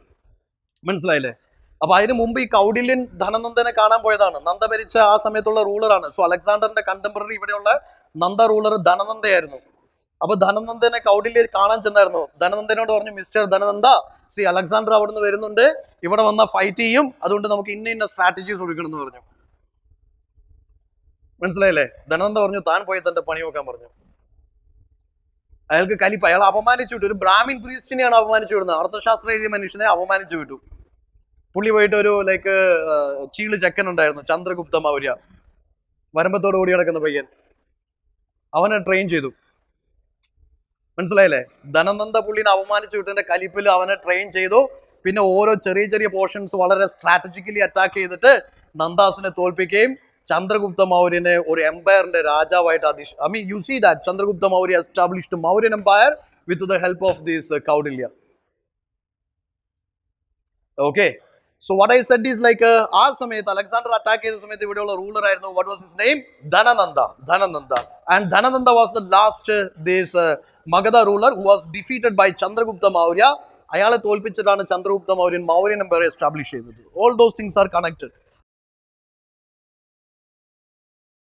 മനസ്സിലായില്ലേ? അപ്പൊ അതിന് മുമ്പ് ഈ കൗഡില്യൻ ധനനന്ദനെ കാണാൻ പോയതാണ്. നന്ദ ഭരിച്ച ആ സമയത്തുള്ള റൂളറാണ്. സോ അലക്സാണ്ടറിന്റെ കണ്ടംപററി ഇവിടെയുള്ള നന്ദ റൂളർ ധനനന്ദയായിരുന്നു. അപ്പൊ ധനനന്ദനെ കൗഡില്യൻ കാണാൻ ചെന്നായിരുന്നു. ധനനന്ദനോട് പറഞ്ഞു, മിസ്റ്റർ ധനനന്ദ, സി അലക്സാണ്ടർ അവിടുന്ന് വരുന്നുണ്ട്, ഇവിടെ വന്ന ഫൈറ്റ് ചെയ്യും, അതുകൊണ്ട് നമുക്ക് ഇന്ന സ്ട്രാറ്റജീസ് കൊടുക്കണം എന്ന് പറഞ്ഞു. മനസ്സിലായില്ലേ? ധനനന്ദ പറഞ്ഞു, താൻ പോയി തന്റെ പണി നോക്കാൻ പറഞ്ഞു. അയാൾക്ക് കലിപ്പ്. അയാൾ അപമാനിച്ചു വിട്ടു. ഒരു ബ്രാഹ്മിൻ പ്രീസ്റ്റിനെയാണ് അപമാനിച്ചു വിടുന്നത്. അർത്ഥശാസ്ത്രം എഴുതിയ മനുഷ്യനെ അപമാനിച്ചു വിട്ടു. പുള്ളി പോയിട്ട് ഒരു ചീള് ചെക്കൻ ഉണ്ടായിരുന്നു, ചന്ദ്രഗുപ്ത മൗര്യ, വരമ്പത്തോട് ഓടി കിടക്കുന്ന പയ്യൻ. അവനെ ട്രെയിൻ ചെയ്തു. മനസ്സിലായില്ലേ? ധനനന്ദ പുള്ളിനെ അപമാനിച്ചു വിട്ടതിന്റെ കലിപ്പിൽ അവനെ ട്രെയിൻ ചെയ്തു. പിന്നെ ഓരോ ചെറിയ ചെറിയ പോർഷൻസ് വളരെ സ്ട്രാറ്റജിക്കലി അറ്റാക്ക് ചെയ്തിട്ട് നന്ദാസിനെ തോൽപ്പിക്കുകയും ചന്ദ്രഗുപ്ത മൗര്യനെ ഒരു എംപയറിന്റെ രാജാവായിട്ട് you see that Chandragupta Maurya established Mauryan empire with the help of this Kautilya. Okay, so what I said is like ആ സമയത്ത് അലക്സാണ്ടർ അറ്റാക്ക് ചെയ്ത സമയത്ത് ഇവിടെയുള്ള റൂളർ ആയിരുന്നു, what was his name? Dhanananda. And Dhanananda was the last this Magadha ruler who was defeated by Chandragupta Maurya. അയാളെ തോൽപ്പിച്ചിട്ടാണ് Chandragupta Mauryan empire establish ചെയ്തത്. All those things are connected.